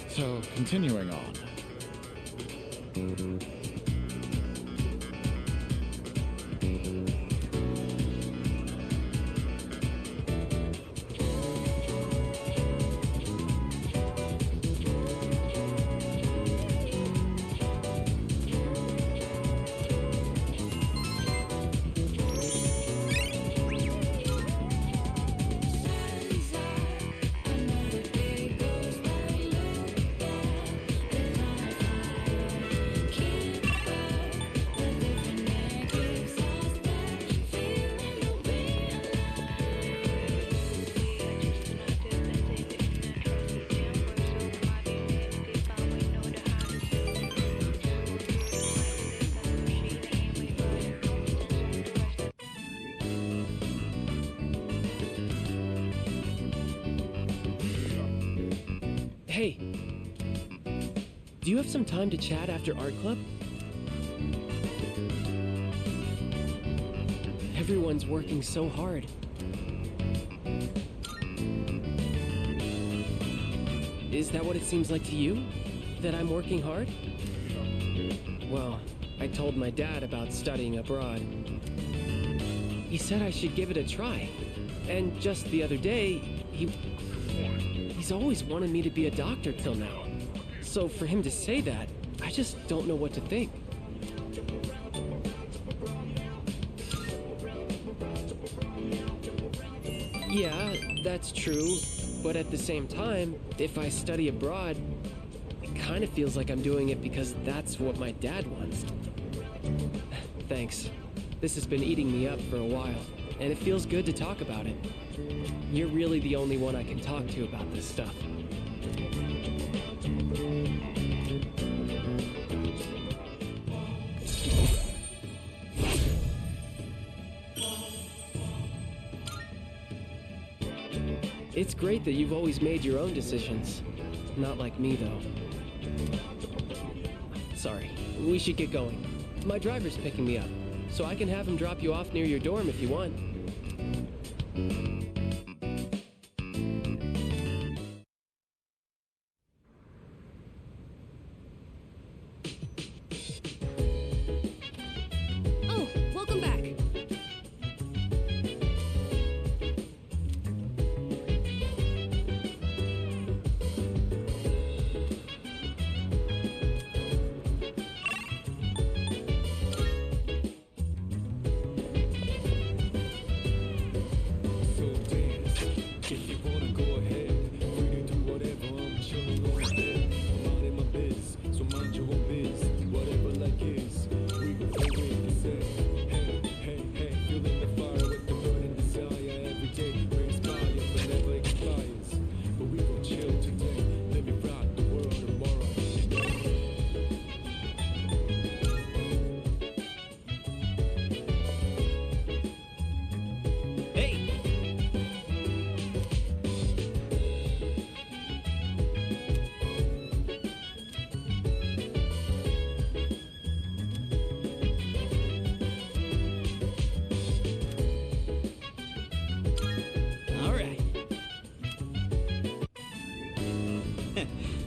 So, continuing on. Hey, do you have some time to chat after art club? Everyone's working so hard. Is that what it seems like to you? That I'm working hard? Well, I told my dad about studying abroad. He said I should give it a try. And just the other day, he's always wanted me to be a doctor till now. So for him to say that, I just don't know what to think. Yeah, that's true. But at the same time, if I study abroad, it kind of feels like I'm doing it because that's what my dad wants. Thanks. This has been eating me up for a while, and it feels good to talk about it. You're really the only one I can talk to about this stuff. It's great that you've always made your own decisions. Not like me, though. Sorry, we should get going. My driver's picking me up, so I can have him drop you off near your dorm if you want. Oh, welcome back.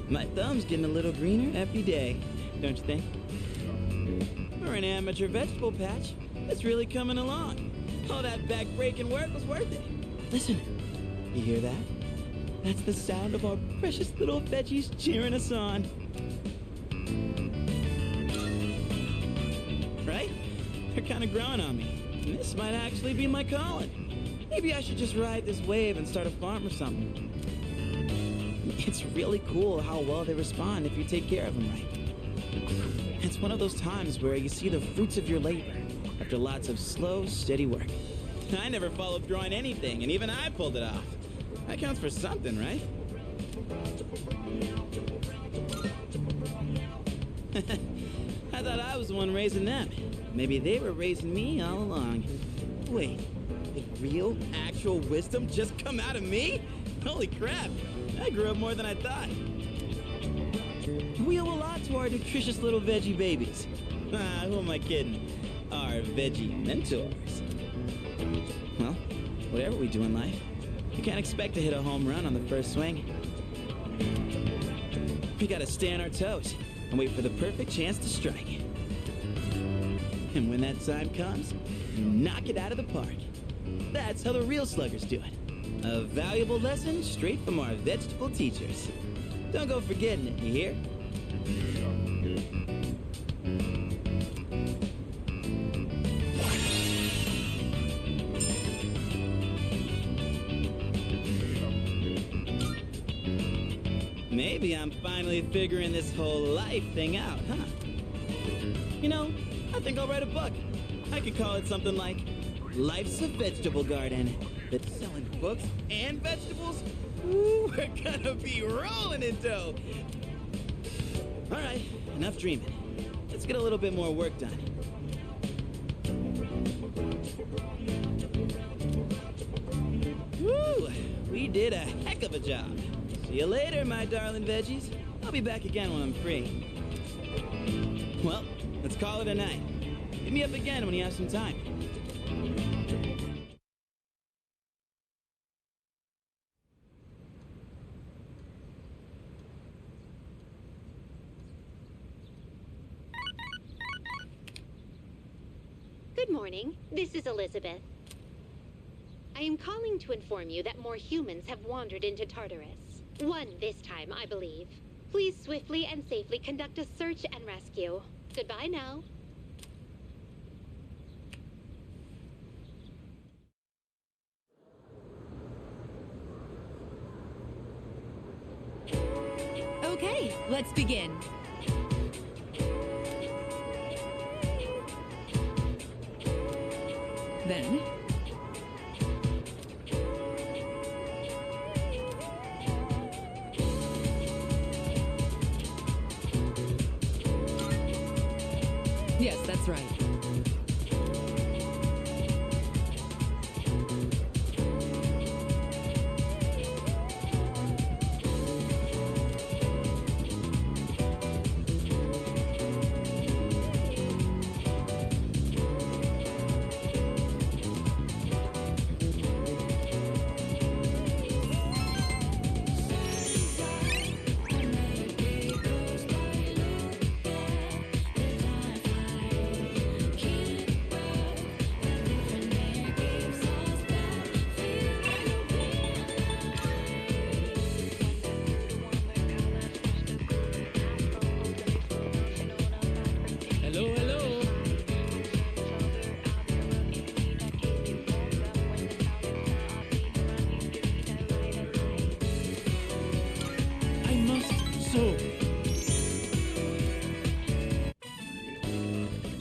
My thumb's getting a little greener every day, don't you think? For an amateur vegetable patch, it's really coming along. All that back-breaking work was worth it. Listen, you hear that? That's the sound of our precious little veggies cheering us on. Right? They're kind of growing on me. And this might actually be my calling. Maybe I should just ride this wave and start a farm or something. It's really cool how well they respond if you take care of them right. It's one of those times where you see the fruits of your labor after lots of slow, steady work. I never followed through on anything, and even I pulled it off. That counts for something, right? I thought I was the one raising them. Maybe they were raising me all along. Wait, did real, actual wisdom just come out of me? Holy crap! I grew up more than I thought. We owe a lot to our nutritious little veggie babies. Who am I kidding? Our veggie mentors. Well, whatever we do in life, you can't expect to hit a home run on the first swing. We gotta stay on our toes and wait for the perfect chance to strike. And when that time comes, you knock it out of the park. That's how the real sluggers do it. A valuable lesson straight from our vegetable teachers. Don't go forgetting it, you hear? Maybe I'm finally figuring this whole life thing out, huh? You know, I think I'll write a book. I could call it something like Life's a Vegetable Garden. That's selling books and vegetables? Ooh, we're gonna be rolling in dough. All right, enough dreaming. Let's get a little bit more work done. Woo, we did a heck of a job. See you later, my darling veggies. I'll be back again when I'm free. Well, let's call it a night. Hit me up again when you have some time. Good morning. This is Elizabeth. I am calling to inform you that more humans have wandered into Tartarus. One this time, I believe. Please swiftly and safely conduct a search and rescue. Goodbye now. Okay, let's begin. Then... Yes, that's right.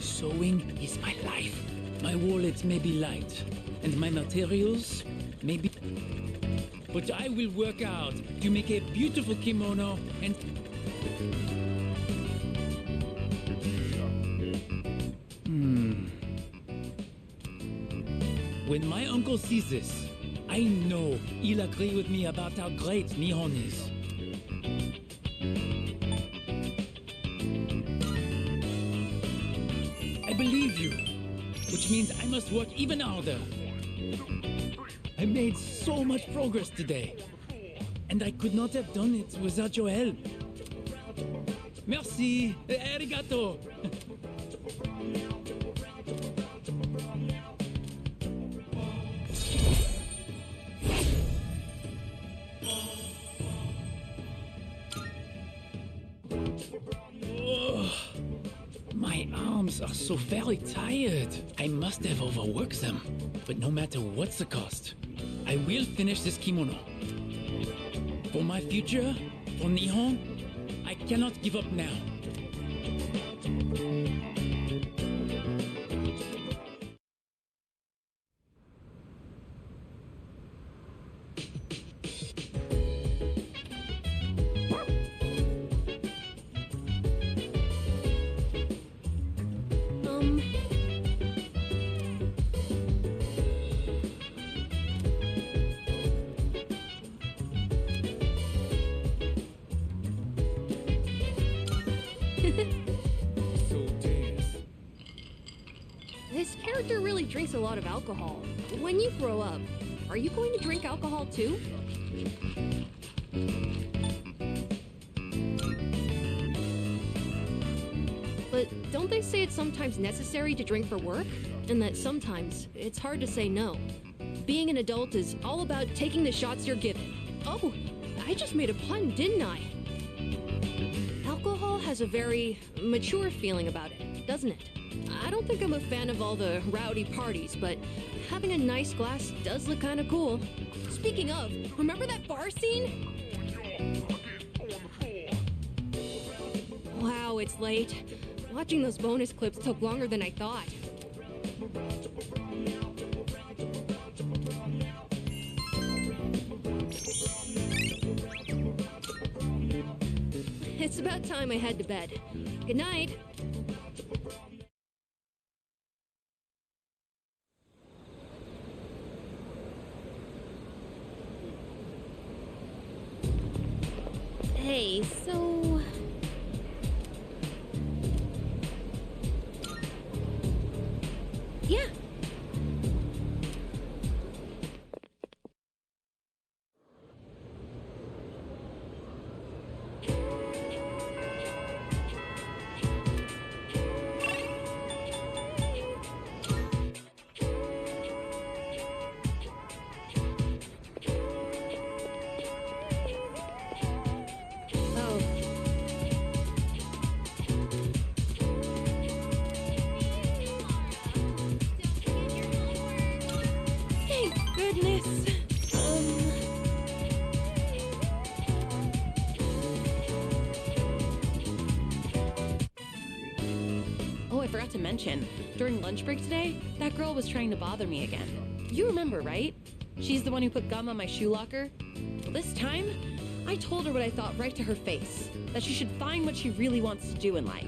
Sewing is my life. My wallet may be light, and my materials may be... But I will work out to make a beautiful kimono and... When my uncle sees this, I know he'll agree with me about how great Nihon is. I believe you, which means I must work even harder. I made so much progress today, and I could not have done it without your help. Merci, arigato. My arms are so very tired. I must have overworked them. But no matter what's the cost, I will finish this kimono. For my future, for Nihon, I cannot give up now. This character really drinks a lot of alcohol. When you grow up, are you going to drink alcohol too? But don't they say it's sometimes necessary to drink for work? And that sometimes it's hard to say no. Being an adult is all about taking the shots you're given. Oh, I just made a pun, didn't I? Alcohol has a very mature feeling about it, doesn't it? I don't think I'm a fan of all the rowdy parties, but having a nice glass does look kind of cool. Speaking of, remember that bar scene? Wow, it's late. Watching those bonus clips took longer than I thought. It's about time I head to bed. Good night. Hey, so... Yeah. Oh, I forgot to mention, during lunch break today, that girl was trying to bother me again. You remember, right? She's the one who put gum on my shoe locker. Well, this time, I told her what I thought right to her face, that she should find what she really wants to do in life.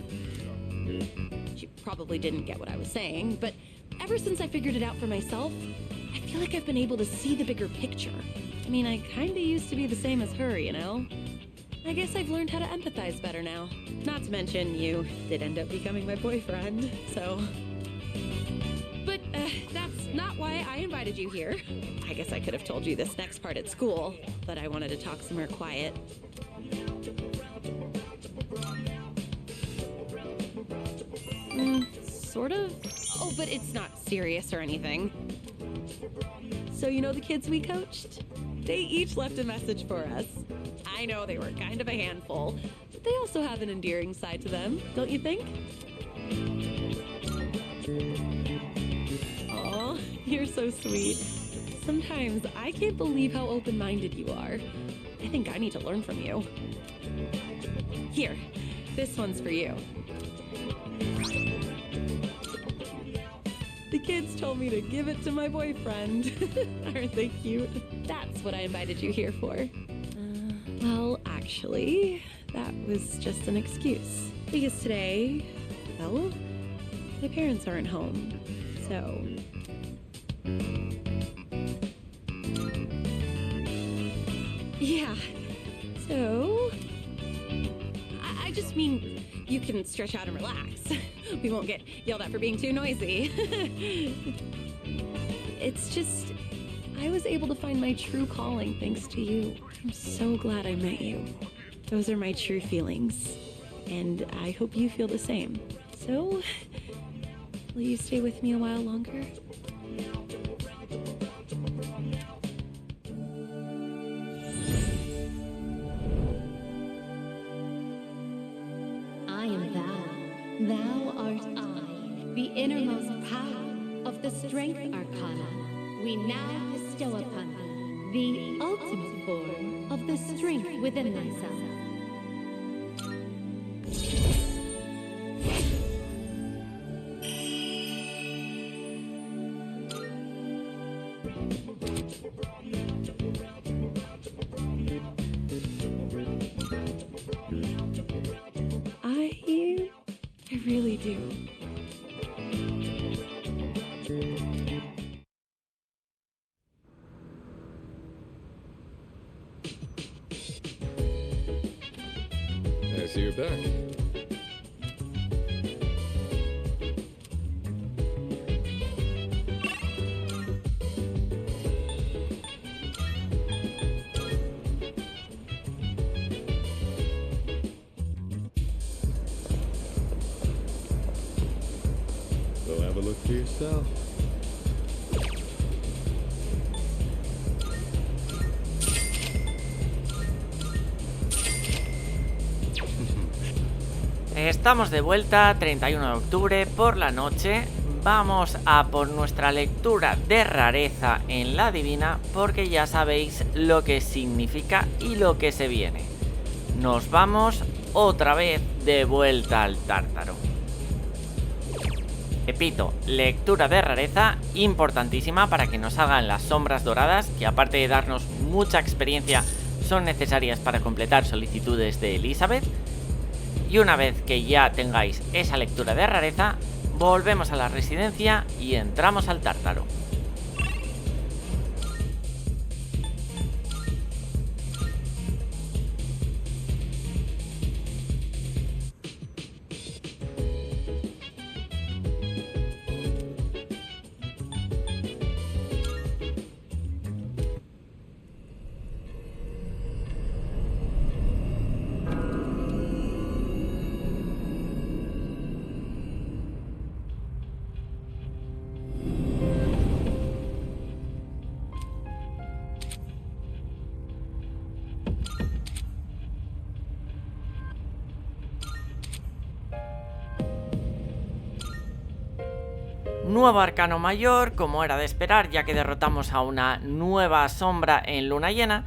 She probably didn't get what I was saying, but ever since I figured it out for myself, I feel like I've been able to see the bigger picture. I mean, I kinda used to be the same as her, you know? I guess I've learned how to empathize better now. Not to mention, you did end up becoming my boyfriend, so... But, that's not why I invited you here. I guess I could have told you this next part at school, but I wanted to talk somewhere quiet. Sort of. Oh, but it's not serious or anything. So you know the kids we coached? They each left a message for us. I know they were kind of a handful, but they also have an endearing side to them, don't you think? Aw, you're so sweet. Sometimes I can't believe how open-minded you are. I think I need to learn from you. Here, this one's for you. The kids told me to give it to my boyfriend. Aren't they cute? That's what I invited you here for. Well, actually, that was just an excuse. Because today, well, my parents aren't home, so... Yeah, so... I just mean, you can stretch out and relax. We won't get yelled at for being too noisy. It's just, I was able to find my true calling thanks to you. I'm so glad I met you. Those are my true feelings. And I hope you feel the same. So, will you stay with me a while longer? I am thou. Thou art I, the innermost power of the Strength Arcana. We now bestow upon thee the ultimate form of the strength within thyself. I really do. I see you're back. Go have a look for yourself. Estamos de vuelta, 31 de octubre por la noche. Vamos a por nuestra lectura de rareza en la divina, porque ya sabéis lo que significa y lo que se viene. Nos vamos otra vez de vuelta al tártaro. Repito, lectura de rareza importantísima para que nos hagan las sombras doradas, que aparte de darnos mucha experiencia son necesarias para completar solicitudes de Elizabeth. Y una vez que ya tengáis esa lectura de rareza, volvemos a la residencia y entramos al tártaro. nuevo arcano mayor, como era de esperar, ya que derrotamos a una nueva sombra en luna llena.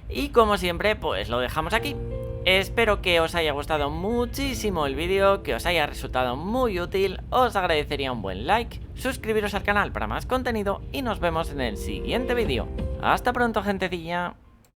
Y como siempre, pues lo dejamos aquí. Espero que os haya gustado muchísimo el vídeo, que os haya resultado muy útil. Os agradecería un buen like, suscribiros al canal para más contenido y nos vemos en el siguiente vídeo. Hasta pronto, gentecilla.